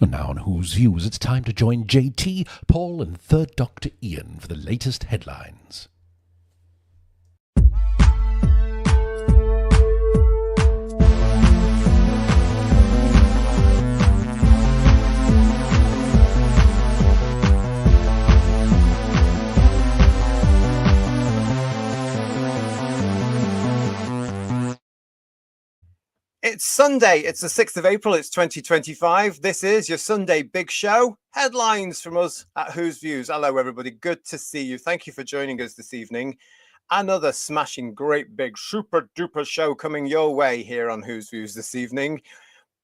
And now on Who's Views, it's time to join JT, Paul, and Third Doctor Ian for the latest headlines. It's Sunday. It's the 6th of April. It's 2025. This is your Sunday Big Show. Headlines from us at Who's Views. Hello, everybody. Good to see you. Thank you for joining us this evening. Another smashing, great, big, super duper show coming your way here on Who's Views this evening.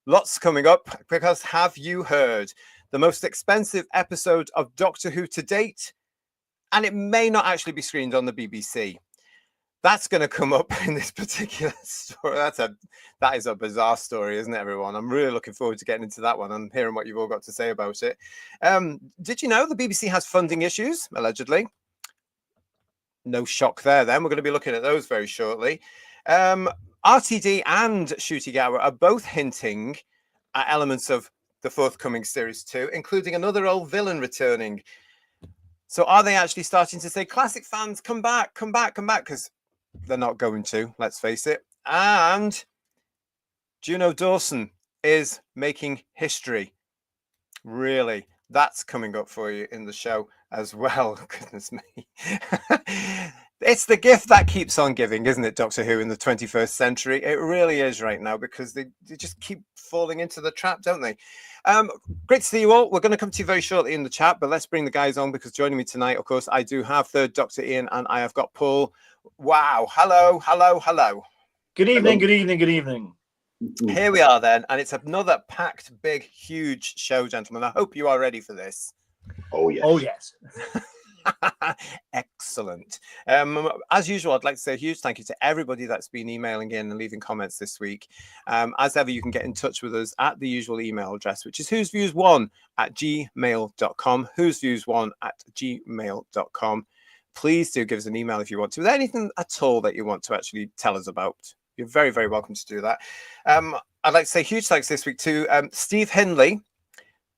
Lots coming up because have you heard the most expensive episode of Doctor Who to date? And it may not actually be screened on the BBC. That's going to come up in this particular story. That is a bizarre story, isn't it, everyone? I'm really looking forward to getting into that one and hearing what you've all got to say about it. Did you know the BBC has funding issues, allegedly? No shock there, then. We're going to be looking at those very shortly. RTD and Ncuti Gatwa are both hinting at elements of the forthcoming Series 2, including another old villain returning. So are they actually starting to say, classic fans, come back, come back, come back? Because they're not going to, let's face it. And Juno Dawson is making history. Really, that's coming up for you in the show as well. Goodness me. It's the gift that keeps on giving, isn't it, Doctor Who in the 21st century? It really is right now because they just keep falling into the trap, don't they? Great to see you all. We're going to come to you very shortly in the chat, but let's bring the guys on because joining me tonight, of course, I do have Third Doctor Ian and I have got Paul. Wow. Hello, hello, hello. Good evening, good evening, good evening. Here we are then, and it's another packed, big, huge show, gentlemen. I hope you are ready for this. Oh, yes. Oh, yes. Excellent. As usual, I'd like to say a huge thank you to everybody that's been emailing in and leaving comments this week. As ever, you can get in touch with us at the usual email address, which is whosviews1@gmail.com, whosviews1@gmail.com. Please do give us an email if you want to. Is there anything at all that you want to actually tell us about? You're very, very welcome to do that. I'd like to say huge thanks this week to Steve Hindley,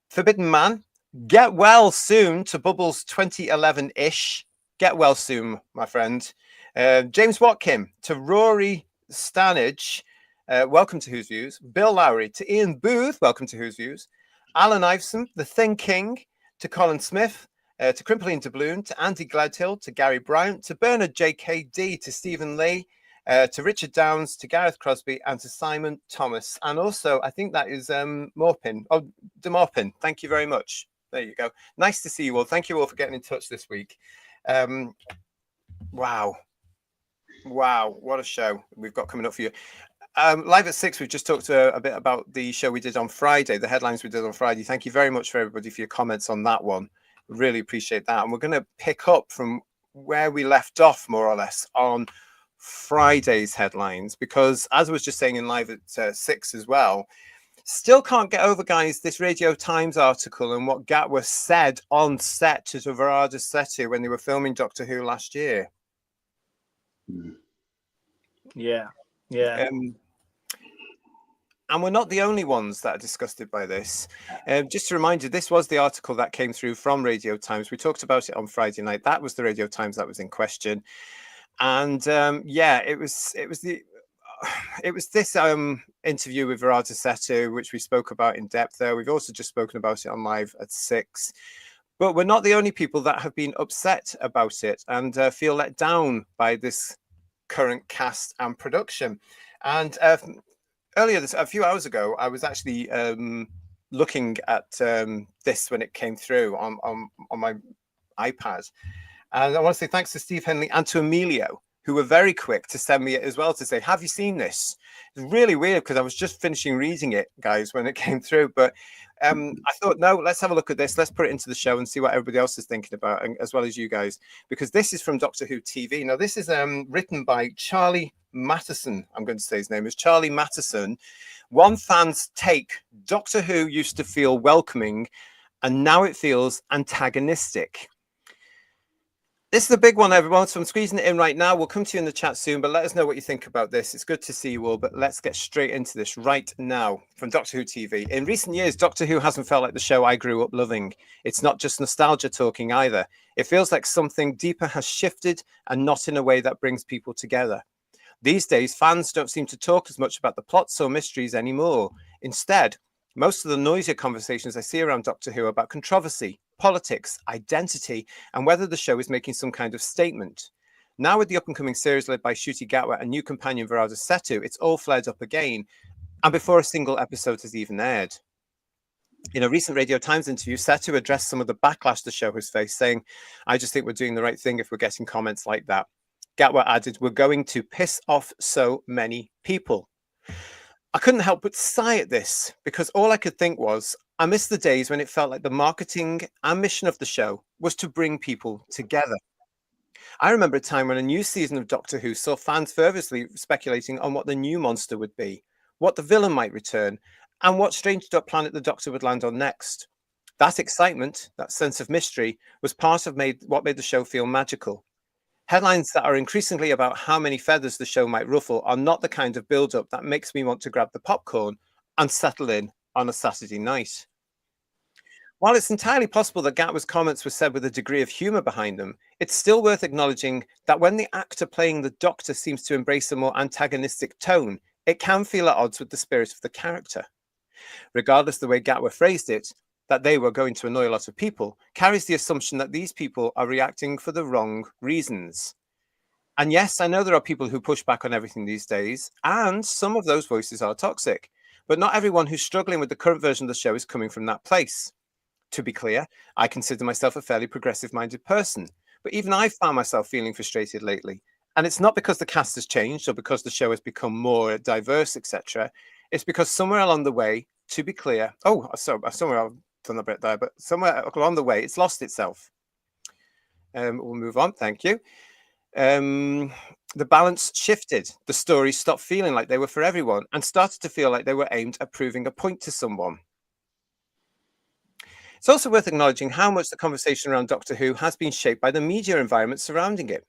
Forbidden Man, Get Well Soon to Bubbles 2011-ish. Get well soon, my friend. James Watkin, to Rory Stanage, welcome to Who's Views. Bill Lowry, to Ian Booth, welcome to Who's Views. Alan Iveson, The Thing King, to Colin Smith, to Crimpling Doubloon, to Andy Gladhill, to Gary Bryant, to Bernard JKD, to Stephen Lee, to Richard Downs, to Gareth Crosby, and to Simon Thomas. And also, I think that is Morpin. Oh, De Morpin. Thank you very much. There you go. Nice to see you all. Thank you all for getting in touch this week. Wow. Wow. What a show we've got coming up for you. Live at 6, we've just talked a bit about the show we did on Friday, the headlines we did on Friday. Thank you very much for everybody for your comments on that one. Really appreciate that. And we're going to pick up from where we left off, more or less, on Friday's headlines, because as I was just saying in live at 6 as well, still can't get over, guys, this Radio Times article and what Gatwa said on set at Varada Setu when they were filming Doctor Who last year. Yeah. And we're not the only ones that are disgusted by this. Just to remind you, this was the article that came through from Radio Times. We talked about it on Friday night. That was the Radio Times that was in question. And yeah, it was this interview with Varada Setu, which we spoke about in depth there. We've also just spoken about it on live at 6. But we're not the only people that have been upset about it and feel let down by this current cast and production. And earlier, a few hours ago, I was actually looking at this when it came through on my iPad. And I want to say thanks to Steve Henley and to Emilio, who were very quick to send me it as well to say, have you seen this? It's really weird because I was just finishing reading it, guys, when it came through. But I thought, no, let's have a look at this. Let's put it into the show and see what everybody else is thinking about, and as well as you guys, because this is from Doctor Who TV. Now, this is written by Charlie Matheson. I'm going to say his name is Charlie Matheson. One fan's take: Doctor Who used to feel welcoming, and now it feels antagonistic. This is the big one, everyone. So I'm squeezing it in right now. We'll come to you in the chat soon, but let us know what you think about this. It's good to see you all, but let's get straight into this right now from Doctor Who TV. In recent years, Doctor Who hasn't felt like the show I grew up loving. It's not just nostalgia talking either. It feels like something deeper has shifted, and not in a way that brings people together. These days, fans don't seem to talk as much about the plots or mysteries anymore. Instead, most of the noisier conversations I see around Doctor Who are about controversy, politics, identity, and whether the show is making some kind of statement. Now, with the up-and-coming series led by Ncuti Gatwa and new companion Virada Setu, it's all flared up again, and before a single episode has even aired. In a recent Radio Times interview, Setu addressed some of the backlash the show has faced, saying, "I just think we're doing the right thing if we're getting comments like that." Gatwa added, "We're going to piss off so many people." I couldn't help but sigh at this, because all I could think was, I miss the days when it felt like the marketing and mission of the show was to bring people together. I remember a time when a new season of Doctor Who saw fans fervently speculating on what the new monster would be, what the villain might return, and what strange planet the Doctor would land on next. That excitement, that sense of mystery, was part of what made the show feel magical. Headlines that are increasingly about how many feathers the show might ruffle are not the kind of build-up that makes me want to grab the popcorn and settle in on a Saturday night. While it's entirely possible that Gatwa's comments were said with a degree of humour behind them, it's still worth acknowledging that when the actor playing the Doctor seems to embrace a more antagonistic tone, it can feel at odds with the spirit of the character. Regardless the way Gatwa phrased it, that they were going to annoy a lot of people, carries the assumption that these people are reacting for the wrong reasons. And yes, I know there are people who push back on everything these days, and some of those voices are toxic, but not everyone who's struggling with the current version of the show is coming from that place. To be clear, I consider myself a fairly progressive-minded person, but even I've found myself feeling frustrated lately. And it's not because the cast has changed or because the show has become more diverse, etc. It's because somewhere along the way, to be clear, somewhere I've done a bit there, but somewhere along the way, it's lost itself. We'll move on. Thank you. The balance shifted. The stories stopped feeling like they were for everyone and started to feel like they were aimed at proving a point to someone. It's also worth acknowledging how much the conversation around Doctor Who has been shaped by the media environment surrounding it.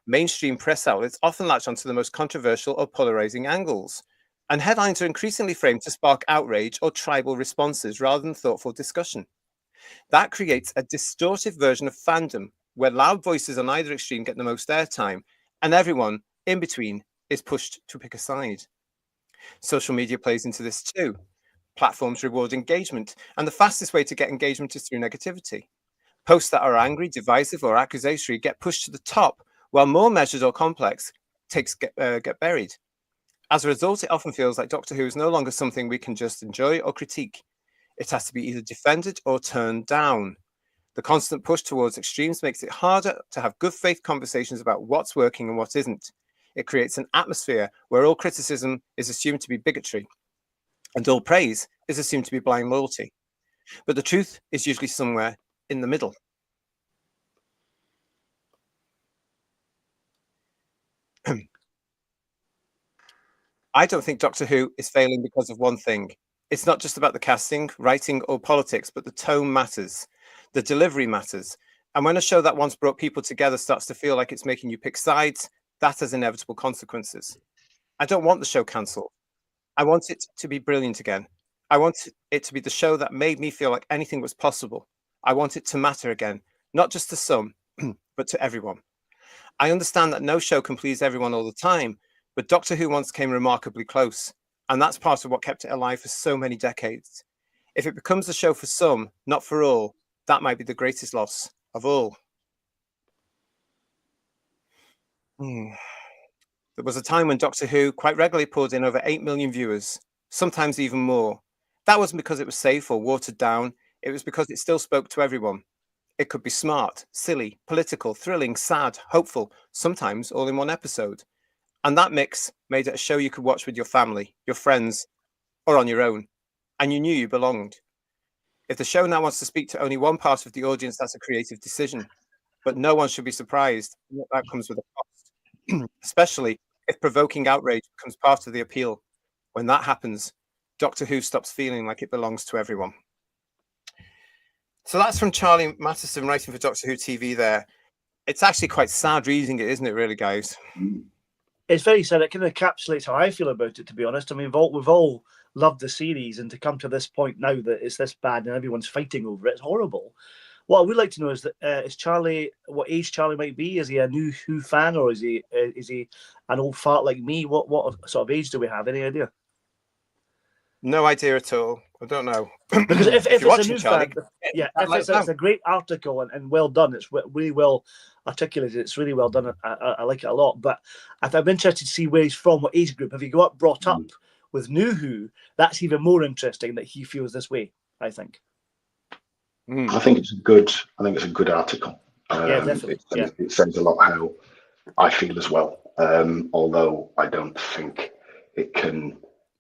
Mainstream press outlets often latch onto the most controversial or polarizing angles, and headlines are increasingly framed to spark outrage or tribal responses rather than thoughtful discussion. That creates a distorted version of fandom, where loud voices on either extreme get the most airtime, and everyone in between is pushed to pick a side. Social media plays into this too. Platforms reward engagement, and the fastest way to get engagement is through negativity. Posts that are angry, divisive, or accusatory get pushed to the top, while more measured or complex takes get buried. As a result, it often feels like Doctor Who is no longer something we can just enjoy or critique. It has to be either defended or turned down. The constant push towards extremes makes it harder to have good faith conversations about what's working and what isn't. It creates an atmosphere where all criticism is assumed to be bigotry, and all praise is assumed to be blind loyalty. But the truth is usually somewhere in the middle. I don't think Doctor Who is failing because of one thing. It's not just about the casting, writing, or politics, but the tone matters. The delivery matters. And when a show that once brought people together starts to feel like it's making you pick sides, that has inevitable consequences. I don't want the show cancelled. I want it to be brilliant again. I want it to be the show that made me feel like anything was possible. I want it to matter again, not just to some, but to everyone. I understand that no show can please everyone all the time, but Doctor Who once came remarkably close, and that's part of what kept it alive for so many decades. If it becomes a show for some, not for all, that might be the greatest loss of all. There was a time when Doctor Who quite regularly pulled in over 8 million viewers, sometimes even more. That wasn't because it was safe or watered down. It was because it still spoke to everyone. It could be smart, silly, political, thrilling, sad, hopeful, sometimes all in one episode. And that mix made it a show you could watch with your family, your friends, or on your own. And you knew you belonged. If the show now wants to speak to only one part of the audience, that's a creative decision. But no one should be surprised that comes with a cost, especially if provoking outrage becomes part of the appeal. When that happens, Doctor Who stops feeling like it belongs to everyone. So that's from Charlie Matheson writing for Doctor Who TV there. It's actually quite sad reading it, isn't it, really, guys? It's very sad. It kind of encapsulates how I feel about it, to be honest. I mean, we've all loved the series, and to come to this point now that it's this bad and everyone's fighting over it, it's horrible. What I would like to know is that is Charlie, what age Charlie might be? Is he a new Who fan, or is he an old fart like me? What sort of age do we have? Any idea? No idea at all. I don't know. Because if you're it's watching, a new Charlie, fan, if it's a great article and well done, it's really well articulated. It's really well done. I like it a lot. But I'm interested to see where he's from, what age group. If he brought up with New Who, that's even more interesting that he feels this way, I think. I think it's a good article. Yeah, definitely. It says a lot how I feel as well. Although I don't think it can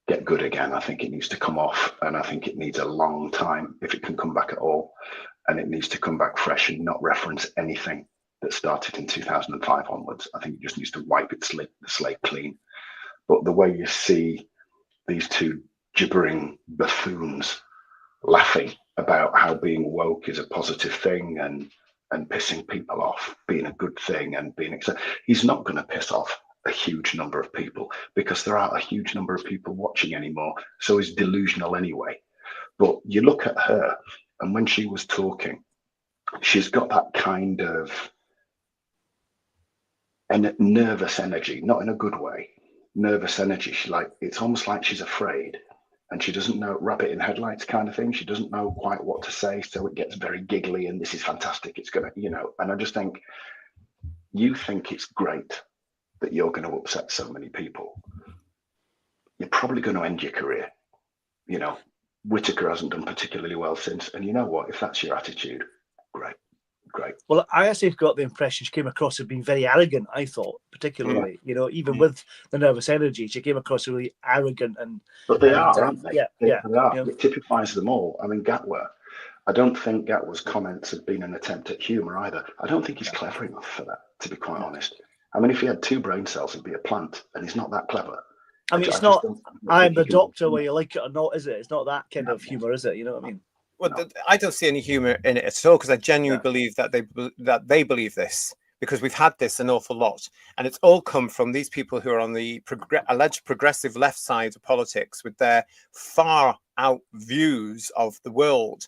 get good again. I think it needs to come off, and I think it needs a long time if it can come back at all. And it needs to come back fresh and not reference anything that started in 2005 onwards. I think it just needs to wipe the slate clean. But the way you see these two gibbering buffoons laughing about how being woke is a positive thing and pissing people off being a good thing and being he's not going to piss off a huge number of people because there aren't a huge number of people watching anymore, so he's delusional anyway. But you look at her, and when she was talking, she's got that kind of nervous energy, not in a good way, nervous energy. It's almost like she's afraid and she doesn't know, rabbit in headlights kind of thing. She doesn't know quite what to say, so it gets very giggly and this is fantastic, it's gonna, and I just think, you think it's great that you're going to upset so many people. You're probably going to end your career. Whittaker hasn't done particularly well since, and you know what, if that's your attitude, great. Well, I actually got the impression she came across as being very arrogant, I thought, particularly, even with the nervous energy, she came across really arrogant but they are, aren't they? They are. Yeah. It typifies them all. I mean, Gatwa, I don't think Gatwa's comments have been an attempt at humour either. I don't think he's clever enough for that, to be quite honest. I mean, if he had 2 brain cells, he'd be a plant, and he's not that clever. I mean, it's not, I'm the doctor, whether you like it or not, is it? It's not that kind of humour, is it? You know what I mean? Well, I don't see any humour in it at all, because I genuinely believe that they believe this, because we've had this an awful lot, and it's all come from these people who are on the alleged progressive left side of politics with their far out views of the world,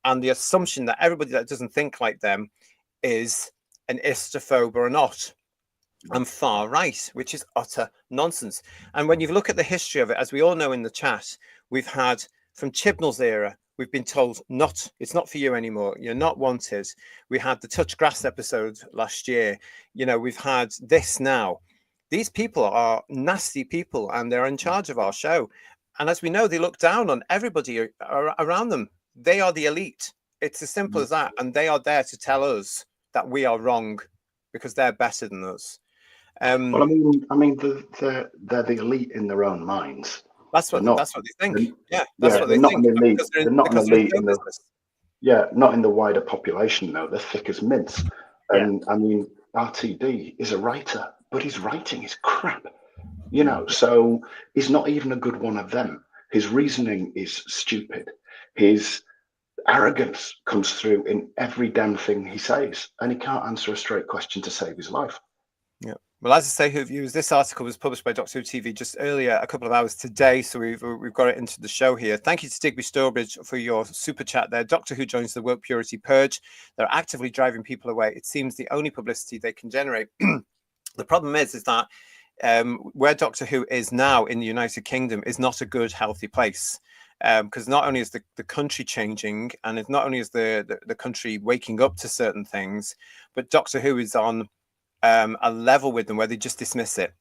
and the assumption that everybody that doesn't think like them is an istophobe or not. And far right, which is utter nonsense. And when you look at the history of it, as we all know in the chat, we've had from Chibnall's era, we've been told it's not for you anymore. You're not wanted. We had the Touch Grass episode last year. We've had this now. These people are nasty people, and they're in charge of our show. And as we know, they look down on everybody around them. They are the elite. It's as simple as that. And they are there to tell us that we are wrong because they're better than us. Well, I mean, they're the elite in their own minds. That's what they think. That's what they think. They're not an elite in not in the wider population. No, they're thick as mints. And I mean, RTD is a writer, but his writing is crap. So he's not even a good one of them. His reasoning is stupid. His arrogance comes through in every damn thing he says, and he can't answer a straight question to save his life. Yeah. Well, as I say, Who Views, this article was published by Doctor Who TV just earlier, a couple of hours today, so we've got it into the show here. Thank you to Digby Stourbridge for your super chat there. Doctor Who joins the woke purity purge. They're actively driving people away. It seems the only publicity they can generate. The problem is that where Doctor Who is now in the United Kingdom is not a good, healthy place. Because not only is the country changing, and it's not only is the country waking up to certain things, but Doctor Who is on a level with them where they just dismiss it.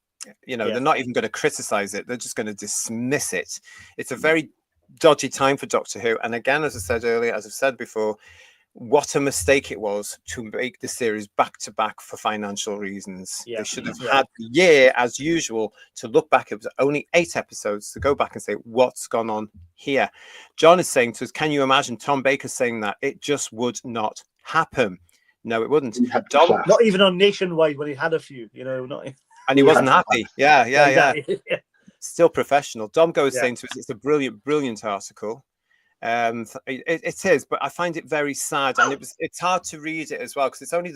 They're not even going to criticize it. They're just going to dismiss it. It's a very dodgy time for Doctor Who. And again, as I said earlier, as I've said before, what a mistake it was to make the series back to back for financial reasons. They should have had the year as usual to look back. It was only 8 episodes to go back and say, what's gone on here? John is saying to us, can you imagine Tom Baker saying that? It just would not happen. No, it wouldn't. Dom, not even on Nationwide when he had a few, and he wasn't happy. Yeah. Still professional. Domgo is saying to us, it's a brilliant article. It is, but I find it very sad, and it's hard to read it as well because it's only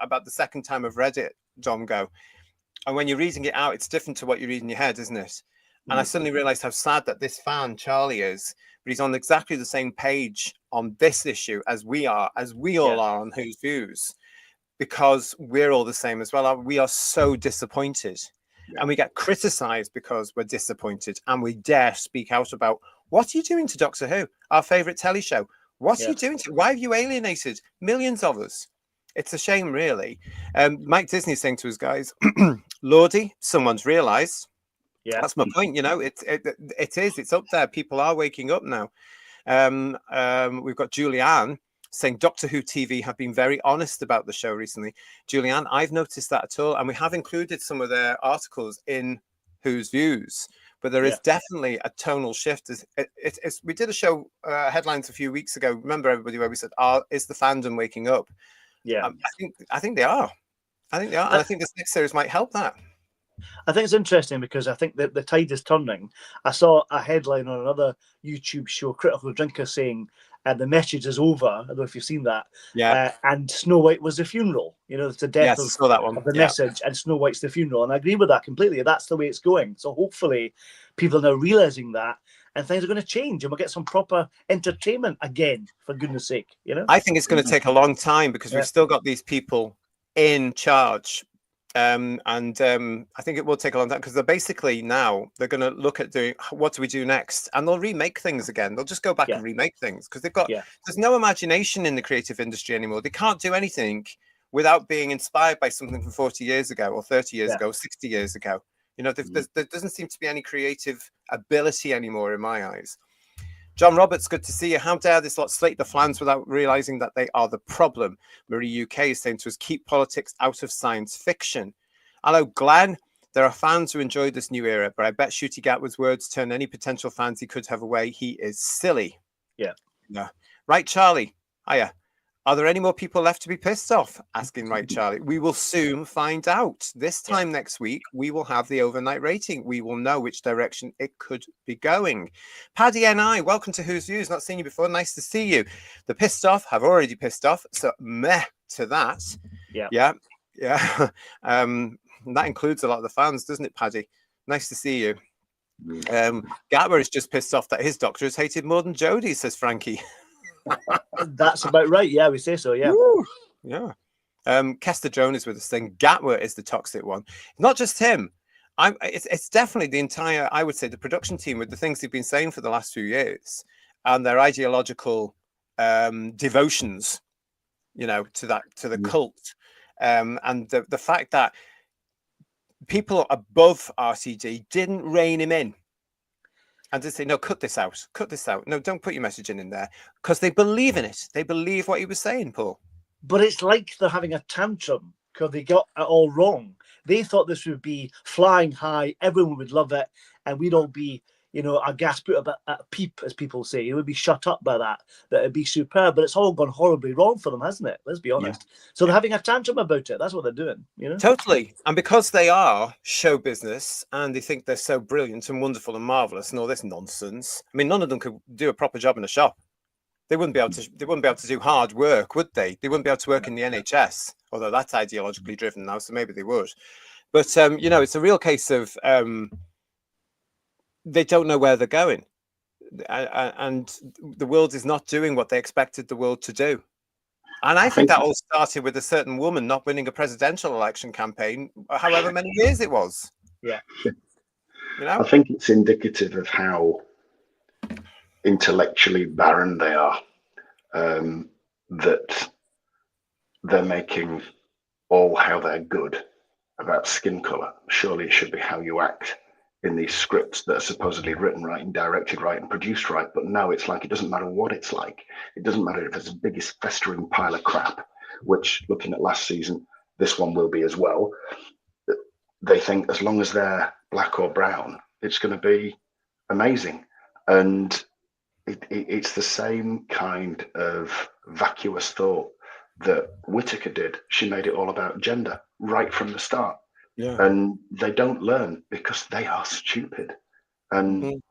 about the second time I've read it, Dom Go, and when you're reading it out, it's different to what you read in your head, isn't it? And I suddenly realised how sad that this fan Charlie is, but he's on exactly the same page on this issue as we are, as we all are on Whose Views, because we're all the same as well. We are so disappointed, and we get criticised because we're disappointed, and we dare speak out about. What are you doing to Doctor Who, our favourite telly show? What are you doing to? Why have you alienated millions of us? It's a shame, really. Mike Disney is saying to us, guys, Lordy, someone's realised. Yeah, that's my point. You know, it is. It's up there. People are waking up now. We've got Julianne saying Doctor Who TV have been very honest about the show recently. Julianne, I've noticed that at all, and we have included some of their articles in Whose Views. But there is definitely a tonal shift. We did a show headlines a few weeks ago. Remember, everybody, where we said, "Is the fandom waking up?" Yeah, I think they are. I think they are, and I think this next series might help that. I think it's interesting because I think that the tide is turning. I saw a headline on another YouTube show, Critical Drinker, saying the message is over. I don't know if you've seen that. Yeah. And Snow White was the funeral. You know, it's the death of the message, and Snow White's the funeral. And I agree with that completely. That's the way it's going. So hopefully people are now realising that, and things are going to change, and we'll get some proper entertainment again, for goodness sake. You know, I think it's going to take a long time because we've still got these people in charge. I think it will take a long time because they're basically now they're going to look at doing what do we do next, and they'll remake things again. They'll just go back and remake things because they've got there's no imagination in the creative industry anymore. They can't do anything without being inspired by something from 40 years ago or 30 years ago, 60 years ago. You know, there doesn't seem to be any creative ability anymore in my eyes. John Roberts, good to see you. How dare this lot slate the flans without realising that they are the problem? Marie UK is saying to us, keep politics out of science fiction. Hello, Glenn. There are fans who enjoy this new era, but I bet Shooty Gatwood's words turn any potential fans he could have away. He is silly. Yeah. Right, Charlie. Hiya. Are there any more people left to be pissed off? Asking Right Charlie. We will soon find out. This time next week, we will have the overnight rating. We will know which direction it could be going. Paddy NI, welcome to Whose Views. Not seen you before. Nice to see you. The pissed off have already pissed off. So meh to that. Yeah. That includes a lot of the fans, doesn't it, Paddy? Nice to see you. Gatwa is just pissed off that his doctor is hated more than Jodie, says Frankie. That's about right. Yeah, we say so. Yeah. Woo! Yeah. Kester Jones is with us saying Gatwa is the toxic one. Not just him. It's definitely the entire, I would say, the production team with the things they've been saying for the last few years and their ideological devotions, you know, to the cult. And the fact that people above RTD didn't rein him in. And to say, no, cut this out. No, don't put your message in there. Because they believe in it. They believe what he was saying, Paul. But it's like they're having a tantrum because they got it all wrong. They thought this would be flying high. Everyone would love it. And we'd all be, you know, our gas put up at a peep, as people say. It would be shut up by that it'd be superb. But it's all gone horribly wrong for them, hasn't it? Let's be honest. Yeah. So they're having a tantrum about it. That's what they're doing, you know? Totally. And because they are show business and they think they're so brilliant and wonderful and marvelous and all this nonsense. I mean, none of them could do a proper job in a shop. They wouldn't be able to do hard work, would they? They wouldn't be able to work in the NHS, although that's ideologically driven now, so maybe they would. But you know, it's a real case of they don't know where they're going, and the world is not doing what they expected the world to do. And I think that all started with a certain woman not winning a presidential election campaign, however many years it was. Yeah, you know, I think it's indicative of how intellectually barren they are, that they're making all how they're good about skin color. Surely it should be how you act in these scripts that are supposedly written right and directed right and produced right. But no, it's like it doesn't matter what it's like. It doesn't matter if it's the biggest festering pile of crap, which looking at last season, this one will be as well. They think as long as they're black or brown, it's going to be amazing. And it's the same kind of vacuous thought that Whittaker did. She made it all about gender right from the start. Yeah. And they don't learn because they are stupid. And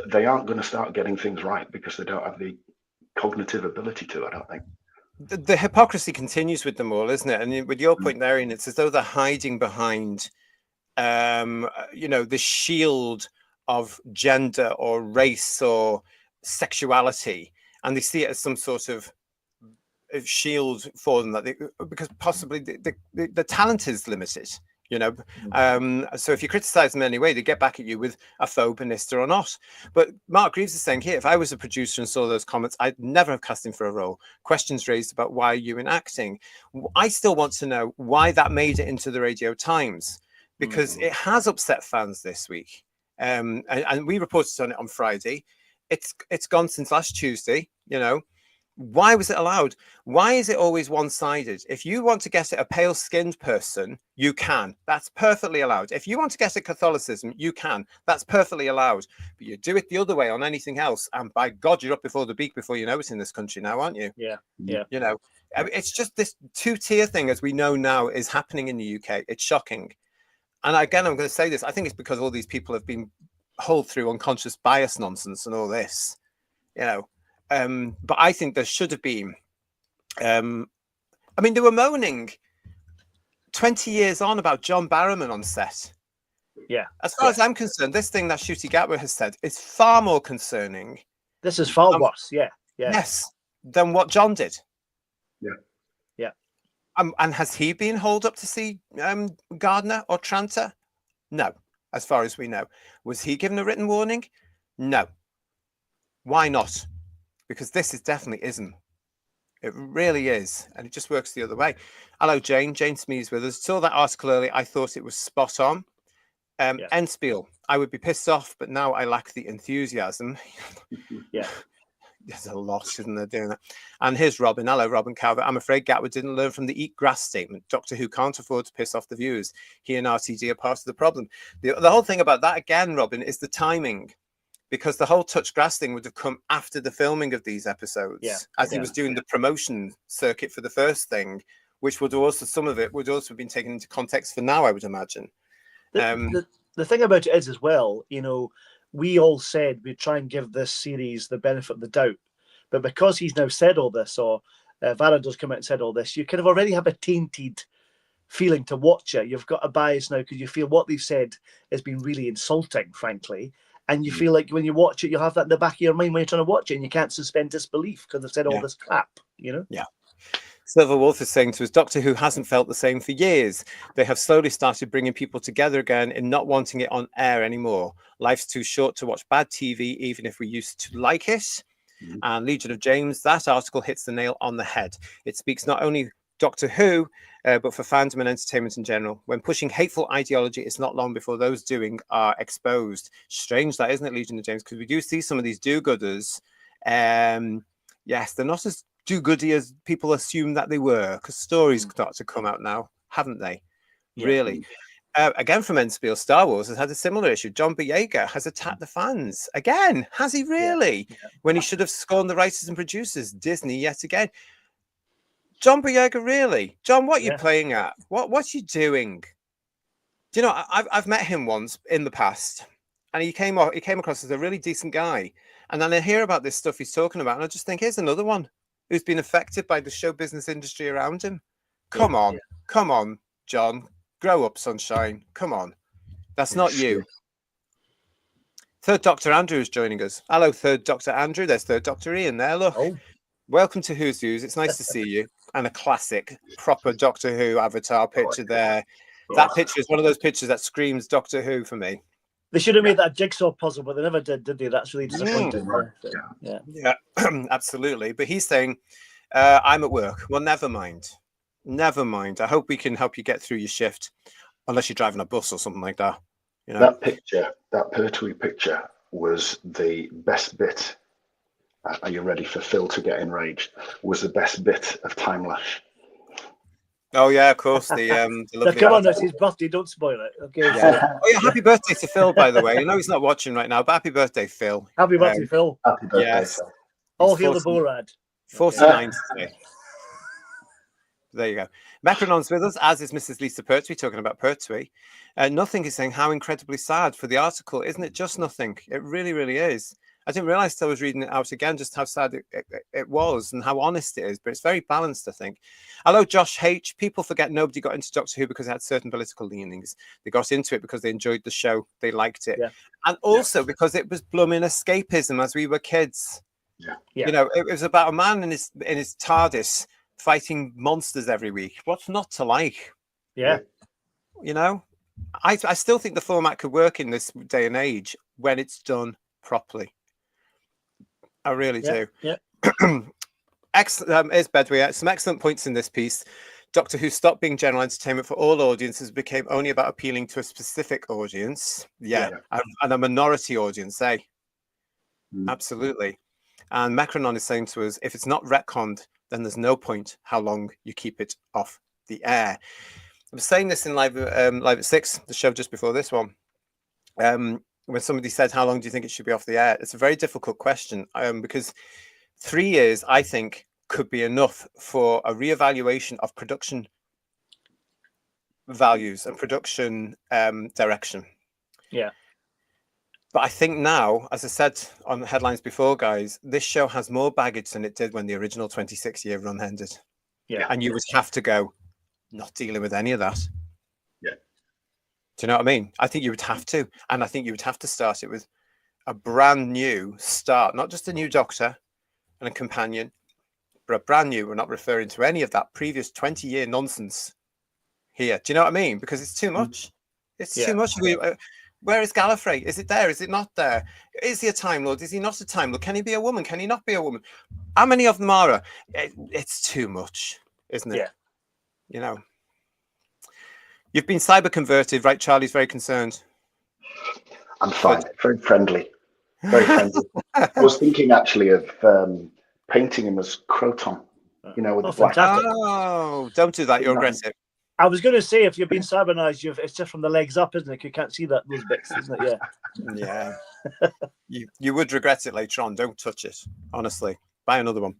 they aren't going to start getting things right because they don't have the cognitive ability to. I don't think. The hypocrisy continues with them all, isn't it? And with your point there, Ian, it's as though they're hiding behind, the shield of gender or race or sexuality, and they see it as some sort of shield for them because possibly the talent is limited. So if you criticize them in any way, they get back at you with a faux Bannister or not. But Mark Greaves is saying here, if I was a producer and saw those comments, I'd never have cast him for a role. Questions raised about why are you in acting. I still want to know why that made it into the Radio Times, because it has upset fans this week. And we reported on it on Friday. It's gone since last Tuesday, Why was it allowed? Why is it always one-sided? If you want to get at a pale-skinned person, you can. That's perfectly allowed. If you want to get at Catholicism, you can. That's perfectly allowed. But you do it the other way on anything else, and by God, you're up before the beak before you know it in this country now, aren't you? Yeah. It's just this two-tier thing, as we know now, is happening in the UK. It's shocking. And again, I'm going to say this. I think it's because all these people have been hauled through unconscious bias nonsense and all this, But I think there should have been. They were moaning 20 years on about John Barrowman on set. Yeah. As far as I'm concerned, this thing that Ncuti Gatwa has said is far more concerning. This is far worse. Yeah. Yes, than what John did. Yeah. And has he been hauled up to see Gardner or Tranter? No, as far as we know. Was he given a written warning? No. Why not? Because this is definitely ism. It really is. And it just works the other way. Hello, Jane. Jane Smee's with us. Saw that article earlier. I thought it was spot on. Enspiel. I would be pissed off, but now I lack the enthusiasm. Yeah. There's a lot, isn't there, doing that? And here's Robin. Hello, Robin Calvert. I'm afraid Gatwa didn't learn from the eat grass statement. Doctor Who can't afford to piss off the viewers. He and RTD are part of the problem. The whole thing about that, again, Robin, is the timing. Because the whole touch grass thing would have come after the filming of these episodes, as he was doing the promotion circuit for the first thing, which would also, some of it would also have been taken into context for now, I would imagine. The thing about it is as well, we all said we'd try and give this series the benefit of the doubt. But because he's now said all this, or Varado's come out and said all this, you kind of already have a tainted feeling to watch it. You've got a bias now because you feel what they've said has been really insulting, frankly. And you feel like when you watch it, you have that in the back of your mind when you're trying to watch it, and you can't suspend disbelief because they've said all this crap, Yeah. Silver Wolf is saying to us, Doctor Who hasn't felt the same for years. They have slowly started bringing people together again in not wanting it on air anymore. Life's too short to watch bad TV, even if we used to like it. And Legion of James, that article hits the nail on the head. It speaks not only Doctor Who, but for fandom and entertainment in general. When pushing hateful ideology, it's not long before those doing are exposed. Strange that, isn't it, Legion of James? Because we do see some of these do-gooders. Yes, they're not as do-goody as people assume that they were, because stories start to come out now, haven't they? Yeah. Really. Again, from Enspiel, Star Wars has had a similar issue. John Boyega has attacked the fans. Again, has he really? Yeah. When he should have scorned the writers and producers. Disney, yet again. John Boyega, really? John, what are you playing at? What's you doing? Do you know, I've met him once in the past, and he came across as a really decent guy. And then I hear about this stuff he's talking about, and I just think, here's another one who's been affected by the show business industry around him. Come on, John. Grow up, sunshine. Come on. That's not you. Third Doctor Andrew is joining us. Hello, Third Doctor Andrew. There's Third Doctor Ian there. Look. Oh. Welcome to Who's Views. It's nice to see you. And a classic, proper Doctor Who avatar picture there. That picture is one of those pictures that screams Doctor Who for me. They should have made that jigsaw puzzle, but they never did they? That's really disappointing. Yeah, absolutely. But he's saying, I'm at work. Well, never mind. Never mind. I hope we can help you get through your shift, unless you're driving a bus or something like that. You know? That picture, that Pertwee picture, was the best bit. Are you ready for Phil to get enraged? Was the best bit of Time Lash. Oh yeah, of course. The lovely come on, that's his birthday. Don't spoil it. Okay. Yeah. Oh yeah, happy birthday to Phil, by the way. I know he's not watching right now, but happy birthday, Phil. Happy birthday, Phil. Happy birthday, Phil. All hail the Borad. 49 today. There you go. Macronon's with us, as is Mrs. Lisa Pertwee, talking about Pertwee. Nothing is saying how incredibly sad for the article. Isn't it just nothing? It really, really is. I didn't realize till I was reading it out again just how sad it was and how honest it is, but it's very balanced, I think. Hello, Josh H. People forget nobody got into Doctor Who because it had certain political leanings. They got into it because they enjoyed the show. They liked it. Yeah. And also because it was blooming escapism as we were kids. Yeah. Yeah. You know, it was about a man in his TARDIS fighting monsters every week. What's not to like? Yeah. You know, I still think the format could work in this day and age when it's done properly. I really do. Yeah. Excellent. Is Bedway. Some excellent points in this piece. Doctor Who stopped being general entertainment for all audiences, became only about appealing to a specific audience. Yeah. And a minority audience, eh? Absolutely. And Macronon is saying to us, if it's not retconned, then there's no point how long you keep it off the air. I was saying this in live at 6, the show just before this one. When somebody said, how long do you think it should be off the air? It's a very difficult question because 3 years, I think, could be enough for a reevaluation of production values and production direction. Yeah. But I think now, as I said on the headlines before, guys, this show has more baggage than it did when the original 26-year run ended. Yeah. And you would have to go, not dealing with any of that. Yeah. Do you know what I mean? I think you would have to. And I think you would have to start it with a brand new start, not just a new Doctor and a companion, but a brand new. We're not referring to any of that previous 20-year nonsense here. Do you know what I mean? Because it's too much. It's too much. Where is Gallifrey? Is it there? Is it not there? Is he a Time Lord? Is he not a Time Lord? Can he be a woman? Can he not be a woman? How many of them are? It's too much, isn't it? Yeah. You know. You've been cyber converted, right? Charlie's very concerned. I'm fine. Very friendly. Very friendly. I was thinking actually of painting him as Croton. You know, with the black. Fantastic. Oh, don't do that. You're aggressive. I was going to say, if you've been cybernized, it's just from the legs up, isn't it? You can't see those bits, isn't it? Yeah. Yeah. you would regret it later on. Don't touch it. Honestly. Buy another one.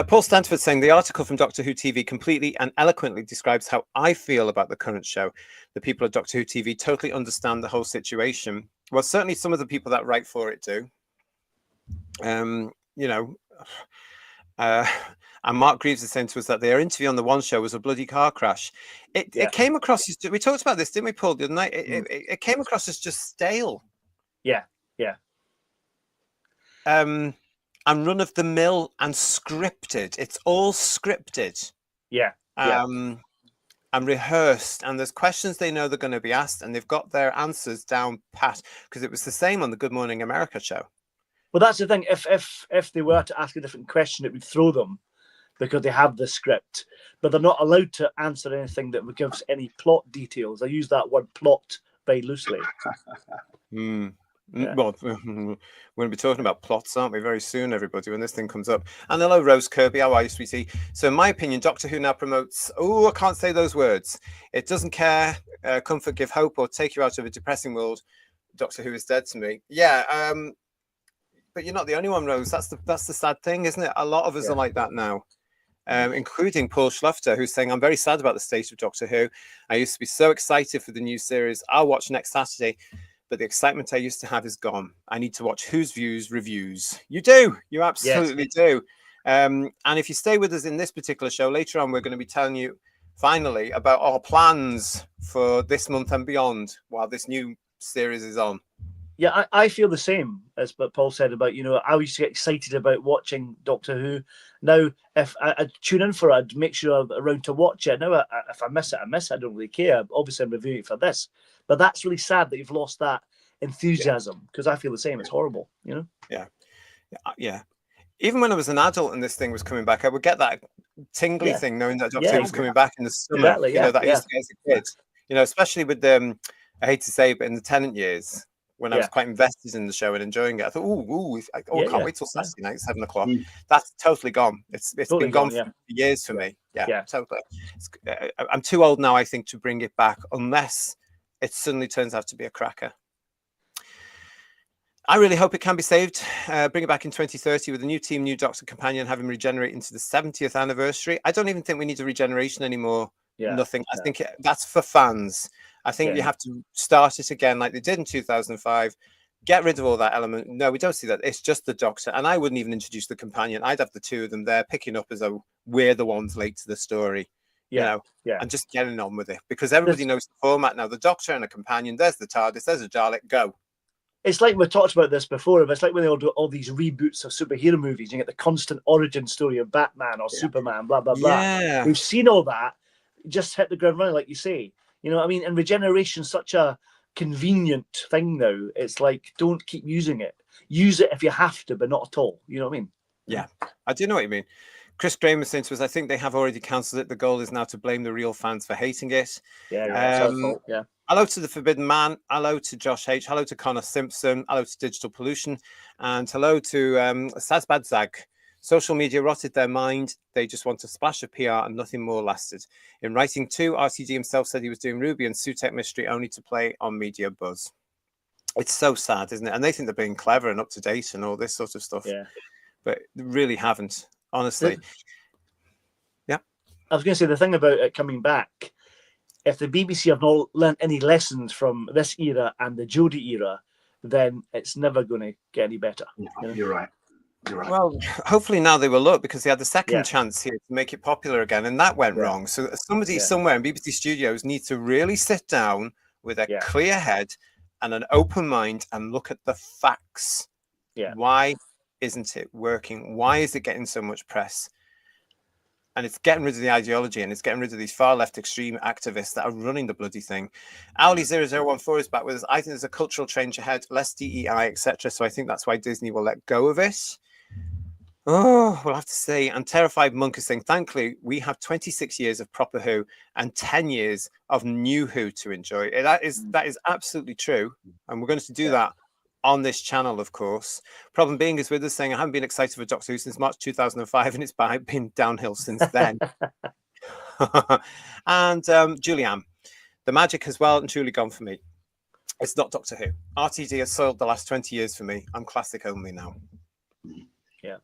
Paul Stanford saying the article from Doctor Who TV completely and eloquently describes how I feel about the current show. The people at Doctor Who TV totally understand the whole situation. Well, certainly some of the people that write for it do. You know, and Mark Greaves is saying to us that their interview on the One Show was a bloody car crash. It came across as, we talked about this, didn't we, Paul, the other night? It came across as just stale. Yeah. And run of the mill and scripted. It's all scripted. Yeah. And rehearsed. And there's questions they know they're going to be asked, and they've got their answers down pat, because it was the same on the Good Morning America show. Well, that's the thing. If they were to ask a different question, it would throw them because they have the script, but they're not allowed to answer anything that would give us any plot details. I use that word plot very loosely. Yeah. Well, we're going to be talking about plots, aren't we, very soon, everybody, when this thing comes up. And hello, Rose Kirby. How are you, sweetie? So in my opinion, Doctor Who now promotes, I can't say those words. It doesn't care, comfort, give hope, or take you out of a depressing world. Doctor Who is dead to me. Yeah, but you're not the only one, Rose. That's the sad thing, isn't it? A lot of us are like that now. Including Paul Schlufter, who's saying, I'm very sad about the state of Doctor Who. I used to be so excited for the new series. I'll watch next Saturday, but the excitement I used to have is gone. I need to watch Who's Views reviews. You do. You absolutely do. And if you stay with us in this particular show, later on, we're going to be telling you finally about our plans for this month and beyond while this new series is on. Yeah, I feel the same as what Paul said about, I used to get excited about watching Doctor Who. Now, if I tune in for it, I'd make sure I'm around to watch it. Now, if I miss it, I miss it. I don't really care. Obviously, I'm reviewing it for this. But that's really sad that you've lost that enthusiasm, because I feel the same. It's horrible, Yeah. Even when I was an adult and this thing was coming back, I would get that tingly thing knowing that Doctor Who was coming back in the summer. Exactly, that I used to get as a kid. Especially with I hate to say, but in the Tennant years, when I was quite invested in the show and enjoying it, I thought, I can't wait till Saturday night, 7 o'clock. That's totally gone. It's totally been gone for years for me. Yeah. Totally. I'm too old now, I think, to bring it back, unless it suddenly turns out to be a cracker. I really hope it can be saved. Bring it back in 2030 with a new team, new Doctor companion, have him regenerate into the 70th anniversary. I don't even think we need a regeneration anymore. Yeah, Nothing. I no. think that's for fans. I think Yeah. you have to start it again like they did in 2005. Get rid of all that element. No, we don't see that. It's just the Doctor. And I wouldn't even introduce the companion. I'd have the two of them there picking up as though we're the ones late to the story. Yeah, You know, yeah. and just getting on with it. Because everybody knows the format now. The Doctor and a companion. There's the TARDIS. There's a Dalek. Go. It's like we talked about this before, but it's like when they all do all these reboots of superhero movies. You get the constant origin story of Batman or Superman, blah, blah, blah. Yeah. We've seen all that. Just hit the ground running, like you say. You know what I mean? And regeneration's such a convenient thing now. It's like, don't keep using it. Use it if you have to, but not at all. You know what I mean? Yeah, I do know what you mean. Chris Graham was saying to us, I think they have already cancelled it. The goal is now to blame the real fans for hating it. Yeah, it's our fault. Yeah. Hello to the Forbidden Man. Hello to Josh H. Hello to Connor Simpson. Hello to Digital Pollution. And hello to Sazbad Zag. Social media rotted their mind. They just want a splash of PR and nothing more lasted. In writing too, RTD himself said he was doing Ruby and Sutek Mystery only to play on media buzz. It's so sad, isn't it? And they think they're being clever and up to date and all this sort of stuff. Yeah. But they really haven't, honestly. Yeah. I was going to say the thing about it coming back, if the BBC have not learned any lessons from this era and the Jodie era, then it's never going to get any better. Yeah, you're right. You're right. Well, hopefully now they will look, because they had the second Yeah. chance here to make it popular again, and that went Yeah. wrong. So somebody Yeah. somewhere in BBC Studios needs to really sit down with a Yeah. clear head and an open mind and look at the facts. Yeah. Why isn't it working? Why is it getting so much press? And it's getting rid of the ideology, and it's getting rid of these far left extreme activists that are running the bloody thing. Owly0014 is back with us. I think there's a cultural change ahead, less DEI, etc. So I think that's why Disney will let go of it. Oh, we'll have to see. And Terrified Monk is saying, thankfully, we have 26 years of proper Who and 10 years of new Who to enjoy. That is absolutely true. And we're going to do that on this channel, of course. Problem Being is with us saying, I haven't been excited for Doctor Who since March 2005, and it's been downhill since then. And Julianne, the magic has well and truly gone for me. It's not Doctor Who. RTD has soiled the last 20 years for me. I'm classic only now. Yeah.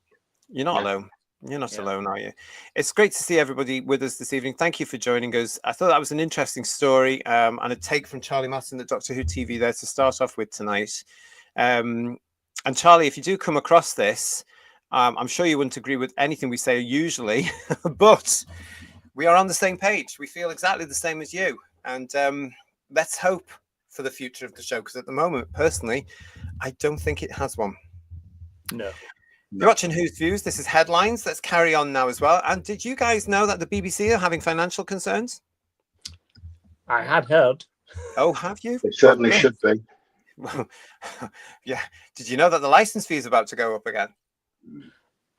You're not alone. You're not alone, are you? It's great to see everybody with us this evening. Thank you for joining us. I thought that was an interesting story and a take from Charlie Masson at Doctor Who TV there to start off with tonight. And Charlie, if you do come across this, I'm sure you wouldn't agree with anything we say usually, but we are on the same page. We feel exactly the same as you. And let's hope for the future of the show, because at the moment, personally, I don't think it has one. No. You're watching Who's Views. This is Headlines. Let's carry on now as well. And did you guys know that the BBC are having financial concerns? I had heard. Oh, have you? It certainly should be. Well, yeah. Did you know that the license fee is about to go up again?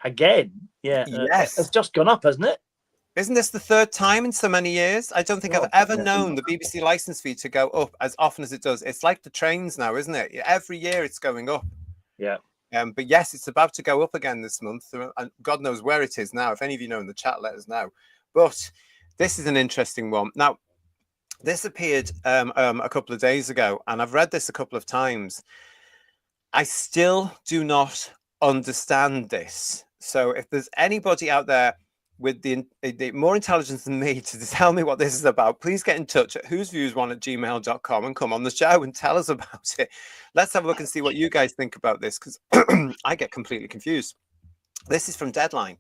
Again? Yeah. Yes. It's just gone up, hasn't it? Isn't this the third time in so many years? I don't think I've ever known the BBC license fee to go up as often as it does. It's like the trains now, isn't it? Every year it's going up. Yeah. But yes, it's about to go up again this month. And God knows where it is now. If any of you know in the chat, let us know. But this is an interesting one. Now, this appeared a couple of days ago, and I've read this a couple of times. I still do not understand this. So if there's anybody out there with the more intelligence than me to tell me what this is about, please get in touch at whosviews1@gmail.com and come on the show and tell us about it. Let's have a look and see what you guys think about this, because I get completely confused. This is from Deadline,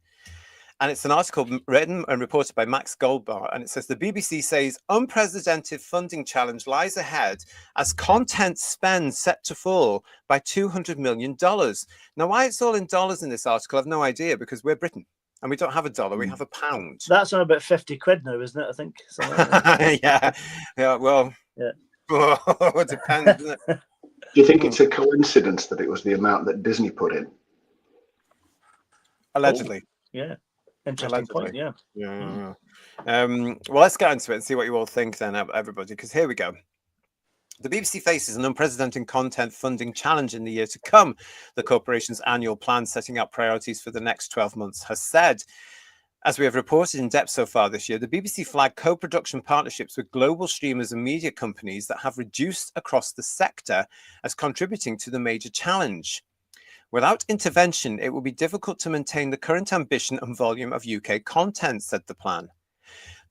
and it's an article written and reported by Max Goldbar, and it says the BBC says unprecedented funding challenge lies ahead as content spend set to fall by $200 million. Now, why it's all in dollars in this article, I've no idea, because we're Britain. And we don't have a dollar, we have a pound. That's on about 50 quid now, isn't it? I think. Yeah. Well, yeah. It depends, doesn't it? Do you think it's a coincidence that it was the amount that Disney put in? Allegedly. Yeah. Interesting point, yeah. Yeah. Well, let's get into it and see what you all think then, everybody, because here we go. The BBC faces an unprecedented content funding challenge in the year to come. The corporation's annual plan setting out priorities for the next 12 months has said. As we have reported in depth so far this year, the BBC flagged co-production partnerships with global streamers and media companies that have reduced across the sector as contributing to the major challenge. Without intervention, it will be difficult to maintain the current ambition and volume of UK content, said the plan.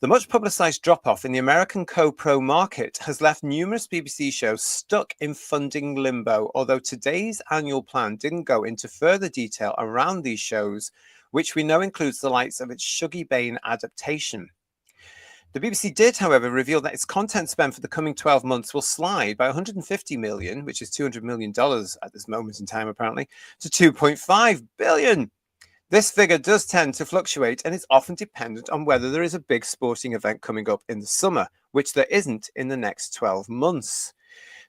The much publicised drop-off in the American co-pro market has left numerous BBC shows stuck in funding limbo, although today's annual plan didn't go into further detail around these shows, which we know includes the likes of its Shuggie Bain adaptation. The BBC did, however, reveal that its content spend for the coming 12 months will slide by 150 million, which is $200 million at this moment in time, apparently, to 2.5 billion. This figure does tend to fluctuate and is often dependent on whether there is a big sporting event coming up in the summer, which there isn't in the next 12 months.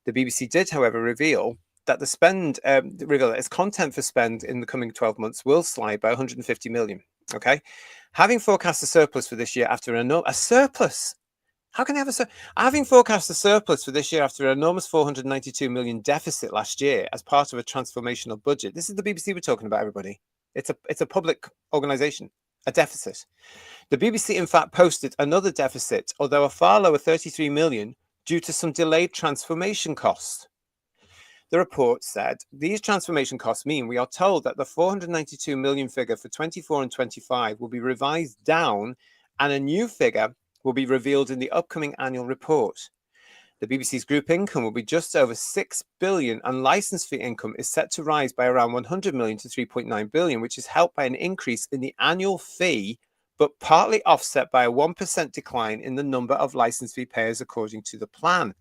The BBC did, however, reveal that its content for spend in the coming 12 months will slide by 150 million. Okay, having forecast a surplus for this year after a surplus. How can they have having forecast a surplus for this year after an enormous 492 million deficit last year as part of a transformational budget? This is the BBC we're talking about, everybody. It's a public organisation, a deficit. The BBC, in fact, posted another deficit, although a far lower 33 million due to some delayed transformation costs. The report said these transformation costs mean we are told that the 492 million figure for 24 and 25 will be revised down and a new figure will be revealed in the upcoming annual report. The BBC's group income will be just over 6 billion and licence fee income is set to rise by around 100 million to 3.9 billion, which is helped by an increase in the annual fee, but partly offset by a 1% decline in the number of licence fee payers according to the plan.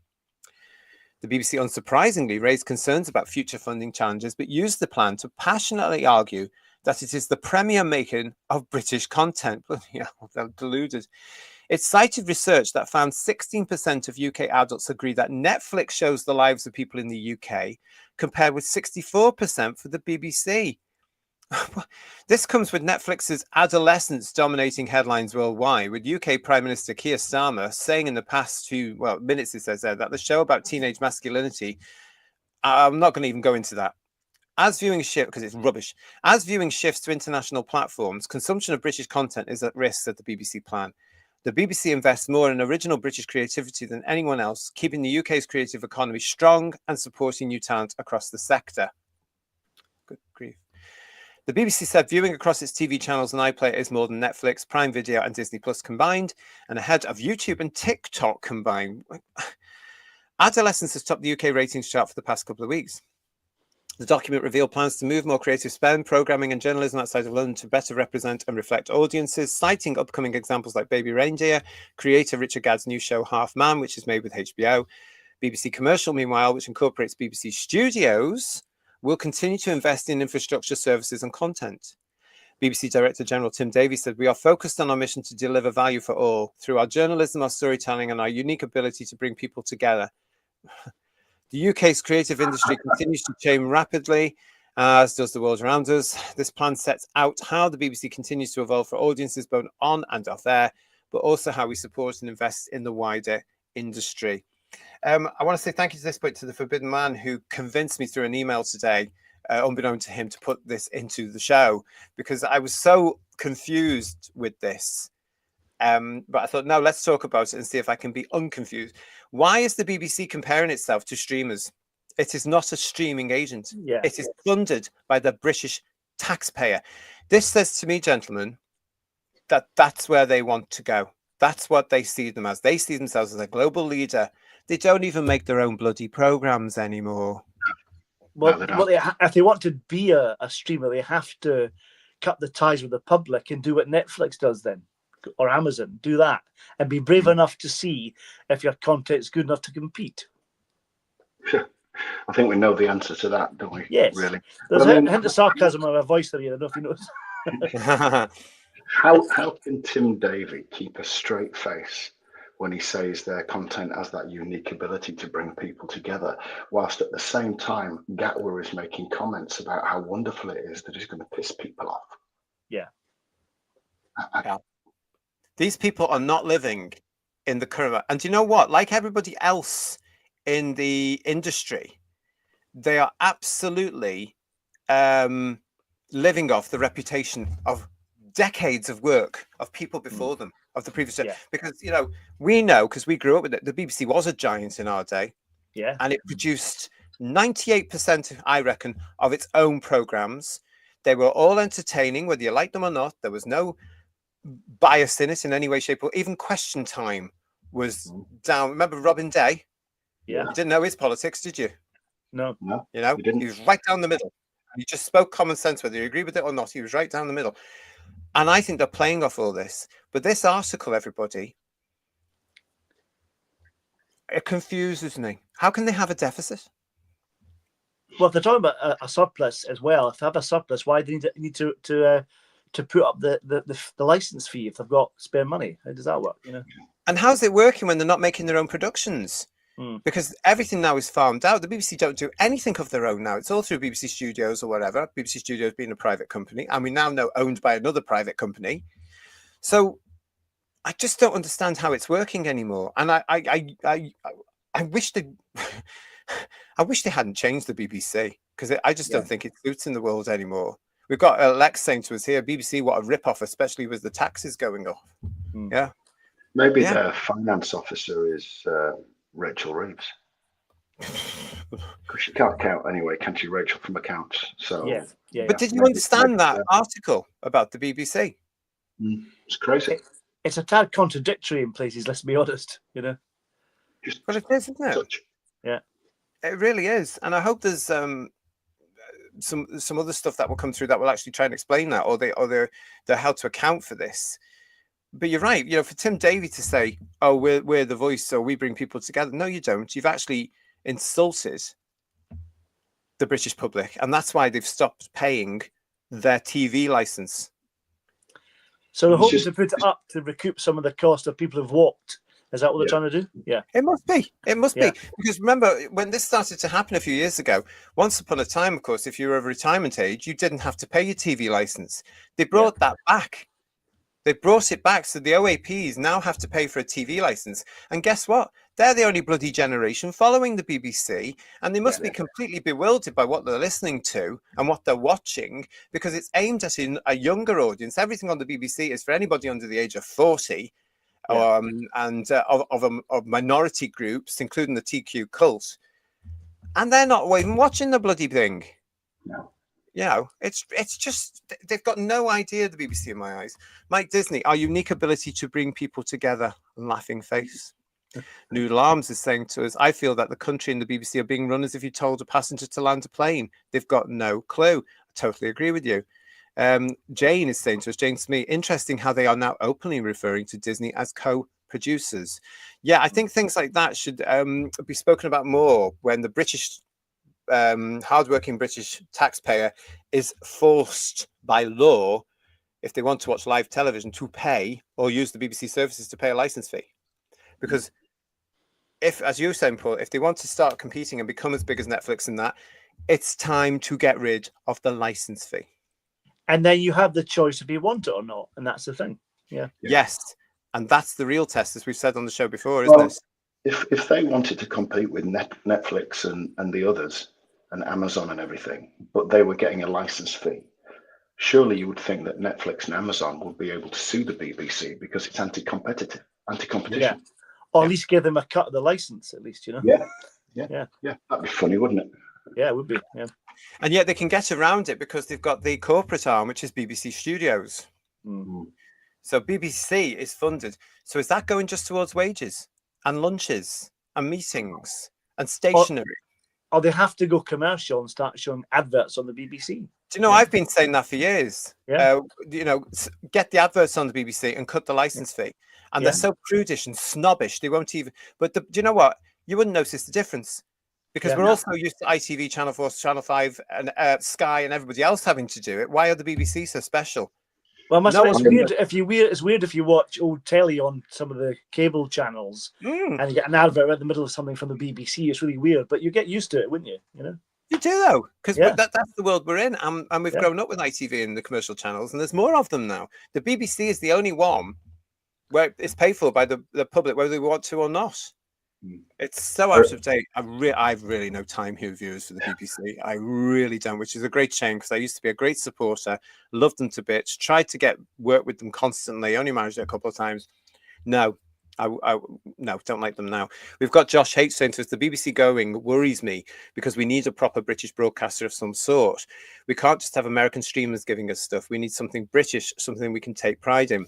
The BBC, unsurprisingly, raised concerns about future funding challenges, but used the plan to passionately argue that it is the premier making of British content. Yeah, they're deluded. It cited research that found 16% of UK adults agree that Netflix shows the lives of people in the UK, compared with 64% for the BBC. This comes with Netflix's adolescence dominating headlines worldwide, with UK Prime Minister Keir Starmer saying in the past few minutes, it says there, that the show about teenage masculinity, I'm not going to even go into that. As viewing shifts, because it's rubbish, as viewing shifts to international platforms, consumption of British content is at risk, said the BBC plan. The BBC invests more in original British creativity than anyone else, keeping the UK's creative economy strong and supporting new talent across the sector. Good grief. The BBC said viewing across its TV channels and iPlayer is more than Netflix, Prime Video and Disney Plus combined, and ahead of YouTube and TikTok combined. Adolescence has topped the UK ratings chart for the past couple of weeks. The document revealed plans to move more creative spend, programming and journalism outside of London to better represent and reflect audiences, citing upcoming examples like Baby Reindeer, creator Richard Gadd's new show Half Man, which is made with HBO. BBC Commercial, meanwhile, which incorporates BBC Studios, will continue to invest in infrastructure, services and content. BBC Director General Tim Davies said, "We are focused on our mission to deliver value for all through our journalism, our storytelling and our unique ability to bring people together." The UK's creative industry continues to change rapidly, as does the world around us. This plan sets out how the BBC continues to evolve for audiences both on and off air, but also how we support and invest in the wider industry. I want to say thank you to this point to the Forbidden Man, who convinced me through an email today, unbeknown to him, to put this into the show, because I was so confused with this. But I thought, no, let's talk about it and see if I can be unconfused. Why is the BBC comparing itself to streamers? It is not a streaming agent. Yeah. It is funded by the British taxpayer. This says to me, gentlemen, that that's where they want to go. That's what they see them as. They see themselves as a global leader. They don't even make their own bloody programs anymore. Well, if they want to be a streamer, they have to cut the ties with the public and do what Netflix does then, or Amazon. Do that and be brave enough to see if your content is good enough to compete. I think we know the answer to that, don't we? Yes. Really. There's a hint of sarcasm in my voice there. I don't know if you notice. How can Tim Davie keep a straight face when he says their content has that unique ability to bring people together, whilst at the same time Gatwa is making comments about how wonderful it is that he's going to piss people off? Yeah. These people are not living in the current. And do you know what? Like everybody else in the industry, they are absolutely living off the reputation of decades of work of people before them, of the previous. Yeah. Because, you know, we know, because we grew up with it, the BBC was a giant in our day. Yeah. And it produced 98%, I reckon, of its own programs. They were all entertaining, whether you liked them or not. There was no bias in it in any way, shape, or even Question Time was down. Remember Robin Day? Yeah. You didn't know his politics, did you? No. You know, he was right down the middle. He just spoke common sense, whether you agree with it or not. He was right down the middle. And I think they're playing off all this. But this article, everybody, it confuses me. How can they have a deficit? Well, if they're talking about a surplus as well, if they have a surplus, why do they need to put up the license fee if they've got spare money? How does that work? You know. And how's it working when they're not making their own productions? Because everything now is farmed out. The BBC don't do anything of their own now. It's all through BBC Studios or whatever. BBC Studios being a private company, and we now know owned by another private company. So I just don't understand how it's working anymore. And I wish they, I wish they hadn't changed the BBC, because I just don't think it suits in the world anymore. We've got Lex saying to us here, BBC, what a rip-off, especially with the taxes going up. Yeah. Maybe their finance officer is Rachel Reeves. Because she can't count anyway, can she, Rachel, from accounts? So But did you understand that article about the BBC? It's crazy. It's a tad contradictory in places, let's be honest, you know. But it is, isn't it? Touch. Yeah. It really is. And I hope there's some other stuff that will come through that will actually try and explain that, or they're how to account for this. But you're right, you know, for Tim Davie to say, oh, we're the voice, so we bring people together. No, you don't. You've actually insulted the British public, and that's why they've stopped paying their TV license. So they're hoping to put it up to recoup some of the cost of people who've walked. Is that what they're trying to do? Yeah. It must be. It must be. Because remember, when this started to happen a few years ago, once upon a time, of course, if you were of retirement age, you didn't have to pay your TV license. They brought that back. They brought it back. So the OAPs now have to pay for a TV license. And guess what? They're the only bloody generation following the BBC. And they must be completely bewildered by what they're listening to and what they're watching, because it's aimed at a younger audience. Everything on the BBC is for anybody under the age of 40. And of minority groups, including the TQ cult, and they're not even watching the bloody thing. No, you know, it's just they've got no idea. The BBC, in my eyes, Mike Disney, our unique ability to bring people together. Laughing face. Noodle Arms is saying to us, I feel that the country and the BBC are being run as if you told a passenger to land a plane. They've got no clue. I totally agree with you. Jane is saying to us, Jane Smee, interesting how they are now openly referring to Disney as co-producers. Yeah, I think things like that should be spoken about more when the British, hardworking British taxpayer is forced by law, if they want to watch live television, to pay or use the BBC services to pay a license fee. Because if, as you were saying, Paul, if they want to start competing and become as big as Netflix and that, it's time to get rid of the license fee. And then you have the choice if you want it or not. And that's the thing. Yeah. Yes. And that's the real test, as we've said on the show before, isn't it? If they wanted to compete with Netflix and the others and Amazon and everything, but they were getting a license fee, surely you would think that Netflix and Amazon would be able to sue the BBC because it's anti-competition. Yeah. Or at least give them a cut of the license, at least, you know? Yeah. That'd be funny, wouldn't it? Yeah, it would be. Yeah. And yet they can get around it because they've got the corporate arm, which is BBC Studios. Mm-hmm. So BBC is funded. So is that going just towards wages and lunches and meetings and stationery? Or they have to go commercial and start showing adverts on the BBC. Do you know, I've been saying that for years. Yeah. You know, get the adverts on the BBC and cut the license fee. And they're so prudish and snobbish, they won't even... But do you know what? You wouldn't notice the difference. Because we're also used to ITV, Channel 4, Channel 5, and Sky, and everybody else having to do it. Why are the BBC so special? Well, it's weird if you watch old telly on some of the cable channels and you get an advert right in the middle of something from the BBC. It's really weird, but you get used to it, wouldn't you? You know, you do though, because that's the world we're in, and we've grown up with ITV and the commercial channels, and there's more of them now. The BBC is the only one where it's paid for by the public, whether they want to or not. It's so out of date. I've really no time here, viewers, for the BBC. I really don't, which is a great shame because I used to be a great supporter, loved them to bits, tried to work with them constantly, only managed it a couple of times. No, no, don't like them now. We've got Josh H saying to us, the BBC going worries me because we need a proper British broadcaster of some sort. We can't just have American streamers giving us stuff. We need something British, something we can take pride in.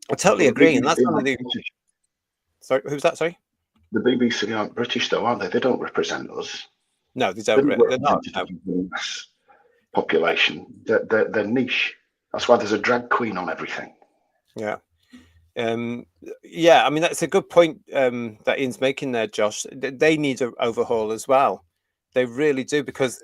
I totally agree. And that's one of the... Sorry, who's that? Sorry? The BBC aren't British, though, aren't they? They don't represent us. No, they don't. They're not. No. Population. They're niche. That's why there's a drag queen on everything. Yeah. Yeah, I mean, that's a good point that Ian's making there, Josh. They need an overhaul as well. They really do, because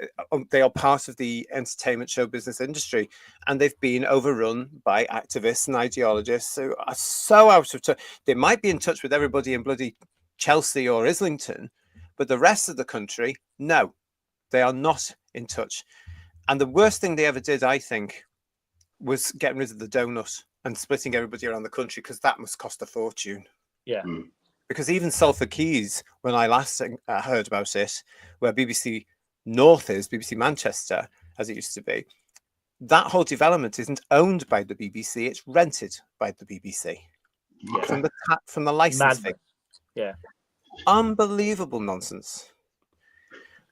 they are part of the entertainment show business industry, and they've been overrun by activists and ideologists who are so out of touch. They might be in touch with everybody in bloody Chelsea or Islington, but the rest of the country, no, they are not in touch. And the worst thing they ever did, I think, was getting rid of the donut and splitting everybody around the country, because that must cost a fortune. Yeah. Because even Salford Keys, when I last heard about it, where BBC North is, BBC Manchester, as it used to be, that whole development isn't owned by the BBC, it's rented by the BBC. Yeah. From the license fee. Yeah. Unbelievable nonsense.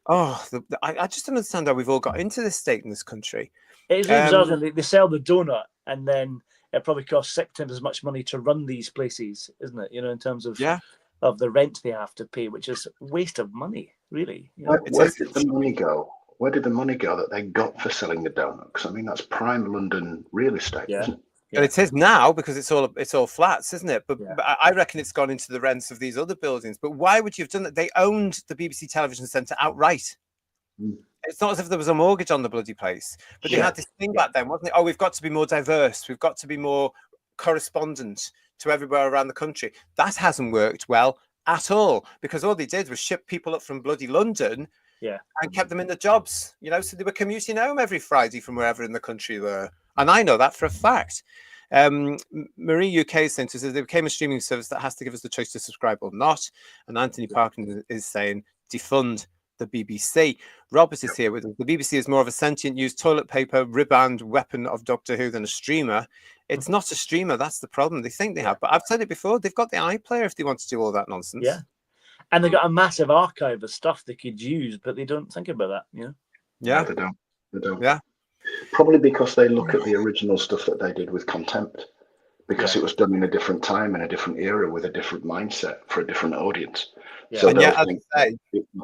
Oh, I just don't understand how we've all got into this state in this country. It's bizarre. They sell the donut, and then it probably costs 6 times as much money to run these places, isn't it? You know, in terms of the rent they have to pay, which is a waste of money, really. You know? Where did the money go? Where did the money go that they got for selling the donut? Because I mean, that's prime London real estate, isn't it? Yeah. It is now, because it's all flats, isn't it? But I reckon it's gone into the rents of these other buildings. But why would you have done that? They owned the BBC Television Centre outright. It's not as if there was a mortgage on the bloody place. But they had this thing back then, wasn't it? Oh, we've got to be more diverse. We've got to be more correspondent to everywhere around the country. That hasn't worked well at all, because all they did was ship people up from bloody London and kept them in the jobs, you know, so they were commuting home every Friday from wherever in the country they were. And I know that for a fact. Marie UK sent us, they became a streaming service that has to give us the choice to subscribe or not. And Anthony Parkin is saying, defund the BBC. Robert is here with us. The BBC is more of a sentient used toilet paper ribband weapon of Doctor Who than a streamer. It's not a streamer. That's the problem. They think they have. But I've said it before. They've got the iPlayer if they want to do all that nonsense. Yeah. And they've got a massive archive of stuff they could use, but they don't think about that. You know? Yeah. No, they don't. Yeah. Probably because they look at the original stuff that they did with contempt, because it was done in a different time, in a different era, with a different mindset for a different audience. Yeah. So, and as I say,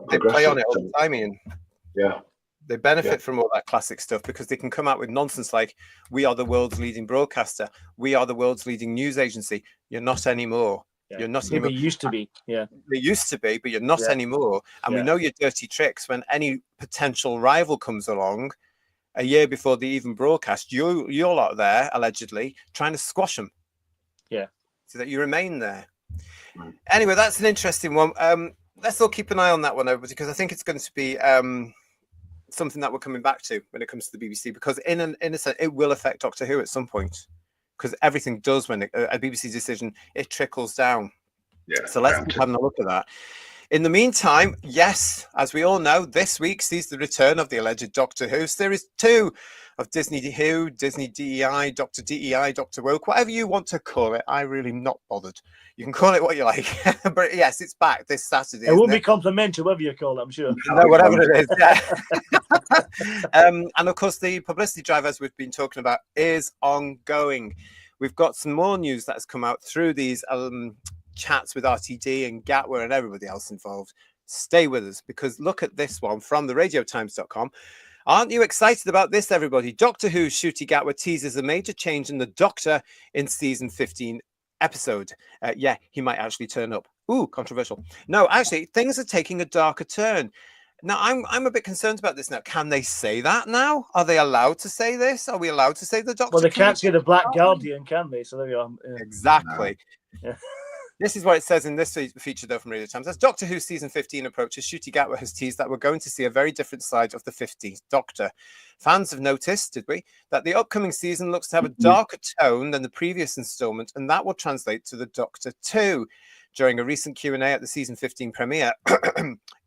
they play on it all the time, Ian. Yeah. They benefit from all that classic stuff, because they can come out with nonsense like, we are the world's leading broadcaster. We are the world's leading news agency. You're not anymore. Yeah. You're not anymore. They used to be. Yeah. They used to be, but you're not anymore. And we know your dirty tricks when any potential rival comes along a year before they even broadcast. You're out there, allegedly, trying to squash them. Yeah. So that you remain there. Anyway, that's an interesting one. Let's all keep an eye on that one, everybody, because I think it's going to be something that we're coming back to when it comes to the BBC, because in a sense, it will affect Doctor Who at some point, because everything does when a BBC decision, it trickles down. Yeah. So let's keep having a look at that. In the meantime, yes, as we all know, this week sees the return of the alleged Doctor Who Series 2 of Disney Who, Disney DEI, Doctor Woke, whatever you want to call it. I'm really not bothered. You can call it what you like. But yes, it's back this Saturday. It will be complimentary, whatever you call it, I'm sure. No, whatever it is, yeah. And of course, the publicity drive, as we've been talking about, is ongoing. We've got some more news that has come out through these chats with RTD and Gatwa and everybody else involved. Stay with us, because look at this one from the radiotimes.com. Aren't you excited about this, everybody? Doctor Who Ncuti Gatwa teases a major change in the Doctor in season 15 episode. Yeah, he might actually turn up. Ooh, controversial. No, actually, things are taking a darker turn. Now, I'm a bit concerned about this now. Can they say that now? Are they allowed to say this? Are we allowed to say the Doctor? Well, they can't say the Black Guardian, can they? So there you are. Yeah. Exactly. Yeah. This is what it says in this feature, though, from Radio Times. As Doctor Who season 15 approaches, Ncuti Gatwa has teased that we're going to see a very different side of the 15th Doctor. Fans have noticed, did we, that the upcoming season looks to have a darker tone than the previous instalment, and that will translate to the Doctor 2. During a recent Q&A at the season 15 premiere,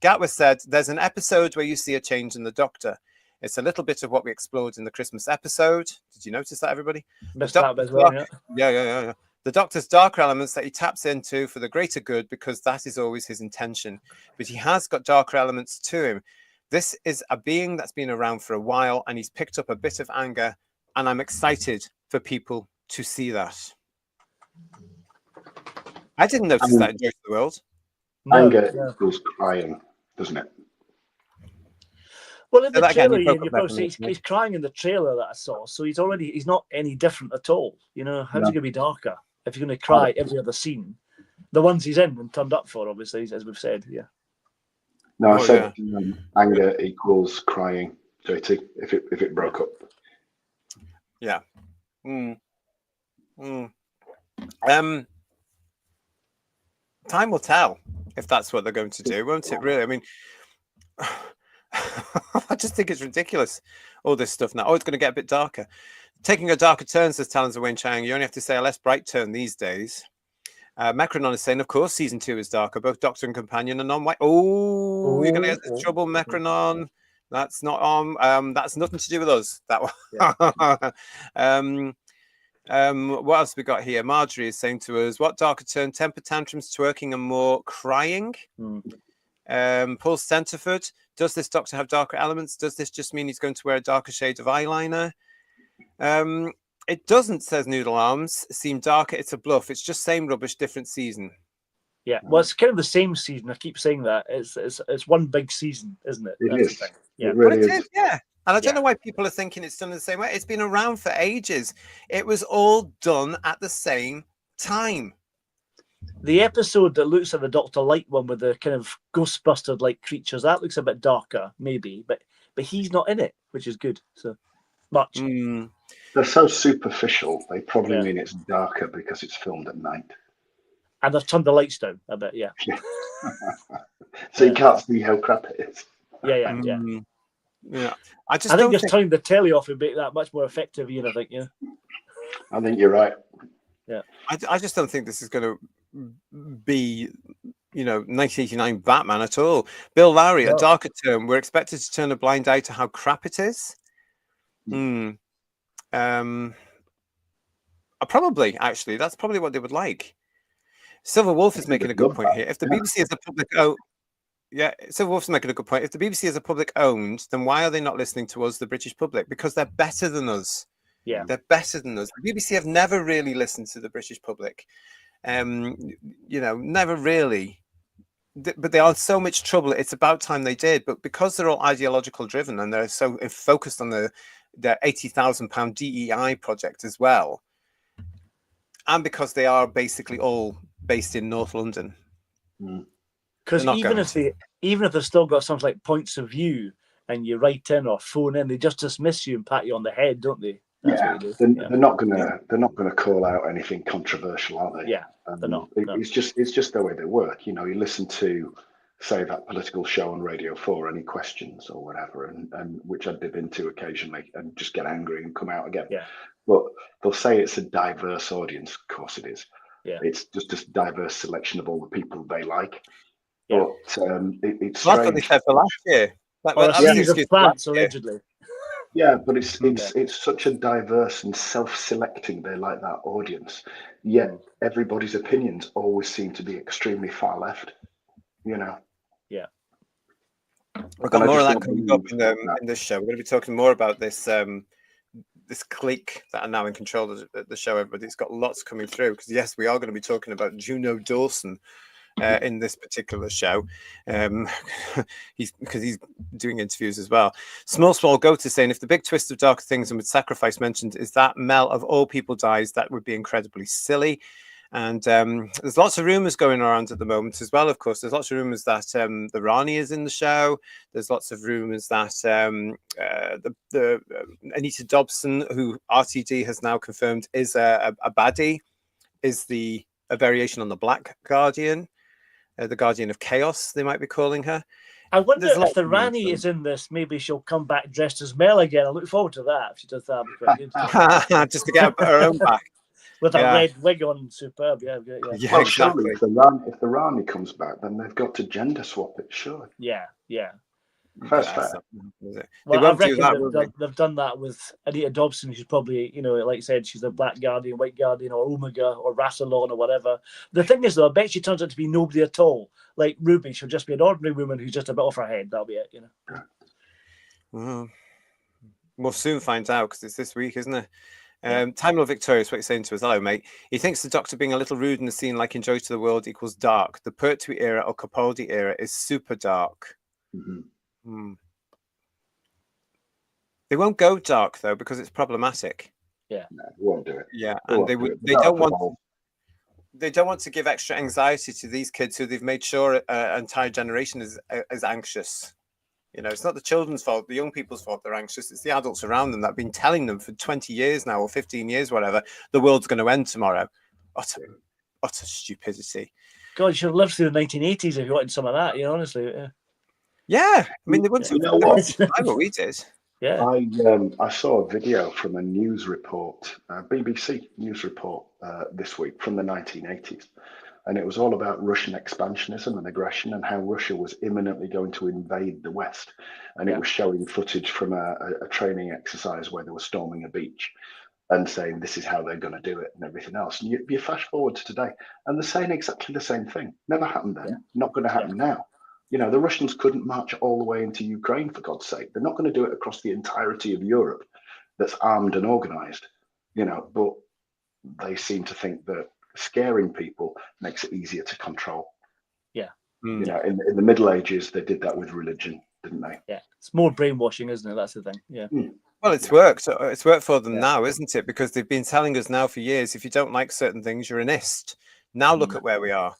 Gatwa said, "There's an episode where you see a change in the Doctor. It's a little bit of what we explored in the Christmas episode." Did you notice that, everybody? Missed that as well, yeah. Yeah. The Doctor's darker elements that he taps into for the greater good, because that is always his intention. But he has got darker elements to him. This is a being that's been around for a while, and he's picked up a bit of anger, and I'm excited for people to see that. I didn't notice that in Joyce of the World. Anger equals crying, doesn't it? Well, in the that again, trailer, you broke you up there probably for see me. he's crying in the trailer that I saw, so he's not any different at all. You know, how's he going to be darker if you're going to cry every other scene? The ones he's in and turned up for, obviously, as we've said, yeah. No, I said anger equals crying, JT, if it broke up. Yeah. Time will tell if that's what they're going to do, won't it, really? I mean, I just think it's ridiculous, all this stuff now. Oh, it's going to get a bit darker. Taking a darker turn, says Talons of Wayne Chang. You only have to say a less bright turn these days. Macronon is saying, of course, season 2 is darker. Both Doctor and Companion are non-white. Oh, you're going to get this trouble, Macronon. That's not on. That's nothing to do with us. That one. Yeah. What else we got here? Marjorie is saying to us, what darker turn? Temper tantrums, twerking, and more crying. Paul Centerford, does this Doctor have darker elements? Does this just mean he's going to wear a darker shade of eyeliner? It doesn't, says Noodle Arms, seem darker. It's a bluff. It's just same rubbish, different season. Yeah, well, it's kind of the same season. I keep saying that. It's one big season, isn't it? It is. Yeah, it really is. Yeah. And I don't know why people are thinking it's done in the same way. It's been around for ages. It was all done at the same time. The episode that looks at the Dr. Light one with the kind of Ghostbuster-like creatures, that looks a bit darker, maybe, but he's not in it, which is good. So much. They're so superficial. They probably mean it's darker because it's filmed at night. And they've turned the lights down a bit, yeah. So you can't see how crap it is. Yeah. I think just turning the telly off would make that much more effective, Ian, I think, yeah. I think you're right. Yeah. I just don't think this is going to be, 1989 Batman at all. Bill Lowry, a darker term. We're expected to turn a blind eye to how crap it is. Probably, actually, that's probably what they would like. Silver Wolf is making a good point here. If the BBC is a public Silver Wolf's making a good point. If the BBC is a public owned, then why are they not listening to us, the British public? Because they're better than us. Yeah, they're better than us. The BBC have never really listened to the British public. Never really. But they are in so much trouble. It's about time they did. But because they're all ideological driven and they're so focused on their £80,000 DEI project as well, and because they are basically all based in North London. Because even if they've still got something like points of view and you write in or phone in, they just dismiss you and pat you on the head, don't they? That's they're not gonna call out anything controversial, are they? Yeah, they're not. It's just the way they work. You listen to, say, that political show on Radio 4, Any Questions or whatever, and which I dip into occasionally and just get angry and come out again. Yeah. But they'll say it's a diverse audience. Of course it is. Yeah. It's just a diverse selection of all the people they like. Yeah. But it's that's what they said for last year. Or a series of plants, allegedly. Yeah, but it's such a diverse and self-selecting. They like that audience. Yet everybody's opinions always seem to be extremely far left. Yeah. We've got more of that coming up in this show. We're going to be talking more about this this clique that are now in control of the show. Everybody's got lots coming through because yes, we are going to be talking about Juno Dawson in this particular show. He's doing interviews as well. Small Goat is saying if the big twist of Darker Things and with sacrifice mentioned is that Mel of all people dies, that would be incredibly silly. And there's lots of rumors going around at the moment as well. Of course, there's lots of rumors that the Rani is in the show. There's lots of rumors that the Anita Dobson, who RTD has now confirmed is a baddie, is a variation on the Black Guardian, the Guardian of Chaos, they might be calling her. I wonder if the Rani is in this, maybe she'll come back dressed as Mel again. I look forward to that if she does that. Just to get her own back. with a Yeah. red wig on, superb. Yeah, yeah, Yeah, Well, exactly. surely if the Rani comes back, then they've got to gender swap it. Surely, yeah, yeah. fair's Yeah, fair. that's not gonna happen, is it? They Well, I won't do reckon that, will they? they've done that with Anita Dobson. She's probably, like I said, she's a Black Guardian, White Guardian, or Omega, or Rassilon, or whatever. The thing is, though, I bet she turns out to be nobody at all. Like Ruby, she'll just be an ordinary woman who's just a bit off her head. That'll be it, Well, we'll soon find out because it's this week, isn't it? Time Lord Victorious, what you're saying to us. Hello, mate. He thinks the Doctor being a little rude in the scene, like in Joy to the World, equals dark. The Pertwee era or Capaldi era is super dark. Mm-hmm. They won't go dark though because it's problematic. No, they won't do it. Yeah, They and won't they do would. it. They don't want. They don't want to give extra anxiety to these kids who they've made sure an entire generation is anxious. It's not the children's fault, the young people's fault they're anxious. It's the adults around them that have been telling them for 20 years now or 15 years, whatever, the world's going to end tomorrow. Utter stupidity. God, you should have lived through the 1980s if you wanted some of that, honestly. Yeah, I mean, they wouldn't You have know what? what we did. Yeah. I saw a video from a news report, BBC news report this week from the 1980s, and it was all about Russian expansionism and aggression and how Russia was imminently going to invade the West. And it was showing footage from a training exercise where they were storming a beach and saying this is how they're going to do it and everything else. And you flash forward to today, and they're saying exactly the same thing. Never happened then, not going to happen now. The Russians couldn't march all the way into Ukraine, for God's sake. They're not going to do it across the entirety of Europe that's armed and organized, but they seem to think that scaring people makes it easier to control. Yeah. In the Middle Ages, they did that with religion, didn't they? Yeah. It's more brainwashing, isn't it? That's the thing. Yeah. Well, it's worked. It's worked for them now, isn't it? Because they've been telling us now for years, if you don't like certain things, you're an ist. Now look at where we are.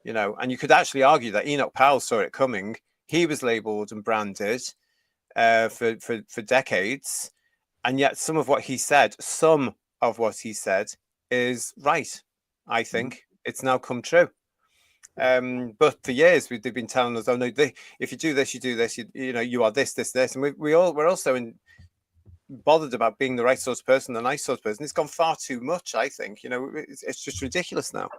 And you could actually argue that Enoch Powell saw it coming. He was labelled and branded for decades, and yet some of what he said is right. I think it's now come true. But for years they've been telling us, oh no, if you do this, you do this. You are this, and we're also bothered about being the right sort of person, the nice sort of person. It's gone far too much. I think it's just ridiculous now.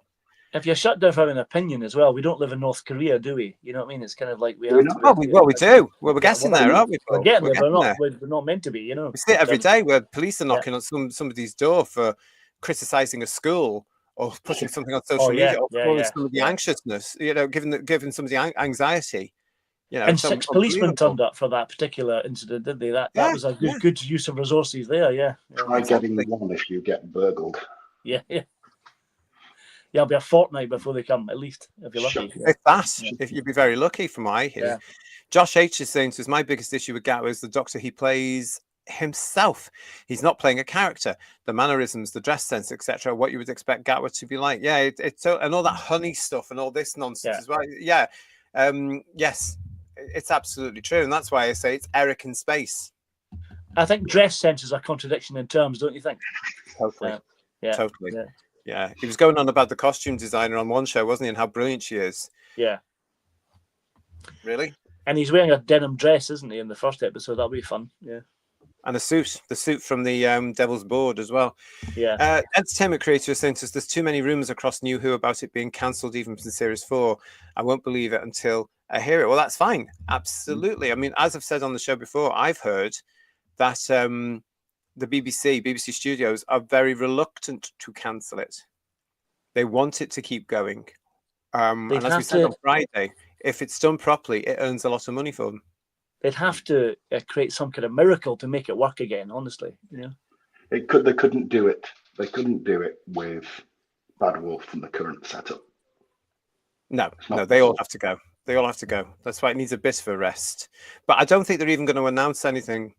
If you're shut down for an opinion as well, we don't live in North Korea, do we? You know what I mean? It's kind of like we have to. Well, we do. Well, we're getting there, aren't we? We're getting there, but we're not meant to be. We see it every day where police are knocking on somebody's door for criticizing a school or putting something on social media or calling somebody anxiousness. Giving somebody anxiety. And 6 policemen turned up for that particular incident, didn't they? That was a good use of resources there. Yeah. Try getting one if you get burgled. Yeah. Yeah, it'll be a fortnight before they come, at least, if you're lucky. If you'd be very lucky, from what I hear. Yeah. Josh H is saying to us, my biggest issue with Gatwa is the Doctor he plays himself. He's not playing a character. The mannerisms, the dress sense, etc. What you would expect Gatwa to be like. Yeah, it's and all that honey stuff and all this nonsense as well. Yeah, yes, it's absolutely true, and that's why I say it's Eric in space. I think dress sense is a contradiction in terms, don't you think? Totally. Totally. Yeah. Yeah, he was going on about the costume designer on one show, wasn't he, and how brilliant she is. Yeah. Really? And he's wearing a denim dress, isn't he, in the first episode? That'll be fun. Yeah. And the suit from the Devil's Board as well. Yeah. Entertainment creator is saying to us, there's too many rumours across New Who about it being cancelled even from Series 4. I won't believe it until I hear it. Well, that's fine. Absolutely. I mean, as I've said on the show before, I've heard that... the BBC Studios are very reluctant to cancel it. They want it to keep going. And as we said on Friday, if it's done properly, it earns a lot of money for them. They'd have to create some kind of miracle to make it work again, honestly. They couldn't do it. They couldn't do it with Bad Wolf from the current setup. No, they all have to go. They all have to go. That's why it needs a bit of a rest. But I don't think they're even going to announce anything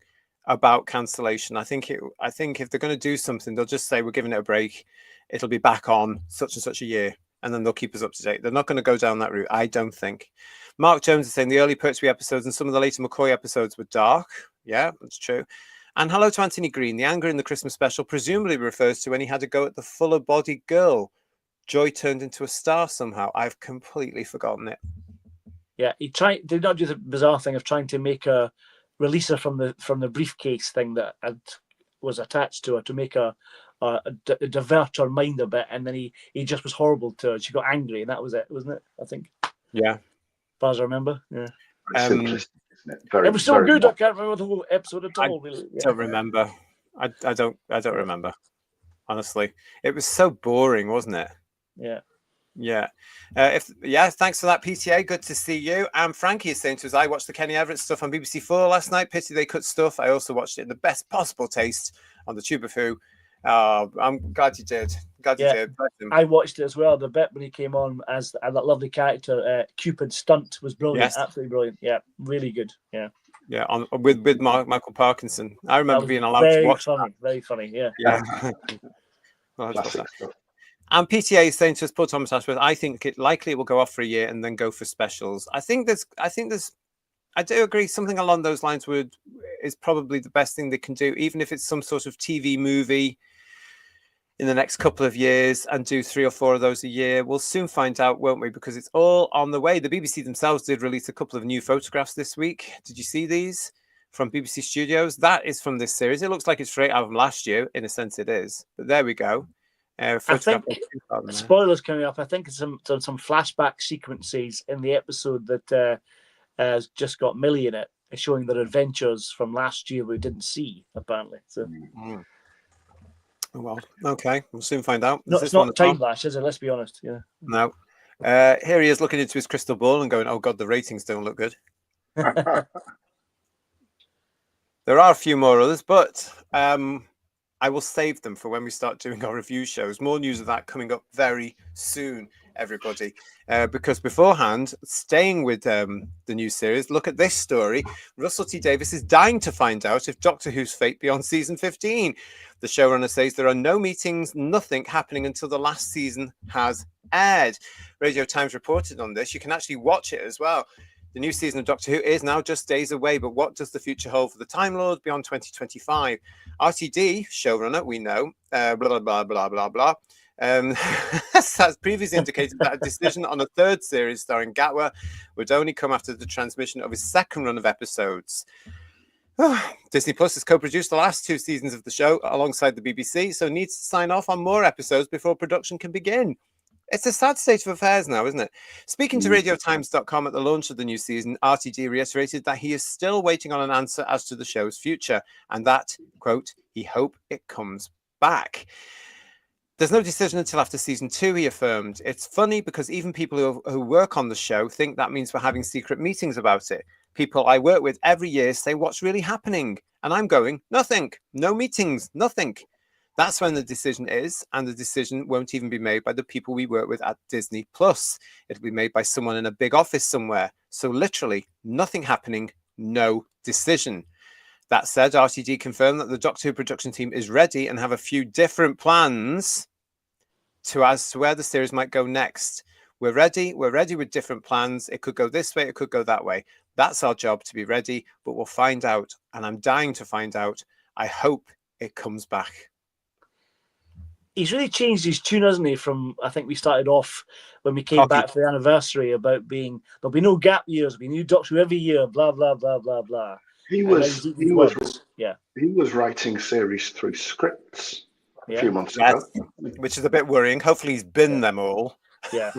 about cancellation. I think if they're going to do something, they'll just say we're giving it a break. It'll be back on such and such a year, and then they'll keep us up to date. They're not going to go down that route, I don't think. Mark Jones is saying the early Pertwee episodes and some of the later McCoy episodes were dark. Yeah, that's true. And hello to Anthony Green. The anger in the Christmas special presumably refers to when he had to go at the fuller-bodied girl. Joy turned into a star somehow. I've completely forgotten it. Yeah, did not do the bizarre thing of trying to make a release her from the briefcase thing that was attached to her to make her divert her mind a bit, and then he just was horrible to her. She got angry, and that was it, wasn't it? I think. Yeah. As far as I remember. Yeah. Very simplistic, isn't it? Very, It was so very good. I much. can't remember the whole episode at all. Really. Yeah. Don't remember. I don't remember. Honestly, it was so boring, wasn't it? Yeah. Yeah. Thanks for that, PTA. Good to see you. And Frankie is saying to us, I watched the Kenny Everett stuff on BBC 4 last night. Pity they cut stuff. I also watched it in the best possible taste on the Tube of Who. I'm glad you did. You did. I watched it as well. The bit when he came on as that lovely character, Cupid Stunt, was brilliant. Yes. Absolutely brilliant. Yeah, really good. Yeah. Yeah, with Michael Parkinson. I remember being allowed to watch funny, very funny. Yeah. Yeah. Classic stuff. And PTA is saying to us, Paul Thomas Ashworth, I think it will go off for a year and then go for specials. I do agree. Something along those lines is probably the best thing they can do, even if it's some sort of TV movie in the next couple of years, and do 3 or 4 of those a year. We'll soon find out, won't we? Because it's all on the way. The BBC themselves did release a couple of new photographs this week. Did you see these from BBC Studios? That is from this series. It looks like it's straight out of last year. In a sense, it is. But there we go. I think spoilers coming up. I think some flashback sequences in the episode that has just got Millie in it, showing their adventures from last year we didn't see apparently. So, well, okay, we'll soon find out. No, it's not Time Lash, is it? Let's be honest. Yeah. No. Here he is looking into his crystal ball and going, "Oh God, the ratings don't look good." There are a few more others, but I will save them for when we start doing our review shows. More news of that coming up very soon, everybody. Because beforehand, staying with the new series, look at this story. Russell T Davies is dying to find out if Doctor Who's fate beyond season 15. The showrunner says there are no meetings, nothing happening until the last season has aired. Radio Times reported on this. You can actually watch it as well. The new season of Doctor Who is now just days away, but what does the future hold for the Time Lord beyond 2025? RTD, showrunner, we know, blah, blah, blah, blah, blah, has previously indicated that a decision on a 3rd series starring Gatwa would only come after the transmission of his 2nd run of episodes. Disney Plus has co-produced the last 2 seasons of the show alongside the BBC, so needs to sign off on more episodes before production can begin. It's a sad state of affairs now, isn't it? Speaking to RadioTimes.com at the launch of the new season, RTD reiterated that he is still waiting on an answer as to the show's future, and that, quote, he hope it comes back. There's no decision until after season 2, he affirmed. It's funny because even people who work on the show think that means we're having secret meetings about it. People I work with every year say, what's really happening? And I'm going, nothing, no meetings, nothing. That's when the decision is, and the decision won't even be made by the people we work with at Disney Plus. It'll be made by someone in a big office somewhere. So literally nothing happening, no decision. That said, RTD confirmed that the Doctor Who production team is ready and have a few different plans as to where the series might go next. We're ready with different plans. It could go this way, it could go that way. That's our job, to be ready, but we'll find out, and I'm dying to find out. I hope it comes back. He's really changed his tune, hasn't he? From, I think we started off when we came back for the anniversary about there'll be no gap years, there'll be new Doctor every year, blah blah blah blah blah. He was writing series 3 scripts a few months ago, which is a bit worrying. Hopefully he's binned them all. Yeah.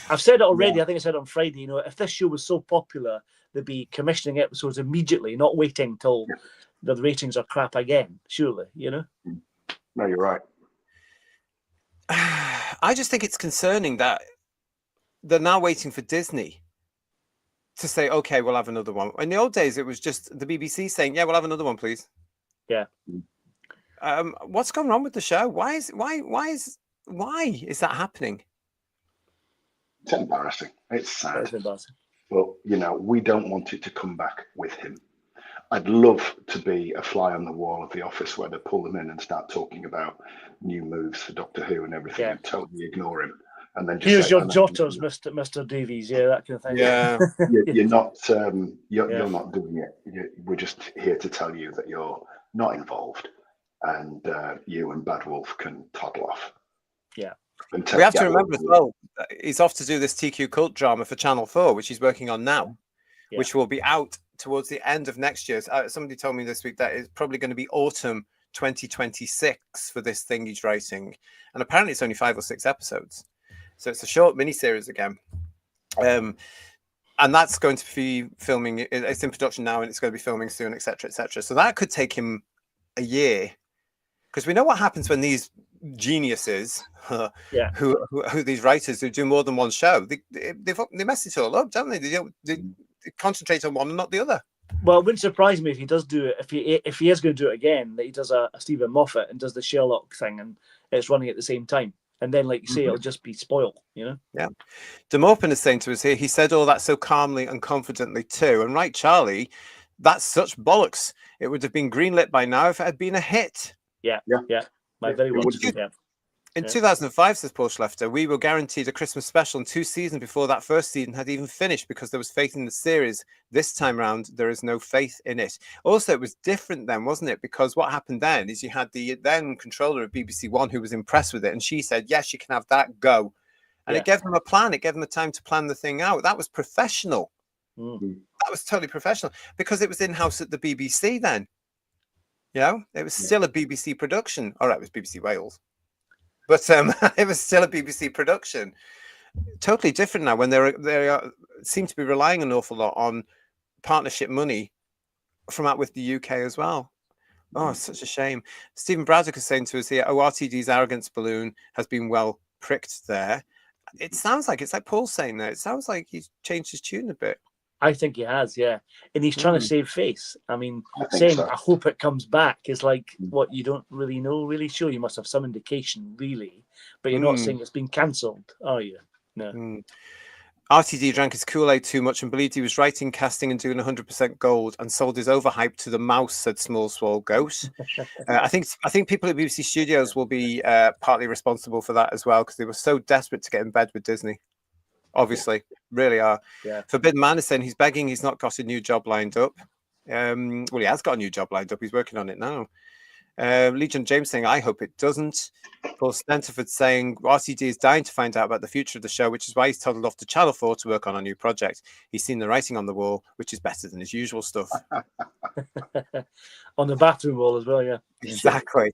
I've said it already. I think I said it on Friday. You know, if this show was so popular, they'd be commissioning episodes immediately, not waiting till the ratings are crap again. Surely, you know. No, you're right. I just think it's concerning that they're now waiting for Disney to say, okay, we'll have another one. In the old days, it was just the BBC saying, yeah, we'll have another one, please. Yeah. What's gone wrong with the show? Why is that happening? It's embarrassing. It's sad. It's embarrassing. But, you know, we don't want it to come back with him. I'd love to be a fly on the wall of the office where they pull them in and start talking about new moves for Doctor Who and everything, and totally ignore him. And then just here's your jotters, Mr. Davies. Yeah, that kind of thing. Yeah, you're not you're not doing it. We're just here to tell you that you're not involved, and you and Bad Wolf can toddle off. Yeah. We have to remember as well, he's off to do this TQ cult drama for Channel 4, which he's working on now, which will be out towards the end of next year. Somebody told me this week that it's probably going to be autumn 2026 for this thing he's writing, and apparently it's only 5 or 6 episodes, so it's a short miniseries again. And that's going to be filming. It's in production now, and it's going to be filming soon, etc., etc. So that could take him a year, because we know what happens when these geniuses, who these writers who do more than one show, they mess it all up, don't they? They concentrate on one and not the other. Well, it wouldn't surprise me if he does do it. If he is going to do it again, that he does a Stephen Moffat and does the Sherlock thing, and it's running at the same time. And then, like you say, it'll just be spoiled, you know? Yeah. De Maupin is saying to us here, he said all that so calmly and confidently too. And right, Charlie, that's such bollocks. It would have been greenlit by now if it had been a hit. Yeah. My very well. In 2005, says Paul Schlefter, we were guaranteed a Christmas special and 2 seasons before that first season had even finished because there was faith in the series. This time round, there is no faith in it. Also, it was different then, wasn't it? Because what happened then is you had the then controller of BBC One who was impressed with it, and she said, yes, you can have that, go. And it gave them a plan. It gave them the time to plan the thing out. That was professional. That was totally professional, because it was in-house at the BBC then. You know, it was still a BBC production. All right, it was BBC Wales. But it was still a BBC production. Totally different now, when they seem to be relying an awful lot on partnership money from out with the UK as well. Oh, it's such a shame. Stephen Braddock is saying to us here, RTD's arrogance balloon has been well pricked there. It sounds like, it's like Paul's saying there, it sounds like he's changed his tune a bit. I think he has, yeah. And he's trying to save face. I mean, I hope it comes back is like what you don't really know, really. Sure, you must have some indication, really. But you're not saying it's been cancelled, are you? No. RTD drank his Kool-Aid too much and believed he was writing, casting and doing 100% gold, and sold his overhype to the mouse, said Small Swole Goat. I think people at BBC Studios will be partly responsible for that as well, because they were so desperate to get in bed with Disney. Obviously, really are. Yeah. Forbidden Man is saying he's begging he's not got a new job lined up. Well, he has got a new job lined up. He's working on it now. Legion James saying, I hope it doesn't. Paul Stenterford saying, RCD is dying to find out about the future of the show, which is why he's toddled off to Channel 4 to work on a new project. He's seen the writing on the wall, which is better than his usual stuff. On the bathroom wall as well, yeah. Exactly.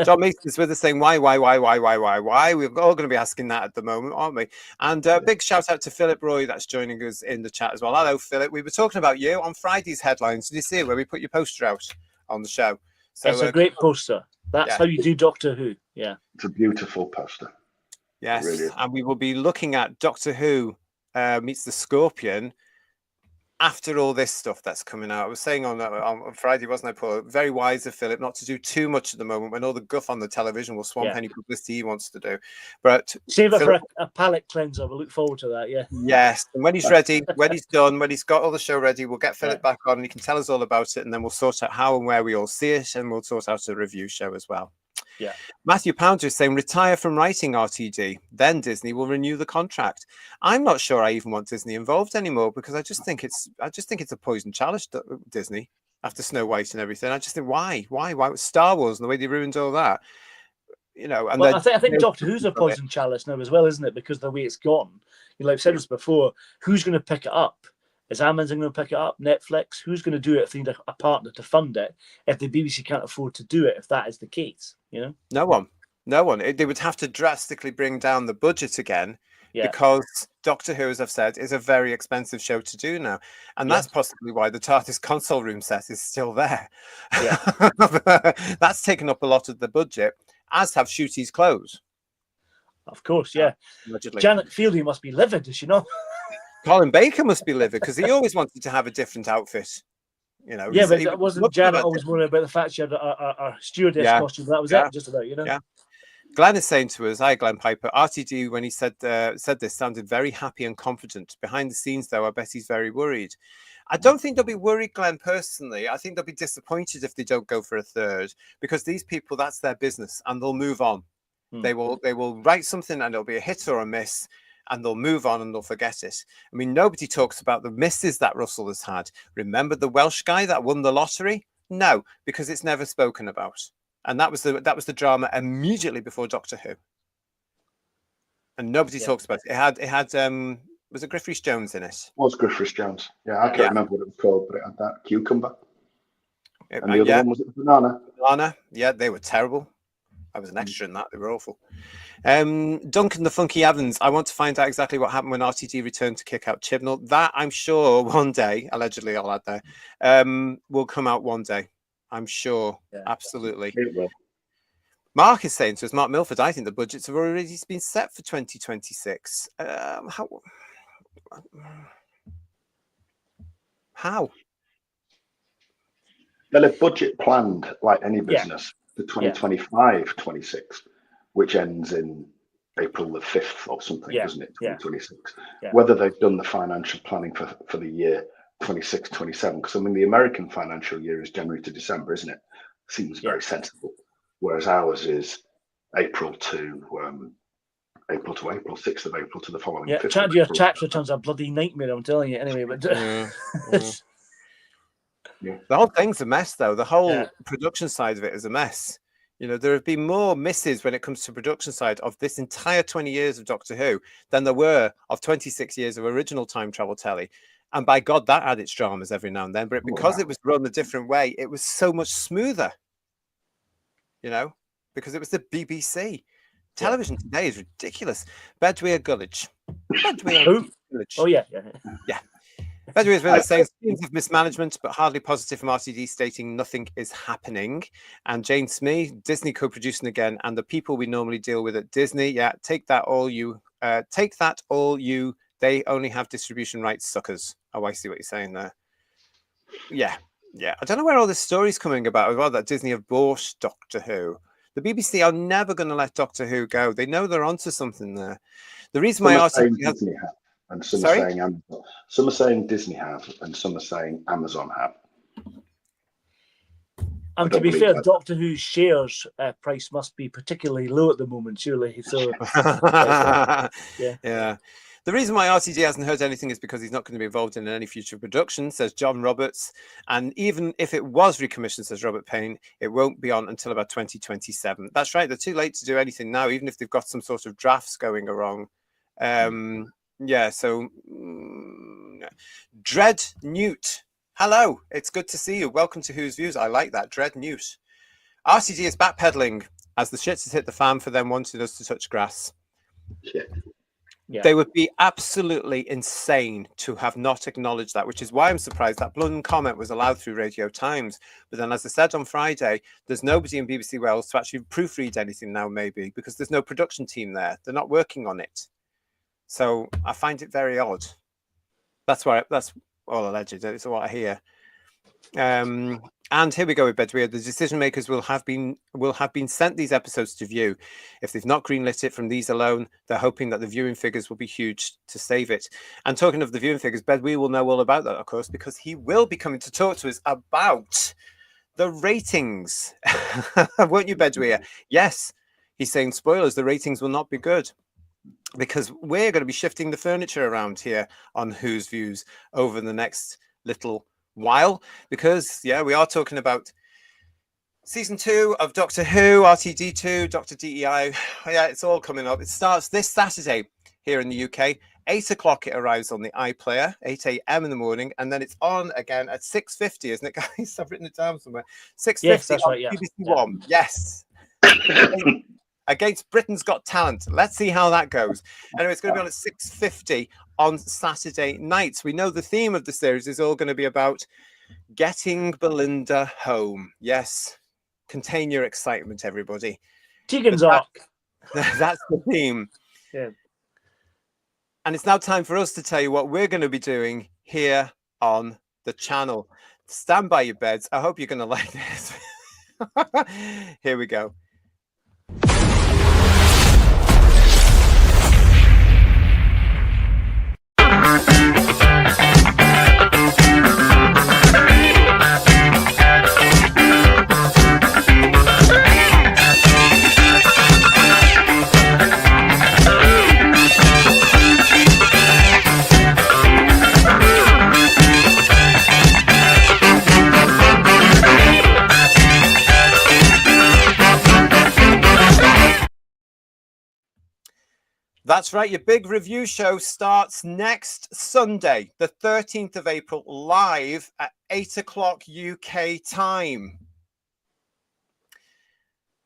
John Mason is with us saying, why? We're all going to be asking that at the moment, aren't we? And big shout out to Philip Roy that's joining us in the chat as well. Hello, Philip. We were talking about you on Friday's headlines. Did you see it, where we put your poster out on the show? So, it's a great poster. That's how you do Doctor Who. Yeah. It's a beautiful poster. Yes. Really. And we will be looking at Doctor Who meets the Scorpion after all this stuff that's coming out. I was saying on Friday, wasn't I, Paul? Very wise of Philip not to do too much at the moment when all the guff on the television will swamp any publicity he wants to do. But save it for a palate cleanser. We'll look forward to that, yeah. Yes. And when he's ready, when he's done, when he's got all the show ready, we'll get Philip back on and he can tell us all about it, and then we'll sort out how and where we all see it, and we'll sort out a review show as well. Yeah. Matthew Pounder is saying, retire from writing, RTD. Then Disney will renew the contract. I'm not sure I even want Disney involved anymore, because I just think it's a poison chalice, Disney, after Snow White and everything. I just think, why with Star Wars and the way they ruined all that? You know, and well, I think Doctor Who's a poison chalice now as well, isn't it? Because the way it's gone. You know, I've said this before, who's going to pick it up? Is Amazon going to pick it up? Netflix? Who's going to do it if they need a partner to fund it? If the BBC can't afford to do it, if that is the case, you know? No one. They would have to drastically bring down the budget again, because Doctor Who, as I've said, is a very expensive show to do now. And that's possibly why the TARDIS console room set is still there. Yeah. That's taken up a lot of the budget, as have Shooty's clothes. Of course, yeah. Allegedly. Janet Fielding must be livid, does she know? Colin Baker must be livid, because he always wanted to have a different outfit. You know, yeah, but wasn't Janet always worried about the fact she had a stewardess costume? That was it, just about, you know. Yeah. Glenn is saying to us, hi, Glenn Piper, RTD, when he said this, sounded very happy and confident. Behind the scenes, though, I bet he's very worried. I don't think they'll be worried, Glenn, personally. I think they'll be disappointed if they don't go for a third, because these people, that's their business, and they'll move on. They will write something, and it'll be a hit or a miss, and they'll move on and they'll forget it. I mean, nobody talks about the misses that Russell has had. Remember the Welsh guy that won the lottery? No, because it's never spoken about. And that was the drama immediately before Doctor Who. And nobody talks about it. It had was it Griff Rhys Jones in it? It was Griff Rhys Jones. Yeah, I can't remember what it was called, but it had that cucumber. And the other one was Banana. Yeah, they were terrible. I was an extra in that. They were awful. Duncan the Funky Evans. I want to find out exactly what happened when RTD returned to kick out Chibnall. That I'm sure one day, allegedly, I'll add there, will come out one day. I'm sure. Yeah. Absolutely. It will. Mark is saying to us, Mark Milford, I think the budgets have already been set for 2026. How? Well, a budget planned like any business for 2025-26, which ends in April the 5th or something, doesn't it? 2026. Yeah. Whether they've done the financial planning for the year 26-27, because I mean the American financial year is January to December, isn't it? Seems very sensible. Whereas ours is April to April, 6th of April to the following. Yeah, trying to do your tax returns a bloody nightmare, I'm telling you. Anyway, but the whole thing's a mess, though. The whole production side of it is a mess. You know, there have been more misses when it comes to production side of this entire 20 years of Doctor Who than there were of 26 years of original time travel telly. And by God, that had its dramas every now and then. But because it was run a different way, it was so much smoother. You know, because it was the BBC. Television today is ridiculous. Bedweer Gullidge. Gullidge. Oh, yeah. Bedweer's been saying scenes of mismanagement, but hardly positive from RTD, stating nothing is happening. And Jane Smee, Disney co-producing again, and the people we normally deal with at Disney. Yeah, take that all you. They only have distribution rights, suckers. Oh, I see what you're saying there. Yeah. I don't know where all this story's coming about as well, that Disney have bought Doctor Who. The BBC are never going to let Doctor Who go. They know they're onto something there. The reason why RTD has... Disney have, and some are saying Amazon. Some are saying Disney have, and some are saying Amazon have. And to be fair, Doctor Who's shares price must be particularly low at the moment, surely. So, yeah. The reason why RTD hasn't heard anything is because he's not going to be involved in any future production, says John Roberts. And even if it was recommissioned, says Robert Payne, it won't be on until about 2027. That's right. They're too late to do anything now, even if they've got some sort of drafts going along. Dread Newt. Hello. It's good to see you. Welcome to Who's Views. I like that. Dread Newt. RTD is backpedaling as the shits has hit the fan for them wanting us to touch grass. Yeah. They would be absolutely insane to have not acknowledged that, which is why I'm surprised that Blunt comment was allowed through Radio Times. But then, as I said on Friday, there's nobody in BBC Wales to actually proofread anything now, maybe, because there's no production team there. They're not working on it. So I find it very odd. That's all alleged. It's what I hear. And here we go with Bedweer. The decision makers will have been sent these episodes to view. If they've not greenlit it from these alone, they're hoping that the viewing figures will be huge to save it. And talking of the viewing figures, Bedweer will know all about that, of course, because he will be coming to talk to us about the ratings. Won't you, Bedweer? Yes, he's saying spoilers. The ratings will not be good, because we're going to be shifting the furniture around here on Who's Views over the next little while, because we are talking about season 2 of Doctor Who, RTD2, Doctor DEI. It's all coming up. It starts this Saturday here in the UK. 8 o'clock it arrives on the iPlayer, 8 a.m. in the morning, and then it's on again at 6:50, isn't it, guys? I've written it down somewhere. 6:50 yes, that's right, BBC One. Yes. Against Britain's Got Talent. Let's see how that goes. Anyway, it's going to be on at 6:50 on Saturday nights. We know the theme of the series is all going to be about getting Belinda home. Yes. Contain your excitement, everybody. Tegan's arc. That's the theme. Yeah. And it's now time for us to tell you what we're going to be doing here on the channel. Stand by your beds. I hope you're going to like this. Here we go. That's right. Your big review show starts next Sunday, the 13th of April, live at 8 o'clock UK time.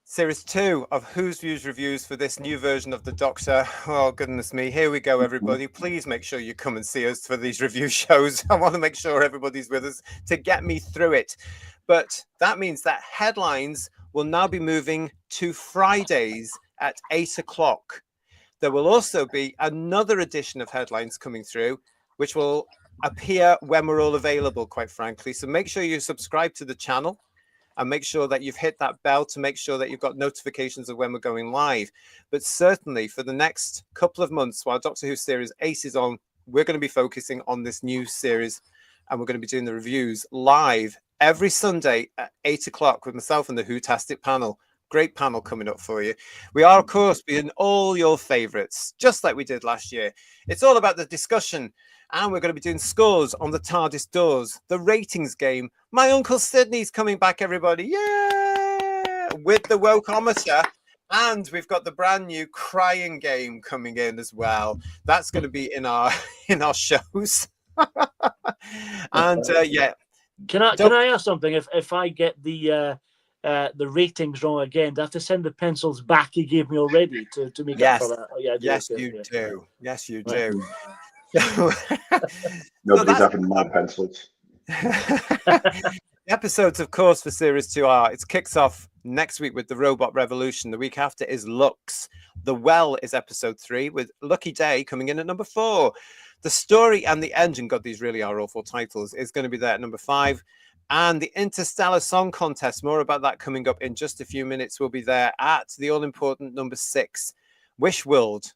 Series 2 of Whose Views Reviews for this new version of the Doctor. Oh, goodness me. Here we go, everybody. Please make sure you come and see us for these review shows. I want to make sure everybody's with us to get me through it. But that means that headlines will now be moving to Fridays at 8 o'clock. There will also be another edition of headlines coming through, which will appear when we're all available, quite frankly. So make sure you subscribe to the channel and make sure that you've hit that bell to make sure that you've got notifications of when we're going live. But certainly for the next couple of months, while Doctor Who Series 8 is on, we're going to be focusing on this new series, and we're going to be doing the reviews live every Sunday at 8 o'clock with myself and the Who-tastic panel. Great panel coming up for you. We are, of course, being all your favorites, just like we did last year. It's all about the discussion, and we're going to be doing scores on the TARDIS doors, the ratings game. My Uncle Sydney's coming back, everybody. Yeah! With the wokeometer. And we've got the brand new crying game coming in as well. That's going to be in our shows. And yeah. Can I ask something? If I get the ratings wrong again, do I have to send the pencils back you gave me already to make up for that? Oh, yeah, yes, you do. Yes, you do. Nobody's having my pencils. The episodes, of course, for Series 2 it kicks off next week with the Robot Revolution. The week after is Lux. The Well is episode 3, with Lucky Day coming in at number 4. The Story and the Engine, God, these really are awful titles, is going to be there at number 5. And the Interstellar Song Contest, more about that coming up in just a few minutes, will be there at the all-important number 6. Wish World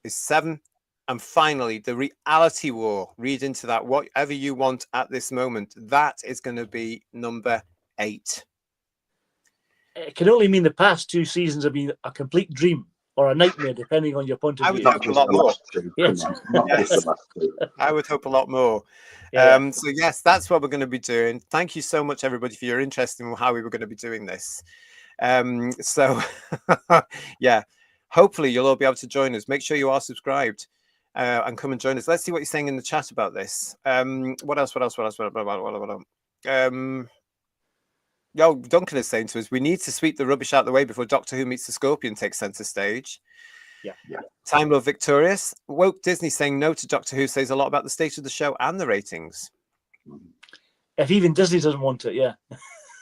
is 7. And finally, the Reality War. Read into that whatever you want at this moment. That is going to be number 8. It can only mean the past 2 seasons have been a complete dream or a nightmare, depending on your point of view. I would hope a lot more. Yes. I would hope a lot more. Yeah. So yes, that's what we're going to be doing. Thank you so much, everybody, for your interest in how we were going to be doing this. So yeah, hopefully you'll all be able to join us. Make sure you are subscribed and come and join us. Let's see what you're saying in the chat about this. What else? Yo, Duncan is saying to us, we need to sweep the rubbish out of the way before Doctor Who Meets the Scorpion takes centre stage. Yeah. Time Lord Victorious. Woke Disney saying no to Doctor Who says a lot about the state of the show and the ratings. If even Disney doesn't want it, yeah.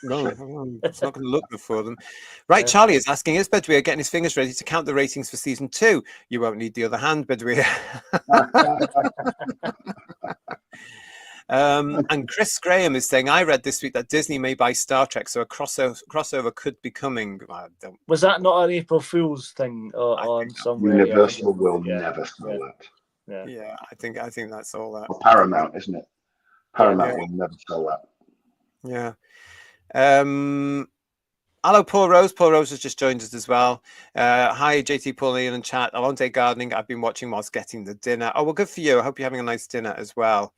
No, it's not going to look good for them. Right, Charlie is asking, is Bedouin getting his fingers ready to count the ratings for season 2? You won't need the other hand, Bedouin. And Chris Graham is saying, I read this week that Disney may buy Star Trek, so a crossover could be coming. Was that not an April Fool's thing on somewhere? Universal will never sell that. Yeah, I think that's all that. Or Paramount, isn't it? Paramount will never sell that. Yeah. Hello, Paul Rose. Paul Rose has just joined us as well. Hi, JT, Paul, Ian, and chat. Alonde gardening. I've been watching whilst getting the dinner. Oh, well, good for you. I hope you're having a nice dinner as well.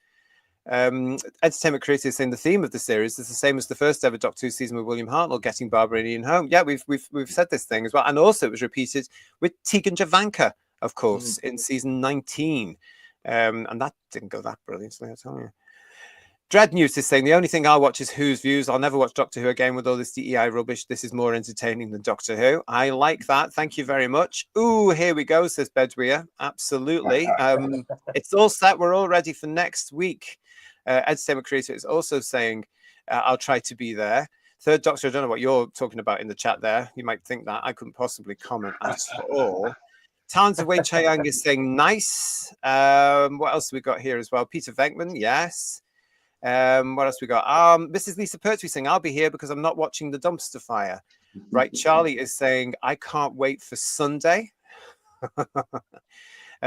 Entertainment Creator is saying the theme of the series is the same as the first ever Doctor Who season with William Hartnell getting Barbara and Ian home. Yeah, we've said this thing as well, and also it was repeated with Tegan Javanka, of course, in season 19, and that didn't go that brilliantly, I tell you. Dread News is saying the only thing I'll watch is Who's Views. I'll never watch Doctor Who again with all this DEI rubbish. This is more entertaining than Doctor Who. I like that. Thank you very much. Ooh, here we go, says Bedouin. Absolutely. It's all set. We're all ready for next week. Entertainment Creator is also saying, I'll try to be there. Third Doctor, I don't know what you're talking about in the chat there. You might think that. I couldn't possibly comment at all. Talons of Wei Chiang is saying, nice. What else have we got here as well? Peter Venkman, yes. What else we got? Mrs. Lisa Pertwee saying, I'll be here because I'm not watching the dumpster fire. Right, Charlie is saying, I can't wait for Sunday.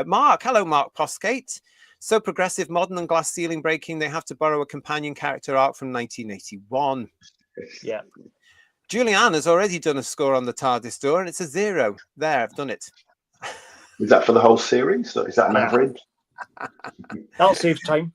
Mark, hello, Mark Posgate. So progressive, modern and glass ceiling breaking, they have to borrow a companion character arc from 1981. Yeah. Julianne has already done a score on the TARDIS door, and it's a 0. There, I've done it. Is that for the whole series? Is that an average? That'll save time.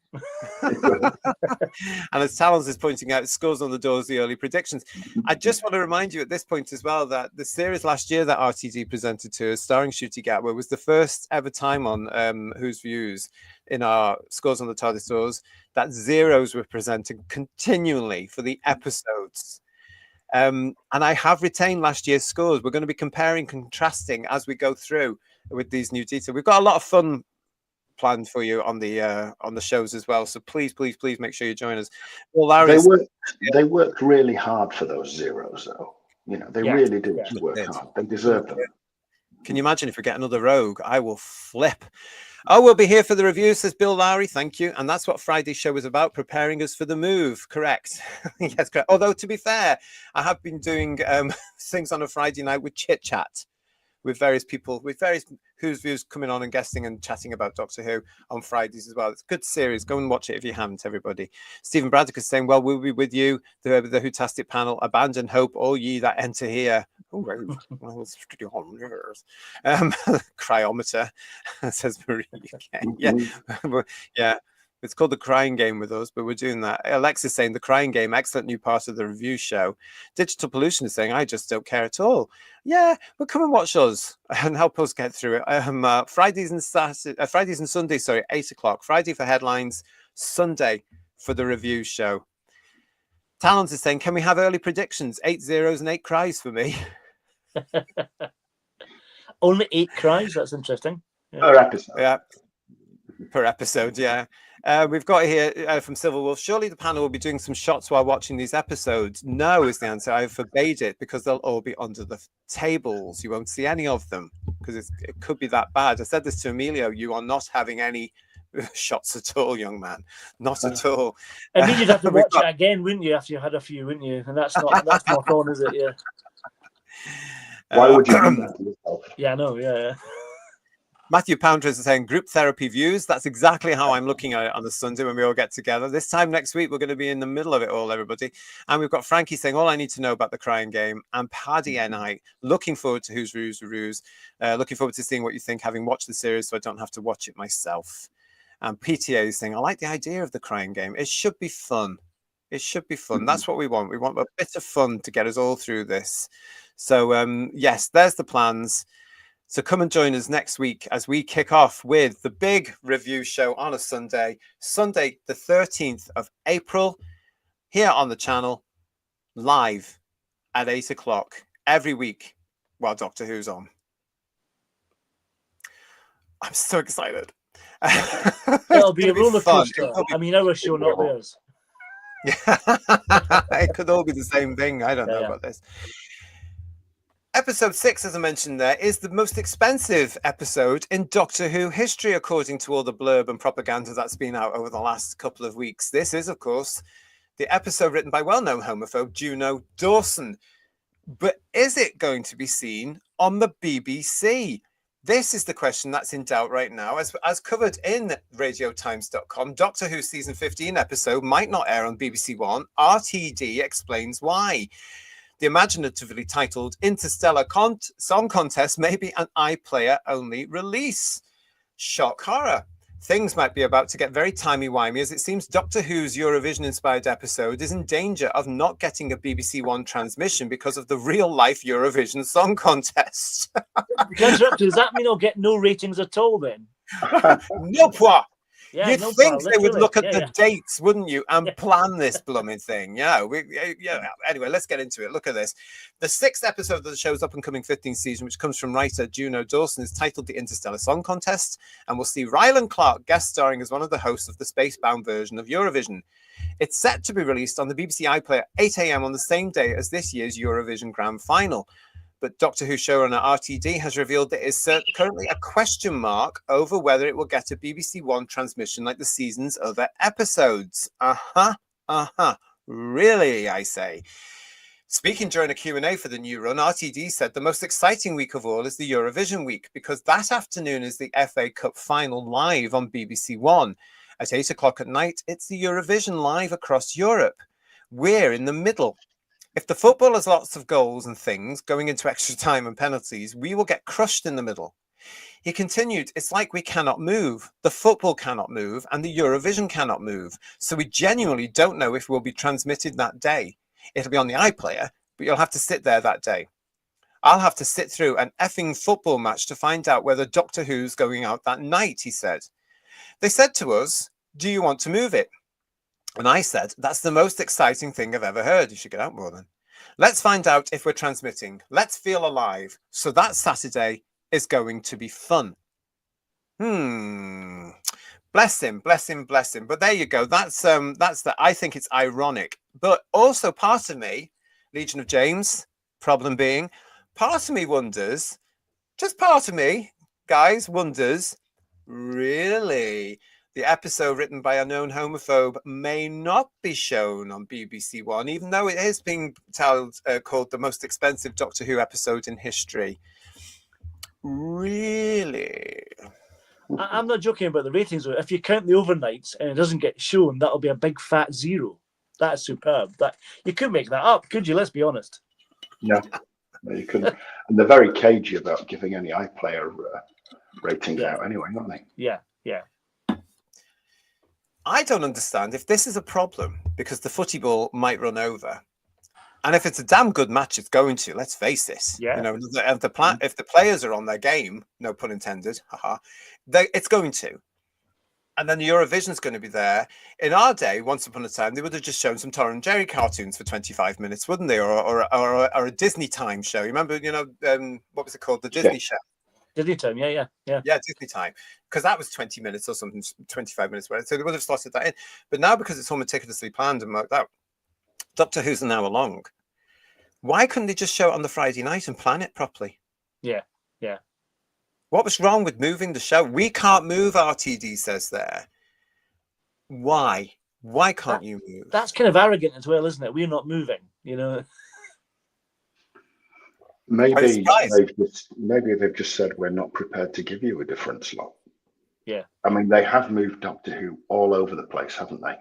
And as Talons is pointing out, scores on the doors, the early predictions. I just want to remind you at this point as well that the series last year that RTD presented to us, starring Ncuti Gatwa, was the first ever time on Whose Views in our scores on the TARDIS doors that zeros were presented continually for the episodes. And I have retained last year's scores. We're going to be comparing, contrasting as we go through with these new details. We've got a lot of fun planned for you on the shows as well. So please make sure you join us. Well, Larry, they worked really hard for those zeros, though. You know, they really did work hard. They deserve them. Can you imagine if we get another rogue? I will flip. Oh, we'll be here for the review, says Bill Lowry. Thank you. And that's what Friday's show was about, preparing us for the move. Correct. Yes, correct. Although, to be fair, I have been doing things on a Friday night with chit chat with various people, with various Whose Views coming on and guesting and chatting about Doctor Who on Fridays as well. It's a good series. Go and watch it if you haven't, everybody. Stephen Braddock is saying, well, we'll be with you, the Whotastic panel. Abandon hope, all ye that enter here. Oh, cryometer, says Marie. Yeah. Yeah. It's called the Crying Game with us, but we're doing that. Alexis saying the Crying Game, excellent new part of the review show. Digital Pollution is saying, I just don't care at all. Yeah, well, come and watch us and help us get through it. Fridays and Sundays, 8 o'clock. Friday for headlines, Sunday for the review show. Talons is saying, can we have early predictions? 8 zeros and 8 cries for me. Only 8 cries? That's interesting. Yeah. Per episode. Yeah. Per episode, yeah. We've got here from Silver Wolf, surely the panel will be doing some shots while watching these episodes. No is the answer. I forbade it because they'll all be under the tables. You won't see any of them because it could be that bad. I said this to Emilio. You are not having any shots at all, young man. Not at all. I mean, you'd have to watch it again, wouldn't you, after you had a few, wouldn't you? And that's not on, is it? Yeah. Why would you do that to yourself? Yeah, I know. Yeah. Matthew Pounders is saying group therapy views. That's exactly how I'm looking at it on the Sunday when we all get together. This time next week, we're going to be in the middle of it all, everybody. And we've got Frankie saying all I need to know about the Crying Game. And Paddy and I looking forward to Whose Views Reviews. Looking forward to seeing what you think, having watched the series so I don't have to watch it myself. And PTA is saying, I like the idea of the Crying Game. It should be fun. It should be fun. That's what we want. We want a bit of fun to get us all through this. So, yes, there's the plans. So come and join us next week as we kick off with the big review show on a Sunday, the 13th of April, here on the channel, live at 8 o'clock every week while Doctor Who's on. I'm so excited. It'll be a roller coaster. I mean, our show, not theirs. Yeah, it could all be the same thing. I don't know about this. Episode 6, as I mentioned there, is the most expensive episode in Doctor Who history, according to all the blurb and propaganda that's been out over the last couple of weeks. This is, of course, the episode written by well-known homophobe Juno Dawson. But is it going to be seen on the BBC? This is the question that's in doubt right now. As covered in radiotimes.com, Doctor Who Season 15 episode might not air on BBC One. RTD explains why. The imaginatively titled Interstellar Song Contest may be an iPlayer only release. Shock horror. Things might be about to get very timey-wimey as it seems Doctor Who's Eurovision-inspired episode is in danger of not getting a BBC One transmission because of the real-life Eurovision Song Contest. Does that mean I'll get no ratings at all then? No point. Yeah, You'd no think problem. they would look at the yeah. dates, wouldn't you, and plan this blooming thing? Yeah. Anyway, let's get into it. Look at this. The 6th episode of the show's up-and-coming 15th season, which comes from writer Juno Dawson, is titled The Interstellar Song Contest, and we'll see Rylan Clark guest starring as one of the hosts of the space-bound version of Eurovision. It's set to be released on the BBC iPlayer at 8 a.m. on the same day as this year's Eurovision Grand Final. But Doctor Who showrunner RTD has revealed there is currently a question mark over whether it will get a BBC One transmission like the season's other episodes. Really, I say. Speaking during a Q&A for the new run, RTD said the most exciting week of all is the Eurovision week because that afternoon is the FA Cup final live on BBC One. At 8 o'clock at night, it's the Eurovision live across Europe. We're in the middle. If the football has lots of goals and things going into extra time and penalties, we will get crushed in the middle. He continued, it's like we cannot move. The football cannot move and the Eurovision cannot move. So we genuinely don't know if we'll be transmitted that day. It'll be on the iPlayer, but you'll have to sit there that day. I'll have to sit through an effing football match to find out whether Doctor Who's going out that night, he said. They said to us, do you want to move it? And I said, that's the most exciting thing I've ever heard. You should get out more then. Let's find out if we're transmitting. Let's feel alive. So that Saturday is going to be fun. Bless him, bless him, bless him. But there you go. That's I think it's ironic. But also part of me, Legion of James, problem being, part of me wonders, just part of me, guys, wonders, really, the episode written by a known homophobe may not be shown on BBC One, even though it is being called the most expensive Doctor Who episode in history. Really? I'm not joking about the ratings, though. If you count the overnights and it doesn't get shown, that'll be a big fat 0. That's superb. That you could make that up, could you? Let's be honest. No, you couldn't. And they're very cagey about giving any iPlayer ratings out anyway, aren't they? Yeah. I don't understand if this is a problem because the footy ball might run over. And if it's a damn good match, it's going to. Let's face this. Yeah. You know, if the players are on their game, no pun intended, it's going to. And then the Eurovision's going to be there. In our day, once upon a time, they would have just shown some Tom and Jerry cartoons for 25 minutes, wouldn't they? Or a Disney Time show. You remember, what was it called? The Disney show. Disney Time, yeah. Yeah, Disney Time. Because that was 20 minutes or something, 25 minutes. So they would have slotted that in. But now, because it's all meticulously planned and worked out, Doctor Who's an hour long. Why couldn't they just show it on the Friday night and plan it properly? Yeah. What was wrong with moving the show? We can't move, RTD says there. Why? Why can't you move? That's kind of arrogant as well, isn't it? We're not moving, Maybe they've just said we're not prepared to give you a different slot. Yeah. I mean, they have moved Doctor Who all over the place, haven't they?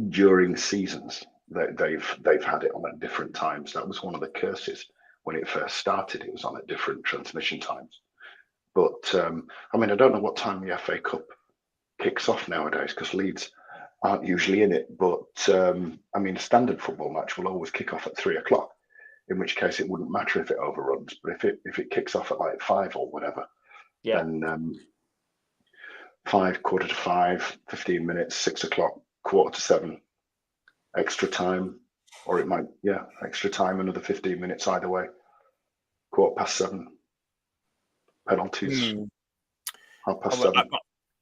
During seasons, they've had it on at different times. That was one of the curses when it first started. It was on at different transmission times. But I mean, I don't know what time the FA Cup kicks off nowadays because Leeds aren't usually in it. But I mean, a standard football match will always kick off at 3:00. In which case, it wouldn't matter if it overruns. But if it kicks off at like 5 or whatever, then 5, 5:45, 15 minutes, 6:00, 6:45, extra time, or it might extra time, another 15 minutes either way. 7:15. Penalties. 7:30.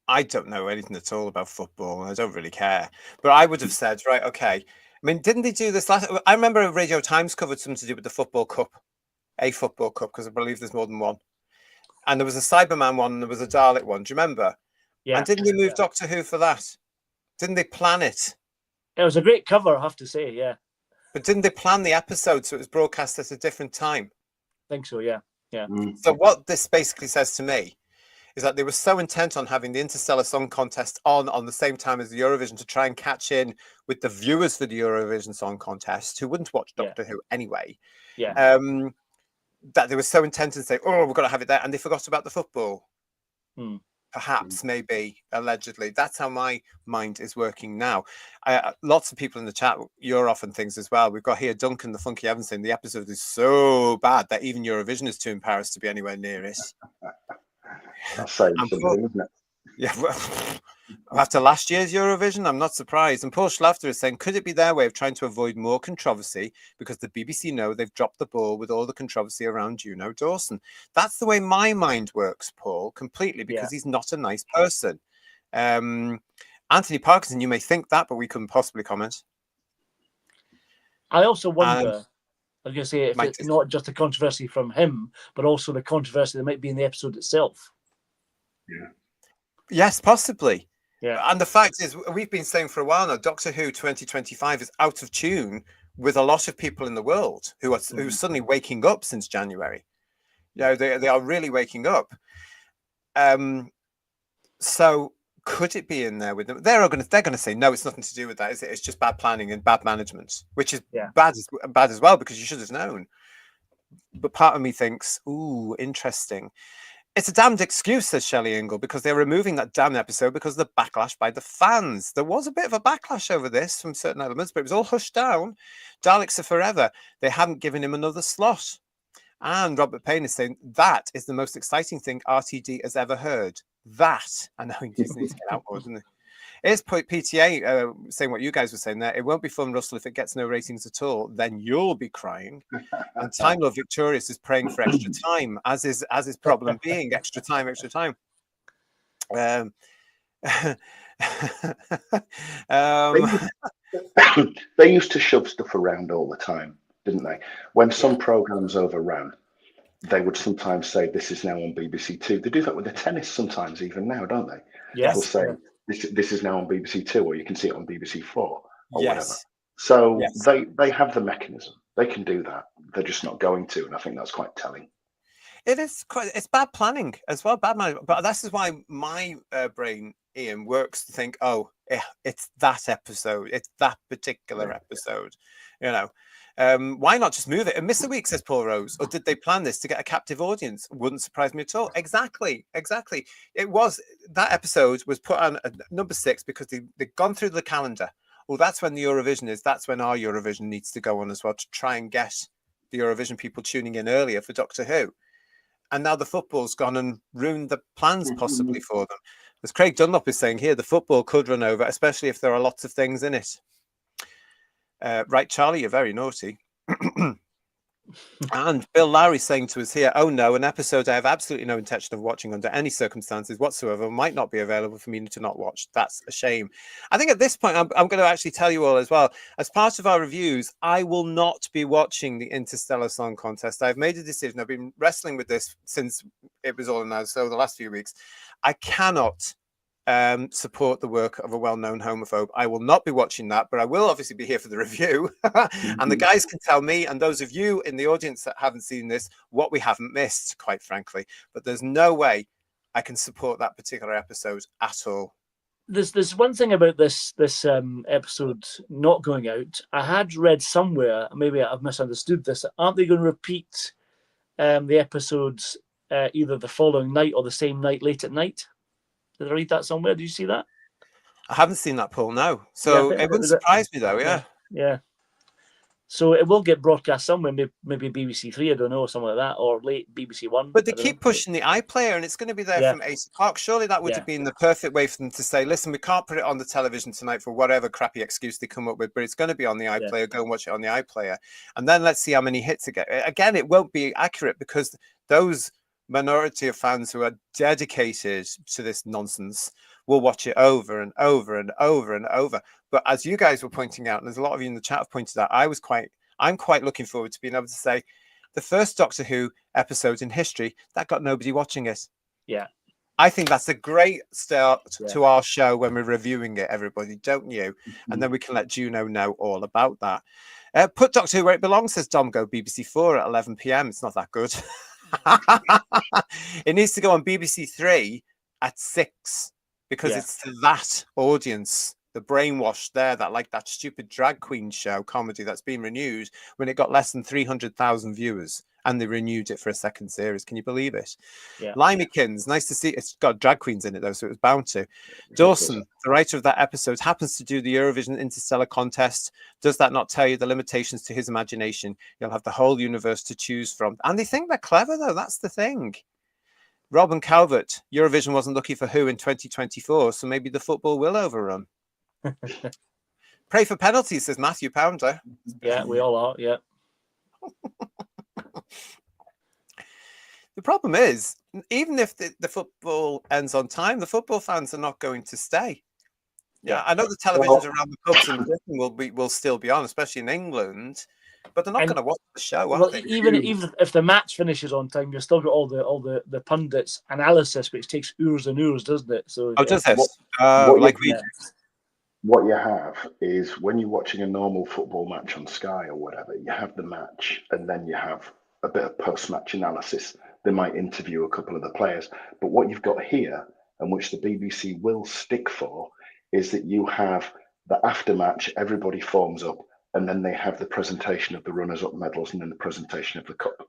I don't know anything at all about football. I don't really care. But I would have said, right, okay. I mean, didn't they do this last? I remember Radio Times covered something to do with the football cup, a football cup, because I believe there's more than one. And there was a Cyberman one and there was a Dalek one. Do you remember? Yeah. And didn't they move Doctor Who for that? Didn't they plan it? It was a great cover, I have to say, yeah. But didn't they plan the episode so it was broadcast at a different time? I think so, yeah. So what this basically says to me is that they were so intent on having the Interstellar Song Contest on the same time as the Eurovision to try and catch in with the viewers for the Eurovision Song Contest who wouldn't watch Doctor Who anyway. Yeah. That they were so intent in saying, "Oh, we've got to have it there," and they forgot about the football. Perhaps, maybe, allegedly. That's how my mind is working now. Lots of people in the chat, you're off and things as well. We've got here Duncan, the Funky Evans saying the episode is so bad that even Eurovision is too embarrassed to be anywhere near it. That's saying something, isn't it? Yeah, well, after last year's Eurovision, I'm not surprised. And Paul Schlafter is saying, could it be their way of trying to avoid more controversy because the BBC know they've dropped the ball with all the controversy around Juno Dawson? That's the way my mind works, Paul, completely, because he's not a nice person. Anthony Parkinson, you may think that, but we couldn't possibly comment. I also wonder, I was going to say, if it's not just the controversy from him, but also the controversy that might be in the episode itself. Yeah. Yes, possibly. Yeah. And the fact is, we've been saying for a while now, Doctor Who 2025 is out of tune with a lot of people in the world who are suddenly waking up since January. They are really waking up. So could it be in there with them? They're going to say no, it's nothing to do with that, is it? It's just bad planning and bad management, which is bad as well because you should have known. But part of me thinks, ooh, interesting. It's a damned excuse, says Shelley Ingle, because they're removing that damn episode because of the backlash by the fans. There was a bit of a backlash over this from certain elements, but it was all hushed down. Daleks are forever. They hadn't given him another slot. And Robert Payne is saying that is the most exciting thing RTD has ever heard. That, I know he just needs to get out more, doesn't he? Here's PTA saying what you guys were saying there. It won't be fun, Russell, if it gets no ratings at all. Then you'll be crying. And Time Lord Victorious is praying for extra time, as is problem being extra time. They used to shove stuff around all the time, didn't they? When some programs overran, they would sometimes say this is now on BBC Two. They do that with the tennis sometimes, even now, don't they? Yes. They'll say this is now on BBC Two, or you can see it on BBC Four, or Yes. whatever. So Yes. they have the mechanism. They can do that. They're just not going to, and I think that's quite telling. It's bad planning as well, bad management. But this is why my brain, Ian, works to think, oh, it's that episode, it's that particular episode. You know, why not just move it and miss a week, says Paul Rose? Or did they plan this to get a captive audience? Wouldn't surprise me at all. Exactly. It was, that episode was put on number 6 because they'd gone through the calendar. Well, that's when the Eurovision is. That's when our Eurovision needs to go on as well, to try and get the Eurovision people tuning in earlier for Doctor Who. And now the football's gone and ruined the plans possibly for them. As Craig Dunlop is saying here, the football could run over, especially if there are lots of things in it. Right, Charlie, you're very naughty. And Bill Lowry saying to us here, oh no, an episode I have absolutely no intention of watching under any circumstances whatsoever might not be available for me to not watch. That's a shame. I think at this point, I'm going to actually tell you all as well, as part of our reviews, I will not be watching the Interstellar Song Contest. I've made a decision. I've been wrestling with this since it was all announced over the last few weeks. I cannot support the work of a well-known homophobe. I will not be watching that, but I will obviously be here for the review. And the guys can tell me, and those of you in the audience that haven't seen this, what we haven't missed, quite frankly. But there's no way I can support that particular episode at all. There's one thing about this episode not going out. I had read somewhere, maybe I've misunderstood this, aren't they going to repeat the episodes either the following night or the same night late at night? Did I read that somewhere? Did you see that? I haven't seen that, Paul, no. So it wouldn't surprise me, though, yeah. So it will get broadcast somewhere, maybe BBC 3, I don't know, something like that, or late BBC 1. But they keep pushing the iPlayer, and it's going to be there from 8 o'clock. Surely that would have been the perfect way for them to say, listen, we can't put it on the television tonight for whatever crappy excuse they come up with, but it's going to be on the iPlayer. Go and watch it on the iPlayer. And then let's see how many hits it gets. Again, it won't be accurate because those minority of fans who are dedicated to this nonsense will watch it over and over and over and over. But as you guys were pointing out, and there's a lot of you in the chat have pointed out, I'm quite looking forward to being able to say the first Doctor Who episode in history that got nobody watching it. Yeah. I think that's a great start to our show when we're reviewing it, everybody, don't you? And then we can let Juno know all about that. Put Doctor Who where it belongs, says Dom. Go BBC 4 at 11 p.m. It's not that good. It needs to go on BBC 3 at 6 because it's to that audience, the brainwashed there, that like that stupid drag queen show comedy that's been renewed when it got less than 300,000 viewers and they renewed it for a second series. Can you believe it? Limekins, nice to see. It's got drag queens in it though, so it was bound to. Dawson, the writer of that episode, happens to do the Eurovision Interstellar contest. Does that not tell you the limitations to his imagination? You'll have the whole universe to choose from. And they think they're clever though, that's the thing. Robin Calvert, Eurovision wasn't lucky for Who in 2024, so maybe the football will overrun. Pray for penalties, says Matthew Pounder. Yeah, we all are, yeah. The problem is, even if the football ends on time, the football fans are not going to stay. Yeah, I know the televisions around the pubs in Britain will still be on, especially in England, but they're not going to watch the show, are they? Even if the match finishes on time, you've still got all the pundits' analysis, which takes hours and hours, doesn't it? So does it? What you have is when you're watching a normal football match on Sky or whatever, you have the match and then you have a bit of post-match analysis. They might interview a couple of the players. But what you've got here, and which the BBC will stick for, is that you have the aftermatch, everybody forms up, and then they have the presentation of the runners-up medals and then the presentation of the cup.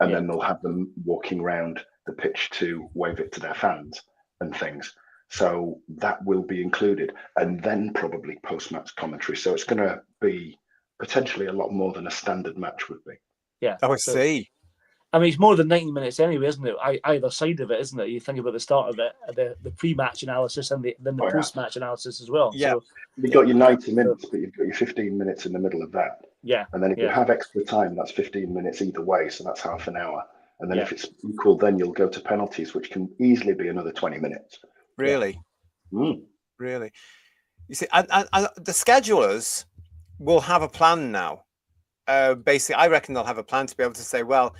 and then they'll have them walking around the pitch to wave it to their fans and things. So that will be included, and then probably post-match commentary. So it's going to be potentially a lot more than a standard match would be. Yeah. Oh, I see. I mean, it's more than 90 minutes anyway, isn't it? Either side of it, isn't it? You think about the start of it, the pre-match analysis, and then the post-match analysis as well. Yeah. So, you've got your 90 minutes, but you've got your 15 minutes in the middle of that. Yeah. And then if you have extra time, that's 15 minutes either way, so that's half an hour. And then Yeah. if it's equal, then you'll go to penalties, which can easily be another 20 minutes. Really? Mm. Really? You see, and the schedulers will have a plan now. Basically, I reckon they'll have a plan to be able to say, well,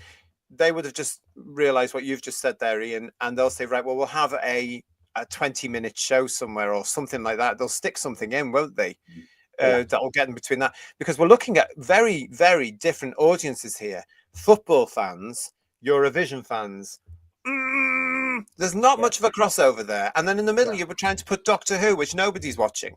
they would have just realized what you've just said there, Ian, and they'll say, right, well, we'll have a 20-minute show somewhere or something like that. They'll stick something in, won't they? That'll get in between that, because we're looking at very, very different audiences here. Football fans, Eurovision fans. There's not much of a crossover there. And then in the middle, you were trying to put Doctor Who, which nobody's watching.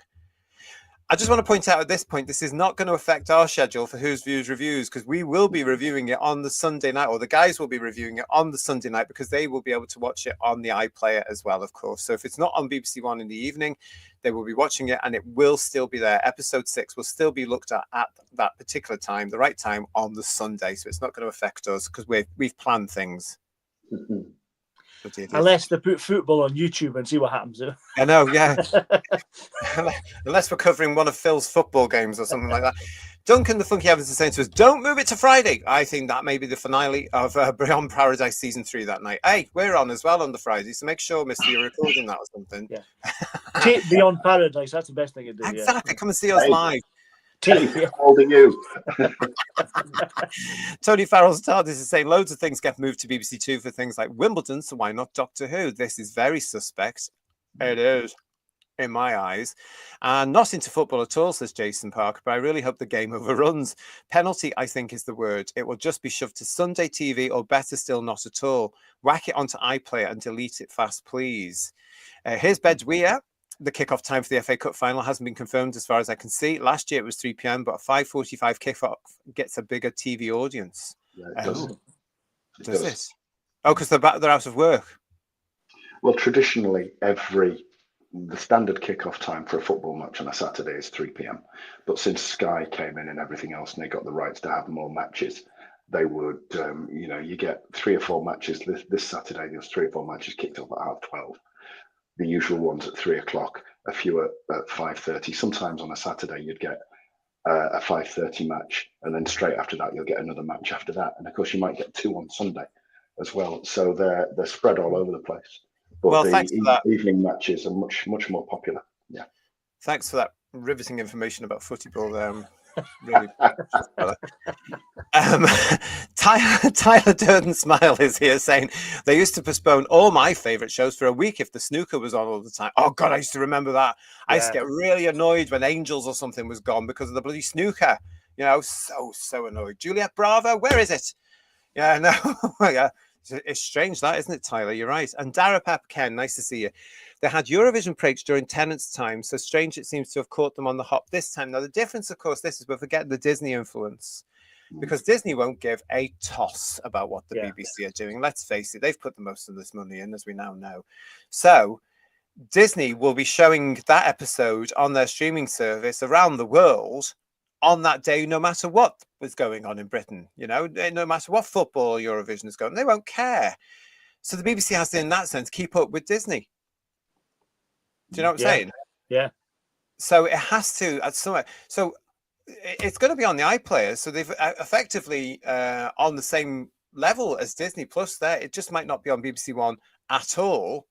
I just want to point out at this point, this is not going to affect our schedule for Who's Views Reviews, because we will be reviewing it on the Sunday night, or the guys will be reviewing it on the Sunday night, because they will be able to watch it on the iPlayer as well, of course. So if it's not on BBC One in the evening, they will be watching it, and it will still be there. Episode 6 will still be looked at that particular time, the right time on the Sunday. So it's not going to affect us, because we've planned things. Unless they put football on YouTube and see what happens. I know, yeah. Unless we're covering one of Phil's football games or something like that. Duncan the Funky Evans is saying to us, don't move it to Friday. I think that may be the finale of Beyond Paradise Season 3 that night. Hey, we're on as well on the Friday, so make sure, mister, you're recording that or something. Yeah. Tape Beyond Paradise, that's the best thing to do. Exactly, come and see us live. How old are you? Tony Farrell's TARDIS is saying loads of things get moved to BBC Two for things like Wimbledon, so why not Doctor Who? This is very suspect. It is, in my eyes. And not into football at all, says Jason Parker, but I really hope the game overruns. Penalty, I think, is the word. It will just be shoved to Sunday TV, or better still, not at all. Whack it onto iPlayer and delete it fast, please. Here's Bedweer. The kickoff time for the FA Cup final hasn't been confirmed as far as I can see. Last year it was 3 p.m, but a 5:45 kickoff gets a bigger TV audience. Yeah, it does. Does it? Oh, because they're out of work. Well, traditionally, the standard kickoff time for a football match on a Saturday is 3 p.m. But since Sky came in and everything else, and they got the rights to have more matches, they would, you get 3 or 4 matches. This Saturday, there's 3 or 4 matches kicked off at 12:30. The usual ones at 3 o'clock, a few at 5:30. Sometimes on a Saturday, you'd get a 5:30 match, and then straight after that, you'll get another match after that. And of course, you might get 2 on Sunday as well. So they're spread all over the place. But well, thanks for that. Evening matches are much more popular. Yeah. Thanks for that riveting information about football there. Really. Tyler Durden Smile is here saying they used to postpone all my favourite shows for a week if the snooker was on all the time. Oh God, I used to remember that. I used to get really annoyed when Angels or something was gone because of the bloody snooker. So annoyed. Juliet Bravo, where is it? Yeah, no, yeah. It's strange that, isn't it, Tyler? You're right. And Dara Pep Ken, nice to see you. They had Eurovision breaks during Tennant's time, so strange it seems to have caught them on the hop this time. Now, the difference, of course, this is we're forgetting the Disney influence, because Disney won't give a toss about what the BBC are doing. Let's face it, they've put the most of this money in, as we now know. So Disney will be showing that episode on their streaming service around the world on that day, no matter what was going on in Britain, no matter what football Eurovision is going, they won't care. So the BBC has to, in that sense, keep up with Disney. Do you know what I'm saying? Yeah. So it has to at some. So it's going to be on the iPlayer. So they've effectively on the same level as Disney Plus. There, it just might not be on BBC One at all.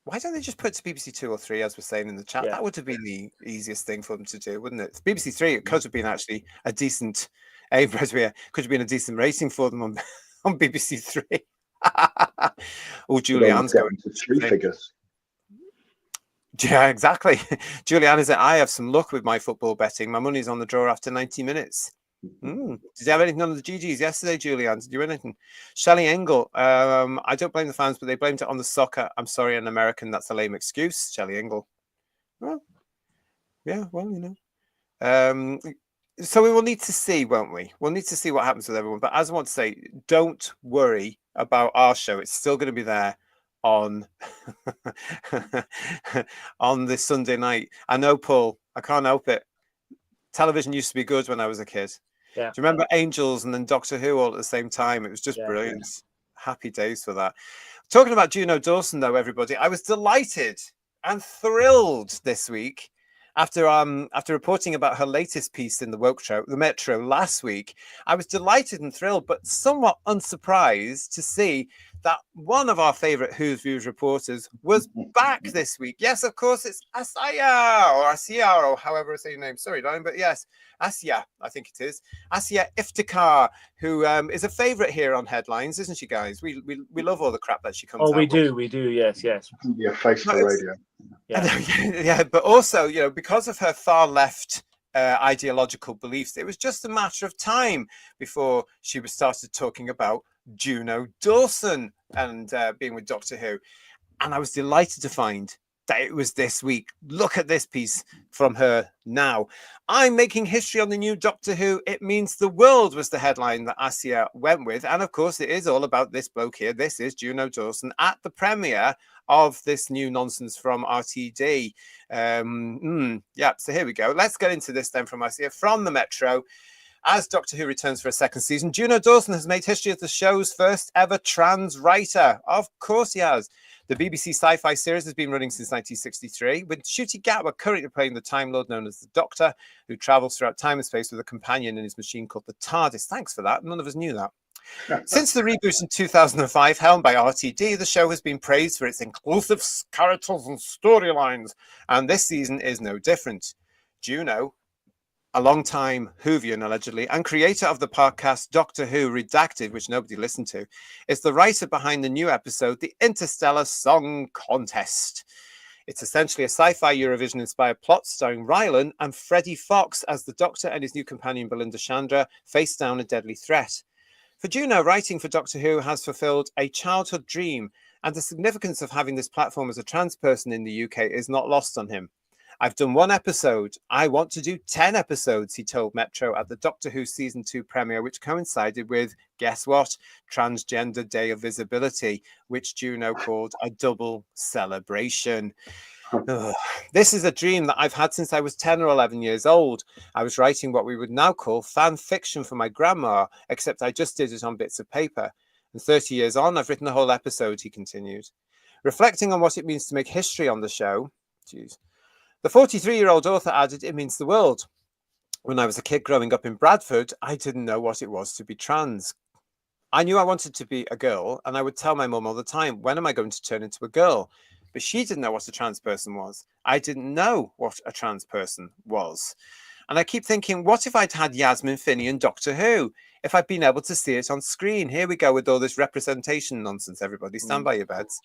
Why don't they just put it to BBC 2 or 3, as we're saying in the chat? That would have been the easiest thing for them to do, wouldn't it? BBC 3, it could have been actually a decent, could have been a decent rating for them on BBC 3. Oh, Julianne's going to 3 figures. Yeah, exactly. Julianne is I have some luck with my football betting. My money's on the draw after 90 minutes. Did you have anything on the GGs yesterday, Julianne? Did you win anything? Shelley Engel. I don't blame the fans, but they blamed it on the soccer. I'm sorry, an American. That's a lame excuse. Shelley Engel. Well, yeah, well, So we will need to see, won't we? We'll need to see what happens with everyone. But as I want to say, don't worry about our show. It's still going to be there on on this Sunday night. I know, Paul, I can't help it. Television used to be good when I was a kid. Yeah. Do you remember Angels and then Doctor Who all at the same time? It was just Yeah. brilliant. Happy days for that. Talking about Juno Dawson, though, everybody, I was delighted and thrilled this week after reporting about her latest piece in the Metro last week. I was delighted and thrilled, but somewhat unsurprised to see that one of our favorite Who's Views reporters was back this week. Yes, of course, it's Asia, or however I say your name. Sorry, darling, but yes, Asia, I think it is. Asia Iftikhar, who is a favorite here on Headlines, isn't she, guys? We love all the crap that she comes out with. We do, yes. Yeah, face for radio. Yeah, but also, because of her far left ideological beliefs, it was just a matter of time before she was started talking about Juno Dawson and being with Doctor Who. And I was delighted to find that it was this week. Look at this piece from her now. I'm making history on the new Doctor Who. It means the world was the headline that Asia went with. And of course, it is all about this bloke here. This is Juno Dawson at the premiere of this new nonsense from RTD. So here we go. Let's get into this then from Asia from the Metro. As Doctor Who returns for a second season, Juno Dawson has made history as the show's first ever trans writer. Of course he has. The BBC sci-fi series has been running since 1963, with Ncuti Gatwa currently playing the Time Lord known as the Doctor, who travels throughout time and space with a companion in his machine called the TARDIS. Thanks for that. None of us knew that. Since the reboot in 2005, helmed by RTD, the show has been praised for its inclusive characters and storylines, and this season is no different. Juno, a long-time Whovian, allegedly, and creator of the podcast Doctor Who Redacted, which nobody listened to, is the writer behind the new episode, The Interstellar Song Contest. It's essentially a sci-fi Eurovision-inspired plot starring Rylan and Freddie Fox as the Doctor and his new companion Belinda Chandra face down a deadly threat. For Juno, writing for Doctor Who has fulfilled a childhood dream, and the significance of having this platform as a trans person in the UK is not lost on him. I've done one episode. I want to do 10 episodes, he told Metro at the Doctor Who Season 2 premiere, which coincided with, guess what, Transgender Day of Visibility, which Juno called a double celebration. This is a dream that I've had since I was 10 or 11 years old. I was writing what we would now call fan fiction for my grandma, except I just did it on bits of paper. And 30 years on, I've written a whole episode, he continued. Reflecting on what it means to make history on the show, the 43-year-old author added, it means the world. When I was a kid growing up in Bradford, I didn't know what it was to be trans. I knew I wanted to be a girl, and I would tell my mum all the time, when am I going to turn into a girl? But she didn't know what a trans person was. I didn't know what a trans person was. And I keep thinking, what if I'd had Yasmin Finney and Doctor Who? If I'd been able to see it on screen? Here we go with all this representation nonsense, everybody. Stand by your beds.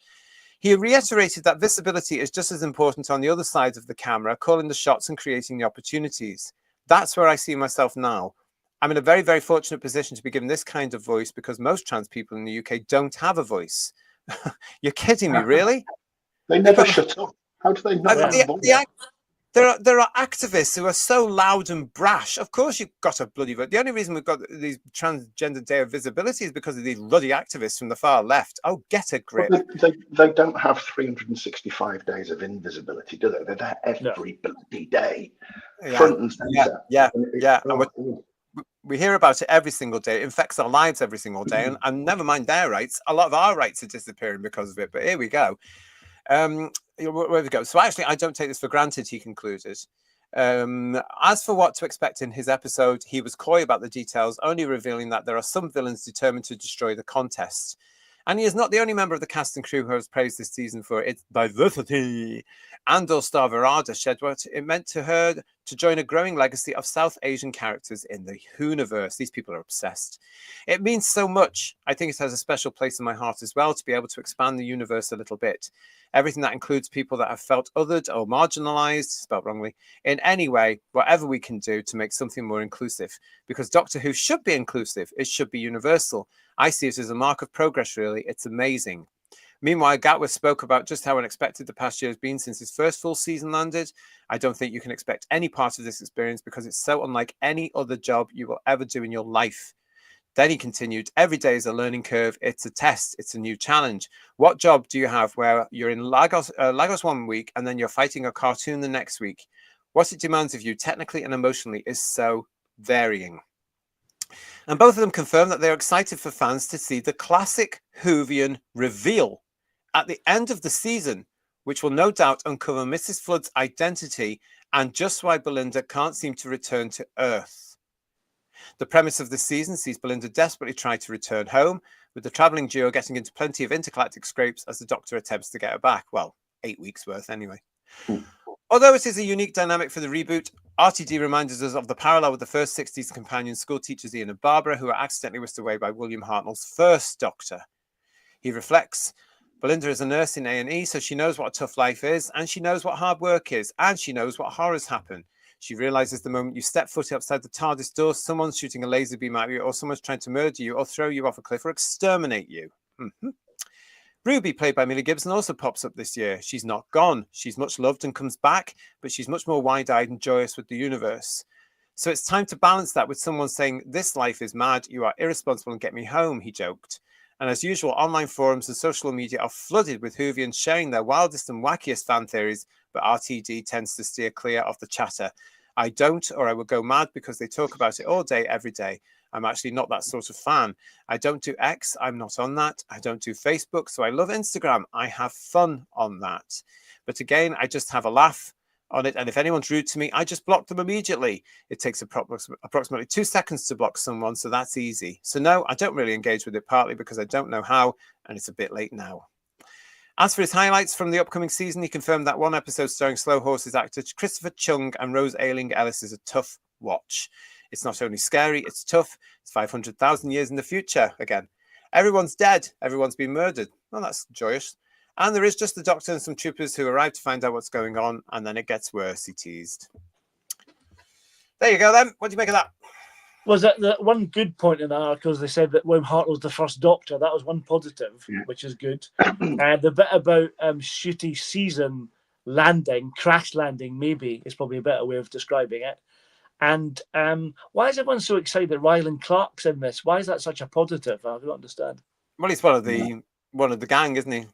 He reiterated that visibility is just as important on the other side of the camera, calling the shots and creating the opportunities. That's where I see myself now. I'm in a very, very fortunate position to be given this kind of voice because most trans people in the UK don't have a voice. You're kidding me, really? They never shut up. How do they not have a voice? There are activists who are so loud and brash. Of course, you've got a bloody vote. The only reason we've got these Transgender Day of Visibility is because of these ruddy activists from the far left. Oh, get a grip. They don't have 365 days of invisibility, do they? They're there every bloody day. Front and center. Yeah. And we hear about it every single day. It infects our lives every single day. And never mind their rights. A lot of our rights are disappearing because of it. But here we go. Where we go. So actually, I don't take this for granted, he concluded. As for what to expect in his episode, he was coy about the details, only revealing that there are some villains determined to destroy the contest. And he is not the only member of the cast and crew who has praised this season for its diversity. Andor star Verada shared what it meant to her to join a growing legacy of South Asian characters in the Whoniverse. These people are obsessed. It means so much. I think it has a special place in my heart as well to be able to expand the universe a little bit. Everything that includes people that have felt othered or marginalized, spelled wrongly, in any way, whatever we can do to make something more inclusive. Because Doctor Who should be inclusive. It should be universal. I see it as a mark of progress, really. It's amazing. Meanwhile, Gatworth spoke about just how unexpected the past year has been since his first full season landed. I don't think you can expect any part of this experience because it's so unlike any other job you will ever do in your life. Then he continued, every day is a learning curve. It's a test. It's a new challenge. What job do you have where you're in Lagos 1 week and then you're fighting a cartoon the next week? What it demands of you technically and emotionally is so varying. And both of them confirmed that they're excited for fans to see the classic Whovian reveal at the end of the season, which will no doubt uncover Mrs. Flood's identity and just why Belinda can't seem to return to Earth. The premise of the season sees Belinda desperately try to return home, with the travelling duo getting into plenty of intergalactic scrapes as the Doctor attempts to get her back. Well, 8 weeks worth anyway. Although it is a unique dynamic for the reboot, RTD reminds us of the parallel with the first 60s companion school teachers Ian and Barbara, who were accidentally whisked away by William Hartnell's first Doctor. He reflects, Belinda is a nurse in A&E, so she knows what a tough life is, and she knows what hard work is, and she knows what horrors happen. She realizes the moment you step foot outside the TARDIS door, someone's shooting a laser beam at you, or someone's trying to murder you, or throw you off a cliff, or exterminate you. Ruby, played by Millie Gibson, also pops up this year. She's not gone. She's much loved and comes back, but she's much more wide-eyed and joyous with the universe. So it's time to balance that with someone saying, this life is mad, you are irresponsible and get me home, he joked. And as usual, online forums and social media are flooded with Whovians sharing their wildest and wackiest fan theories, but RTD tends to steer clear of the chatter. I don't, or I would go mad because they talk about it all day, every day. I'm actually not that sort of fan. I don't do X, I'm not on that. I don't do Facebook, so I love Instagram. I have fun on that. But again, I just have a laugh on it. And if anyone's rude to me, I just block them immediately. It takes approximately 2 seconds to block someone, so that's easy. So no, I don't really engage with it, partly because I don't know how, and it's a bit late now. As for his highlights from the upcoming season, he confirmed that one episode starring Slow Horses actor Christopher Chung and Rose Ayling-Ellis is a tough watch. It's not only scary, it's tough. It's 500,000 years in the future again. Everyone's dead. Everyone's been murdered. Well, that's joyous. And there is just the Doctor and some troopers who arrive to find out what's going on, and then it gets worse, he teased. There you go, then. What do you make of that? Was that the one good point in that article? They said that William Hartnell was the first Doctor. That was one positive, which is good. The bit about shooty season landing, crash landing, maybe is probably a better way of describing it. And why is everyone so excited that Ryland Clark's in this? Why is that such a positive? I don't understand. Well, he's one of the gang, isn't he?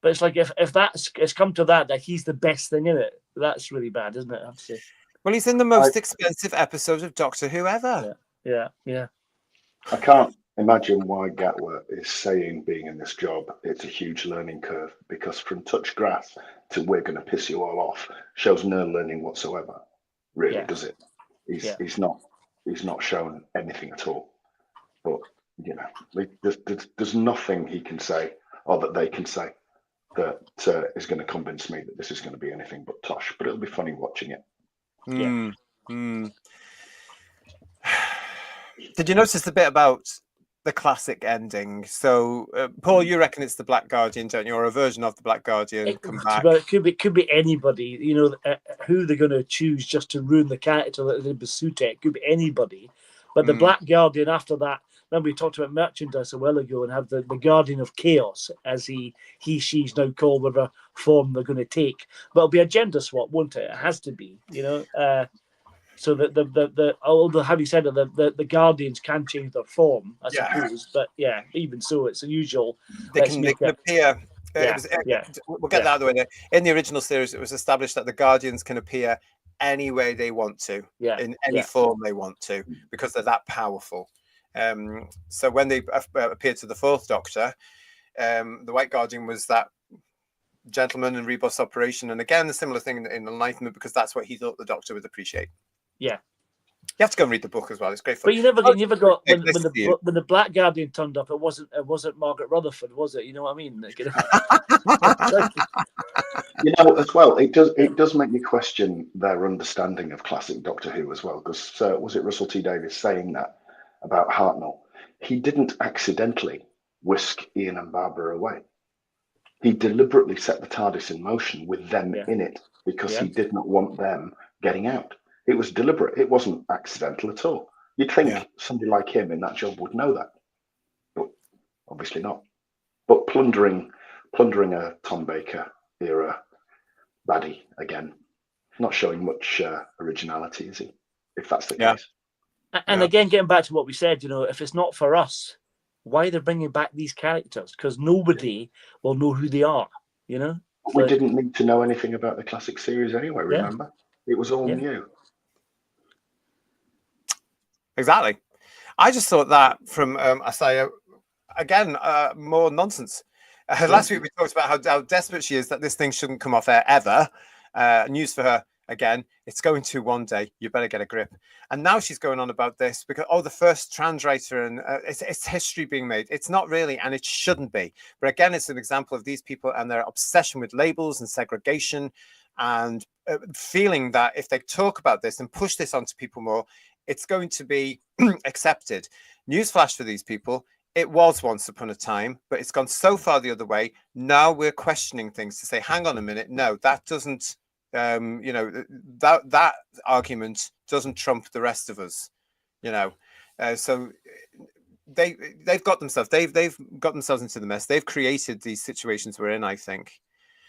But it's like if it's come to that he's the best thing in it, that's really bad, isn't it? I have to say. Well, he's in the most expensive episode of Doctor Who ever. Yeah. I can't imagine why Gatworth is saying being in this job, it's a huge learning curve, because from touch grass to we're going to piss you all off shows no learning whatsoever. Really, does it? He's not shown anything at all. But you know, there's nothing he can say or that they can say that is going to convince me that this is going to be anything but tosh. But it'll be funny watching it. Did you notice the bit about the classic ending? So, Paul, you reckon it's the Black Guardian, don't you, or a version of the Black Guardian come back? But it could be anybody. You know, who they're going to choose just to ruin the character that they Basute. It could be anybody. But the Black Guardian after that. Remember, we talked about merchandise a while ago and have the Guardian of Chaos, as she's now called, whatever form they're going to take. But it'll be a gender swap, won't it? It has to be, you know. So that although having said it, the Guardians can change their form, I suppose. But yeah, even so, it's unusual. They can appear. We'll get that out of the way. In the original series, it was established that the Guardians can appear any way they want to, in any form they want to, because they're that powerful. So when they appeared to the Fourth Doctor, the White Guardian was that gentleman and rebus operation, and again, a similar thing in Enlightenment, because that's what he thought the Doctor would appreciate. Yeah, you have to go and read the book as well. It's great fun. But you never got when the Black Guardian turned up. It wasn't Margaret Rutherford, was it? You know what I mean? You know, as well, it does make me question their understanding of classic Doctor Who as well. Because was it Russell T Davies saying that about Hartnell? He didn't accidentally whisk Ian and Barbara away. He deliberately set the TARDIS in motion with them in it because he did not want them getting out. It was deliberate. It wasn't accidental at all. You'd think somebody like him in that job would know that, but obviously not. But plundering plundering a Tom Baker era baddie again. Not showing much originality, is he? If that's the Yeah. case. And again, getting back to what we said, if it's not for us, why they're bringing back these characters? Because nobody will know who they are, We didn't need to know anything about the classic series anyway, remember? It was all new. Exactly. I just thought that from again, more nonsense. Last week we talked about how desperate she is that this thing shouldn't come off air ever. News for her again. It's going to one day. You better get a grip. And now she's going on about this because the first trans writer, and it's history being made. It's not really, and it shouldn't be. But again, it's an example of these people and their obsession with labels and segregation, and feeling that if they talk about this and push this onto people more, it's going to be accepted. Newsflash for these people. It was once upon a time, but it's gone so far the other way. Now we're questioning things to say, hang on a minute. No, that doesn't, that argument doesn't trump the rest of us, so they've got themselves, they've got themselves into the mess. They've created these situations we're in, I think.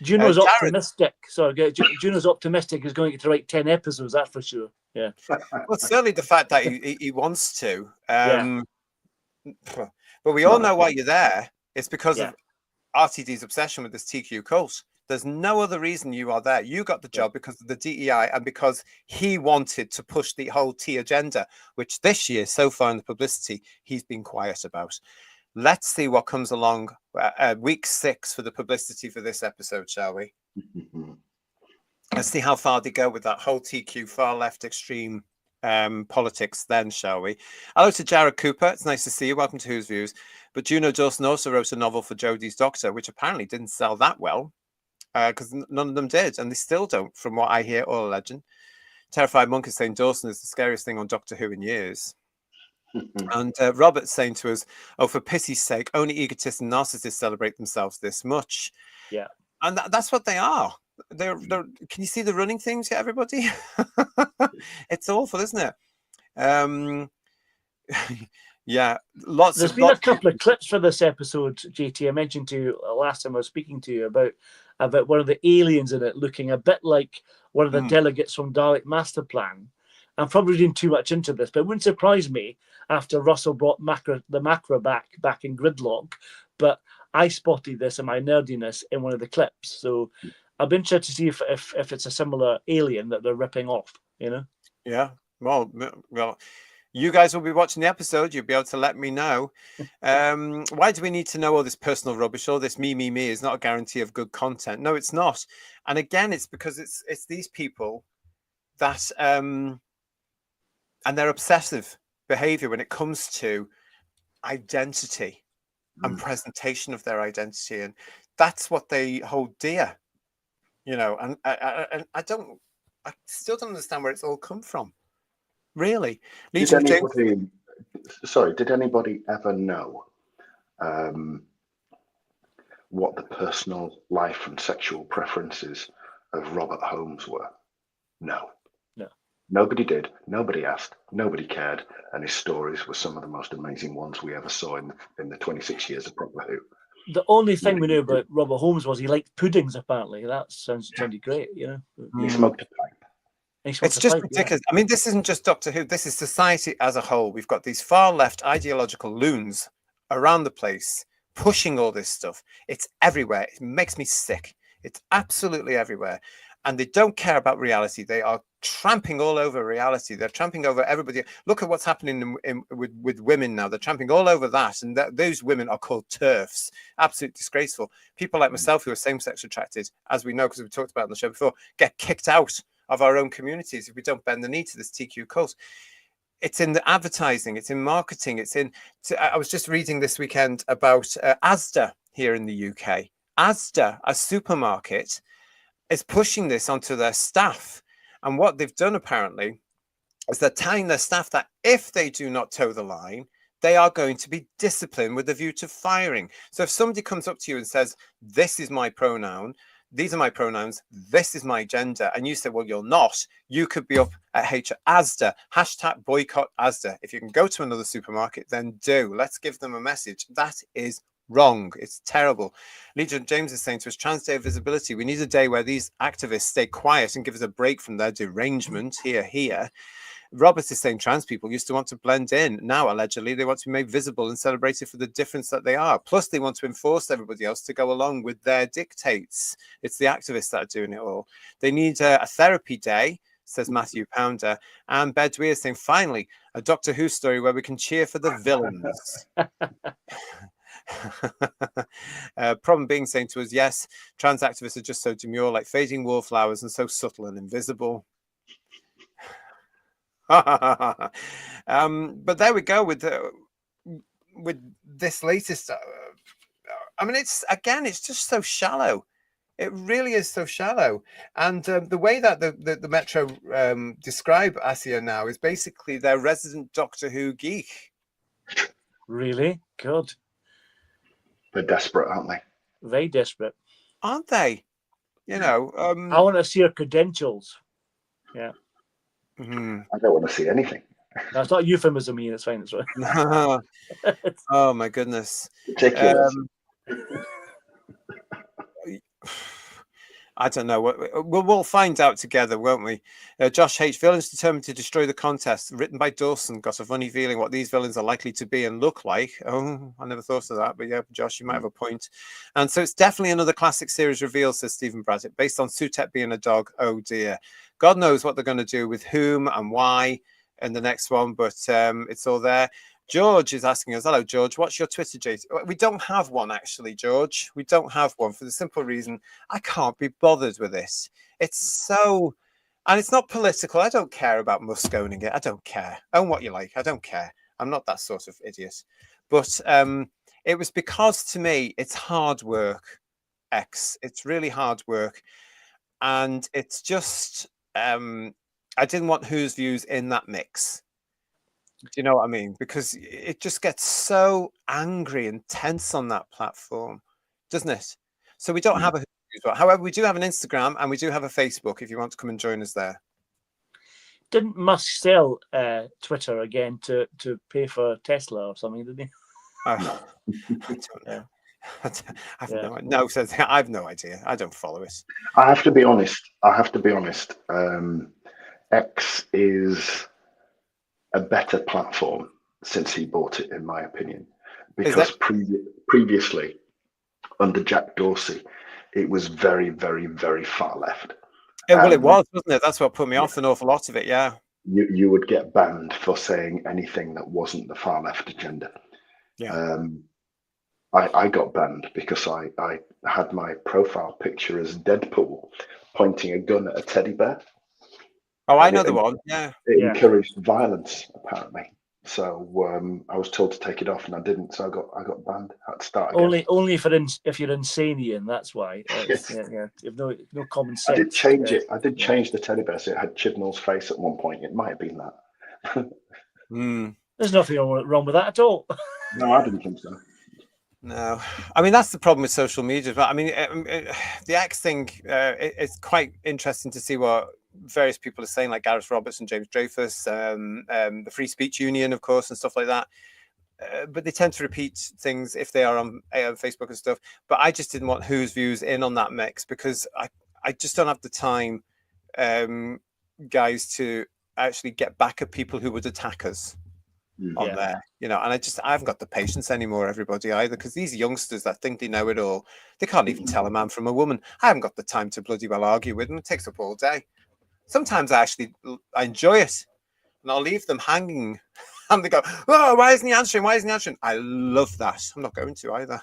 Juno's optimistic. Sorry, Juno's optimistic is going to get to write 10 episodes, that's for sure. Yeah. Well, certainly the fact that he wants to. But we all know why you're there. It's because of RTD's obsession with this TQ cult. There's no other reason you are there. You got the job because of the DEI and because he wanted to push the whole T agenda, which this year, so far in the publicity, he's been quiet about. Let's see what comes along week 6 for the publicity for this episode, shall we? Let's see how far they go with that whole TQ far left extreme politics then, shall we? Hello to Jared Cooper. It's nice to see you. Welcome to Who's Views. But Juno Dawson also wrote a novel for Jodie's Doctor, which apparently didn't sell that well because none of them did, and they still don't, from what I hear, or a legend. Terrified Monk is saying Dawson is the scariest thing on Doctor Who in years. And Robert's saying to us, oh, for pity's sake, only egotists and narcissists celebrate themselves this much. Yeah. And that's what they are. They're can you see the running things yet, everybody? It's awful, isn't it? Yeah, There's been a couple of clips for this episode, JT. I mentioned to you last time I was speaking to you about one of the aliens in it looking a bit like one of the delegates from Dalek Master Plan. I'm probably reading too much into this, but it wouldn't surprise me after Russell brought the macro back in Gridlock. But I spotted this in my nerdiness in one of the clips, so I'll be interested to see if it's a similar alien that they're ripping off. Yeah. Well, you guys will be watching the episode. You'll be able to let me know. Why do we need to know all this personal rubbish? All this me is not a guarantee of good content. No, it's not. And again, it's because it's these people that and their obsessive behavior when it comes to identity and presentation of their identity, and that's what they hold dear. And I still don't understand where it's all come from. Really, did anybody ever know what the personal life and sexual preferences of Robert Holmes were? No. Nobody did. Nobody asked. Nobody cared. And his stories were some of the most amazing ones we ever saw in the 26 years of Proper Who. The only thing we knew about Robert Holmes was he liked puddings, apparently. That sounded great, He smoked a pipe. It's just ridiculous. I mean, this isn't just Doctor Who. This is society as a whole. We've got these far left ideological loons around the place pushing all this stuff. It's everywhere. It makes me sick. It's absolutely everywhere. And they don't care about reality. They are tramping all over reality. They're tramping over everybody. Look at what's happening with women now. They're tramping all over that. And those women are called TERFs. Absolutely disgraceful. People like myself who are same-sex attracted, as we know, because we talked about it on the show before, get kicked out of our own communities if we don't bend the knee to this TQ cult. It's in the advertising. It's in marketing. I was just reading this weekend about Asda here in the UK. Asda, a supermarket, is pushing this onto their staff. And what they've done apparently is they're telling their staff that if they do not toe the line, they are going to be disciplined with a view to firing. So if somebody comes up to you and says, this is my pronoun, these are my pronouns, this is my gender, and you say, well, you're not, you could be up at Asda, hashtag boycott Asda. If you can go to another supermarket, then do. Let's give them a message. That is Wrong. It's terrible. Legion James is saying to us, Trans Day of Visibility. We need a day where these activists stay quiet and give us a break from their derangement. Here. Robert is saying trans people used to want to blend in. Now, allegedly, they want to be made visible and celebrated for the difference that they are. Plus, they want to enforce everybody else to go along with their dictates. It's the activists that are doing it all. They need a therapy day, says Matthew Pounder. And Bedwe is saying, finally, a Doctor Who story where we can cheer for the villains. Problem being saying to us, yes, trans activists are just so demure, like fading wallflowers, and so subtle and invisible. But there we go with this latest. I mean, it's just so shallow. It really is so shallow. And the way that the Metro describe Asia now is basically their resident Doctor Who geek. Really? Good. They're desperate, aren't they? Very desperate. Aren't they? You know. I want to see her credentials. Yeah. I don't want to see anything. That's not a euphemism, Ian. It's fine. It's right. Oh my goodness. Ridiculous. I don't know. We'll find out together, won't we? Josh H. Villains determined to destroy the contest. Written by Dawson. Got a funny feeling what these villains are likely to be and look like. Oh, I never thought of that. But yeah, Josh, you might have a point. And so it's definitely another classic series reveal, says Stephen Braddett, based on Sutek being a dog. Oh dear. God knows what they're going to do with whom and why in the next one, but it's all there. George is asking us, hello, George, what's your Twitter, JT? We don't have one, actually, George. We don't have one for the simple reason I can't be bothered with this. It's so... And it's not political. I don't care about Musk owning it. I don't care. Own what you like. I don't care. I'm not that sort of idiot. But it was because, to me, it's hard work, X. It's really hard work. And it's just... I didn't want Who's Views in that mix. Do you know what I mean? Because it just gets so angry and tense on that platform, doesn't it? So we don't have a Who's Views, but however, we do have an Instagram and we do have a Facebook if you want to come and join us there. Didn't Musk sell Twitter again to pay for Tesla or something, didn't he? I don't know. No, I've no idea. I don't follow it. I have to be honest. X is a better platform since he bought it, in my opinion, because previously under Jack Dorsey, it was very, very, very far left. Well, it was, wasn't it? That's what put me off an awful lot of it. Yeah. You would get banned for saying anything that wasn't the far left agenda. Yeah. I got banned because I had my profile picture as Deadpool pointing a gun at a teddy bear. Oh, I know the one. Yeah. It encouraged violence, apparently. So I was told to take it off, and I didn't. So I got banned. I had to start again. Only if you're insane, Ian. That's why. Yeah. You have no common sense. I did change it. I did change the teddy bear so it had Chibnall's face at one point. It might have been that. There's nothing wrong with that at all. No, I didn't think so. No, I mean, that's the problem with social media. But I mean, the X thing, it's quite interesting to see what various people are saying, like Gareth Roberts and James Dreyfus, the Free Speech Union, of course, and stuff like that. But they tend to repeat things if they are on Facebook and stuff. But I just didn't want Who's Views in on that mix because I just don't have the time, guys, to actually get back at people who would attack us. On there, you know, and I haven't got the patience anymore, everybody, either, because these youngsters that think they know it all, they can't even tell a man from a woman. I haven't got the time to bloody well argue with them. It takes up all day. Sometimes I enjoy it, and I'll leave them hanging, and they go, "Oh, why isn't he answering? Why isn't he answering?" I love that. I'm not going to either.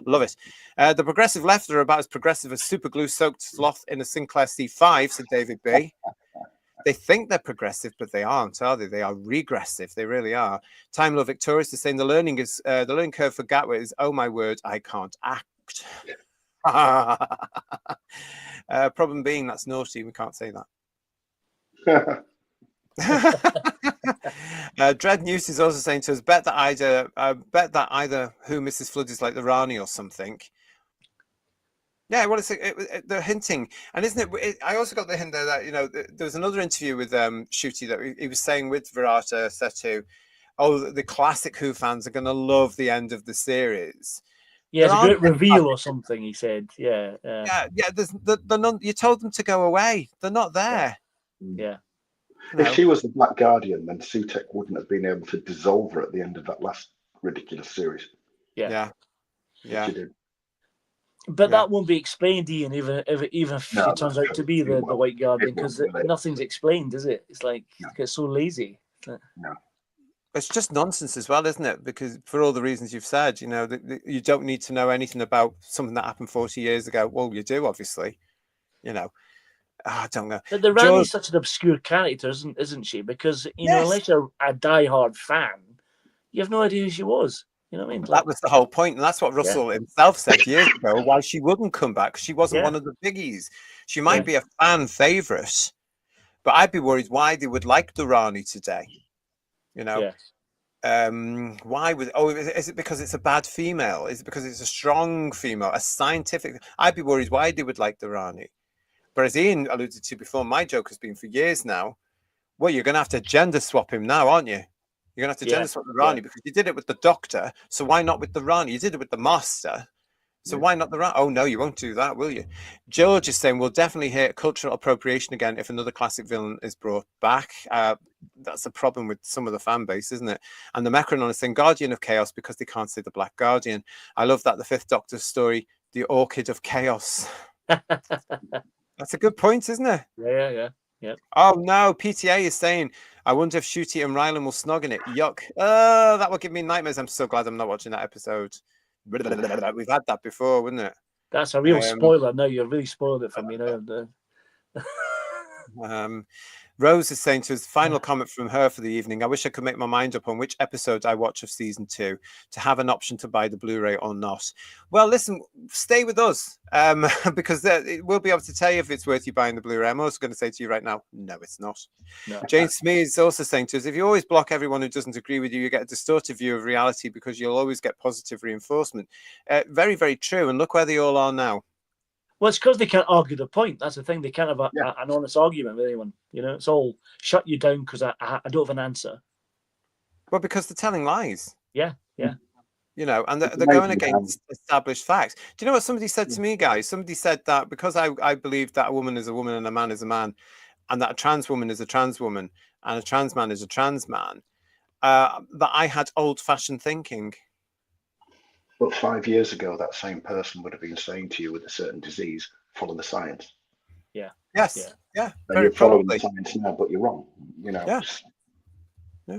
Love it. The progressive left are about as progressive as super glue soaked sloth in a Sinclair C5, said David B. They think they're progressive, but they aren't, are they? They are regressive. They really are. Time Love Victorious is saying the learning curve for Gatwick is, oh my word, I can't act. Problem being, that's naughty. We can't say that. Dread News is also saying to us, bet that either who Mrs. Flood is like the Rani or something. Yeah, well, they're hinting, and isn't it? I also got the hint there that, you know, there was another interview with Shooty that he was saying with Virata Setu, the classic Who fans are going to love the end of the series. Yeah, it's There a great aren't- reveal or something. He said, "Yeah, Yeah. They're not, you told them to go away. They're not there. yeah." You If know? she was the Black Guardian, then Sutek wouldn't have been able to dissolve her at the end of that last ridiculous series. Yeah. Which she did. But Yeah. that won't be explained, Ian. Even if No, she turns out to be the White Guardian, It won't, because will it? nothing's explained, is it? It's like it's so lazy. No. It's just nonsense as well, isn't it? Because for all the reasons you've said, you know, you don't need to know anything about something that happened 40 years ago. Well, you do, obviously. You know, I don't know. But the George- Rani's such an obscure character, isn't she? Because you know, Yes. unless you're a diehard fan, you have no idea who she was. You know what I mean? That was the whole point, and that's what Russell himself said years ago. Why she wouldn't come back? She wasn't one of the biggies. She might be a fan favorite, but I'd be worried why they would like the Rani today. You know, why would? Oh, is it because it's a bad female? Is it because it's a strong female, a scientific? I'd be worried why they would like the Rani. But as Ian alluded to before, my joke has been for years now. Well, you're going to have to gender swap him now, aren't you? You're going to have to gender swap the Rani because you did it with the Doctor. So why not with the Rani? You did it with the Master. So why not the Rani? Oh, no, you won't do that, will you? George is saying we'll definitely hear cultural appropriation again if another classic villain is brought back. That's a problem with some of the fan base, isn't it? And the Macronon is saying Guardian of Chaos because they can't say the Black Guardian. I love that the Fifth Doctor's story, the Orchid of Chaos. That's a good point, isn't it? Yeah. Oh no, PTA is saying, I wonder if Shooty and Rylan will snog in it. Yuck. That will give me nightmares. I'm so glad I'm not watching that episode. We've had that before, wouldn't it? That's a real spoiler. Now you've really spoiled it for me now. Rose is saying to us, final comment from her for the evening. I wish I could make my mind up on which episode I watch of season 2 to have an option to buy the Blu-ray or not. Well, listen, stay with us because we'll be able to tell you if it's worth you buying the Blu-ray. I'm also going to say to you right now, no, it's not. No. Jane Smee is also saying to us, if you always block everyone who doesn't agree with you, you get a distorted view of reality because you'll always get positive reinforcement. Very, very true. And look where they all are now. Well, it's because they can't argue the point. That's the thing. They can't have an honest argument with anyone. You know, it's all shut you down because I don't have an answer. Well, because they're telling lies. Yeah. You know, and they're going against established facts. Do you know what somebody said to me, guys? Somebody said that because I believe that a woman is a woman and a man is a man, and that a trans woman is a trans woman and a trans man is a trans man, that I had old-fashioned thinking. But 5 years ago, that same person would have been saying to you with a certain disease, follow the science. Yeah. Yes. Yeah. And you're following the science now, but you're wrong. You know. Yeah.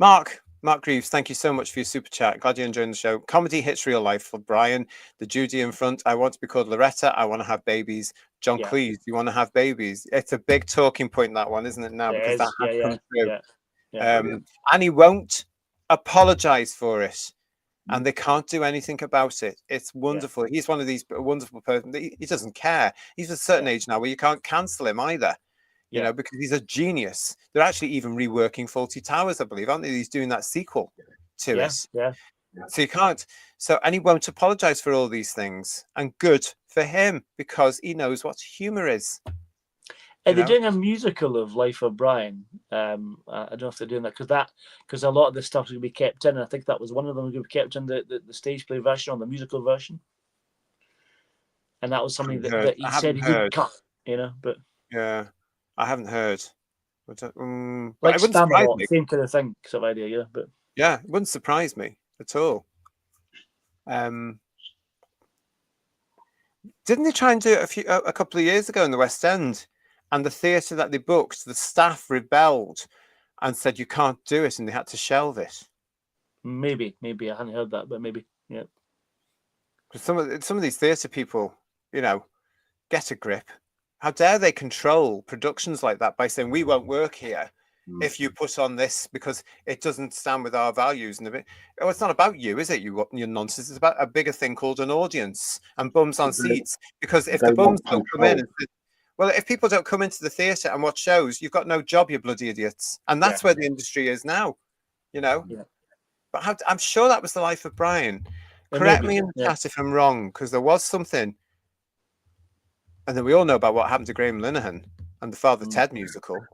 Mark Greaves, thank you so much for your super chat. Glad you're enjoying the show. Comedy hits real life for Brian. The Judy in front. I want to be called Loretta. I want to have babies. John Cleese, you want to have babies. It's a big talking point, that one, isn't it now? Because that has come through. And he won't apologize for it. And they can't do anything about it. It's wonderful. He's one of these wonderful persons. He doesn't care. He's a certain age now where you can't cancel him either, you know, because he's a genius. They're actually even reworking Fawlty Towers, I believe, aren't they? He's doing that sequel to it. Yeah. So you can't. So, and he won't apologize for all these things. And good for him because he knows what humor is. They're doing a musical of Life of Brian. I don't know if they're doing that because a lot of the stuff will be kept in. I think that was one of them going to be kept in the stage play version or the musical version. And that was something that he said he would cut, you know. But yeah, I haven't heard. But, like it wouldn't surprise me. Same kind of thing, sort of idea, yeah. But yeah, it wouldn't surprise me at all. Didn't they try and do it a couple of years ago in the West End? And the theatre that they booked, the staff rebelled and said you can't do it, and they had to shelve it. Maybe I hadn't heard that, but maybe, yeah. Some of these theatre people, you know, get a grip. How dare they control productions like that by saying we won't work here if you put on this because it doesn't stand with our values and a bit. Oh, it's not about you, is it? Your nonsense. It's about a bigger thing called an audience and bums on seats. Because if the bums don't come in. Well, if people don't come into the theatre and watch shows, you've got no job, you bloody idiots. And that's where the industry is now, you know. Yeah. But I'm sure that was the Life of Brian. Correct me in the chat if I'm wrong, because there was something. And then we all know about what happened to Graham Linehan and the Father Ted musical.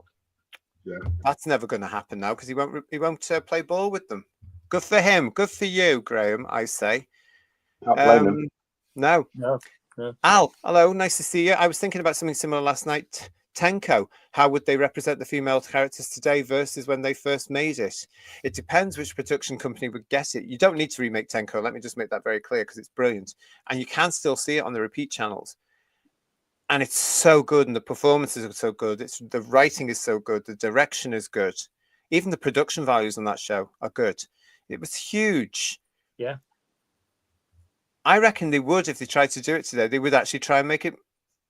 Yeah. That's never going to happen now because he won't play ball with them. Good for him. Good for you, Graham, I say. Can't blame him. No. No. Al, hello. Nice to see you. I was thinking about something similar last night. Tenko, how would they represent the female characters today versus when they first made it? It depends which production company would get it. You don't need to remake Tenko. Let me just make that very clear because it's brilliant. And you can still see it on the repeat channels. And it's so good, and the performances are so good. The writing is so good. The direction is good. Even the production values on that show are good. It was huge. Yeah. I reckon they would, if they tried to do it today, they would actually try and make it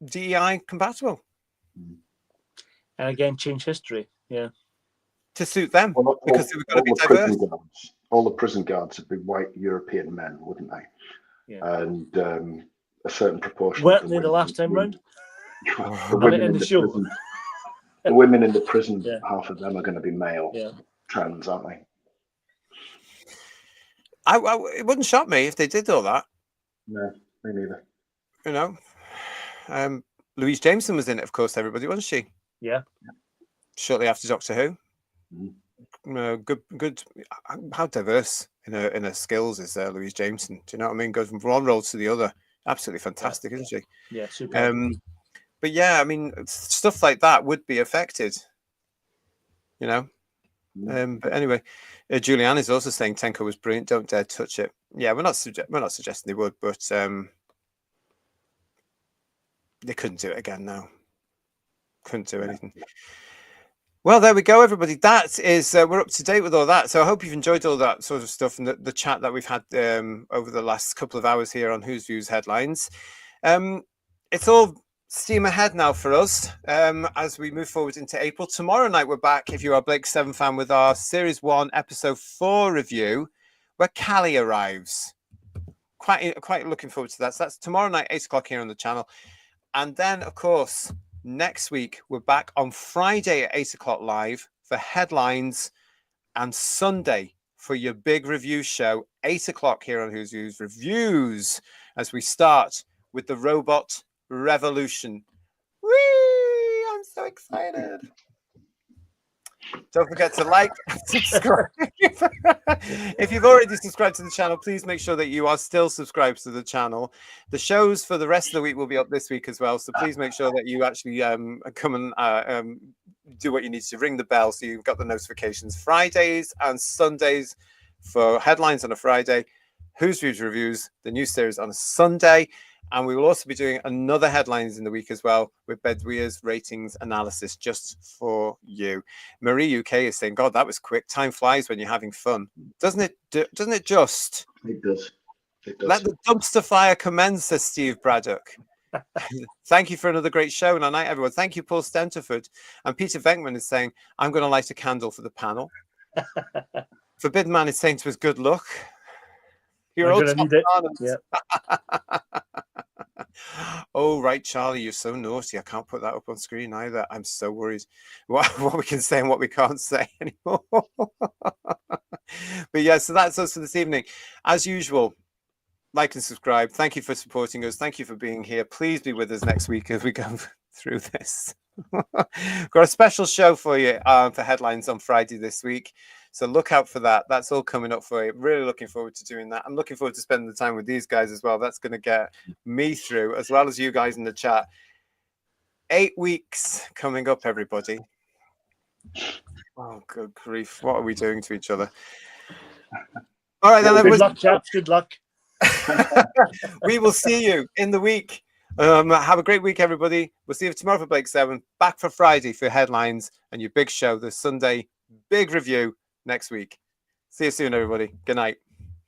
DEI compatible. And again, change history. Yeah. To suit them, because they were going to be diverse. All the prison guards would be white European men, wouldn't they? Yeah. And a certain proportion. Weren't they the last time round? The women in the show. Prison, the women in the prison, half of them are going to be male trans, aren't they? It wouldn't shock me if they did all that. No, me neither. You know, Louise Jameson was in it, of course. Everybody, wasn't she? Yeah. Shortly after Doctor Who. Good. How diverse in her skills is Louise Jameson? Do you know what I mean? Goes from one role to the other. Absolutely fantastic, isn't she? Yeah, super. But yeah, I mean, stuff like that would be affected. You know. But anyway, Julianne is also saying Tenko was brilliant. Don't dare touch it. Yeah, we're not suggesting they would, but they couldn't do it again now. Couldn't do anything. Well, there we go, everybody. That is, we're up to date with all that. So I hope you've enjoyed all that sort of stuff and the chat that we've had over the last couple of hours here on Who's Views Headlines. It's all steam ahead now for us as we move forward into April. Tomorrow night, we're back, if you are a Blake 7 fan, with our Series 1, Episode 4 review, where Callie arrives. Quite looking forward to that. So that's tomorrow night, 8 o'clock here on the channel. And then, of course, next week, we're back on Friday at 8 o'clock live for Headlines, and Sunday for your big review show, 8 o'clock here on Who's Views Reviews, as we start with the Robot Revolution. Whee! I'm so excited. Don't forget to like and subscribe. If you've already subscribed to the channel, please make sure that you are still subscribed to the channel. The shows for the rest of the week will be up this week as well, so please make sure that you actually come and do what you need to. Ring the bell so you've got the notifications. Fridays and Sundays for Headlines on a Friday, Who's Views Reviews, the new series on a Sunday. And we will also be doing another Headlines in the week as well with Bedweir's ratings analysis just for you. Marie UK is saying, God, that was quick. Time flies when you're having fun. Doesn't it just? It does. It does. Let the dumpster fire commence, says Steve Braddock. Thank you for another great show. And a night, everyone. Thank you, Paul Stenterford. And Peter Venkman is saying, I'm going to light a candle for the panel. Forbidden Man is saying to us, good luck. You're all top Oh, right, Charlie, you're so naughty. I can't put that up on screen either. I'm so worried what we can say and what we can't say anymore. But yeah, so that's us for this evening. As usual, like and subscribe. Thank you for supporting us. Thank you for being here. Please be with us next week as we go through this. Got a special show for you for Headlines on Friday this week. So look out for that. That's all coming up for you. Really looking forward to doing that. I'm looking forward to spending the time with these guys as well. That's going to get me through, as well as you guys in the chat. 8 weeks coming up, everybody. Oh, good grief. What are we doing to each other? All right, then. Good luck, chaps. Good luck. We will see you in the week. Have a great week, everybody. We'll see you tomorrow for Blake 7. Back for Friday for Headlines and your big show, the Sunday big review next week. See you soon, everybody. Good night.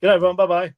Good night, everyone. Bye-bye.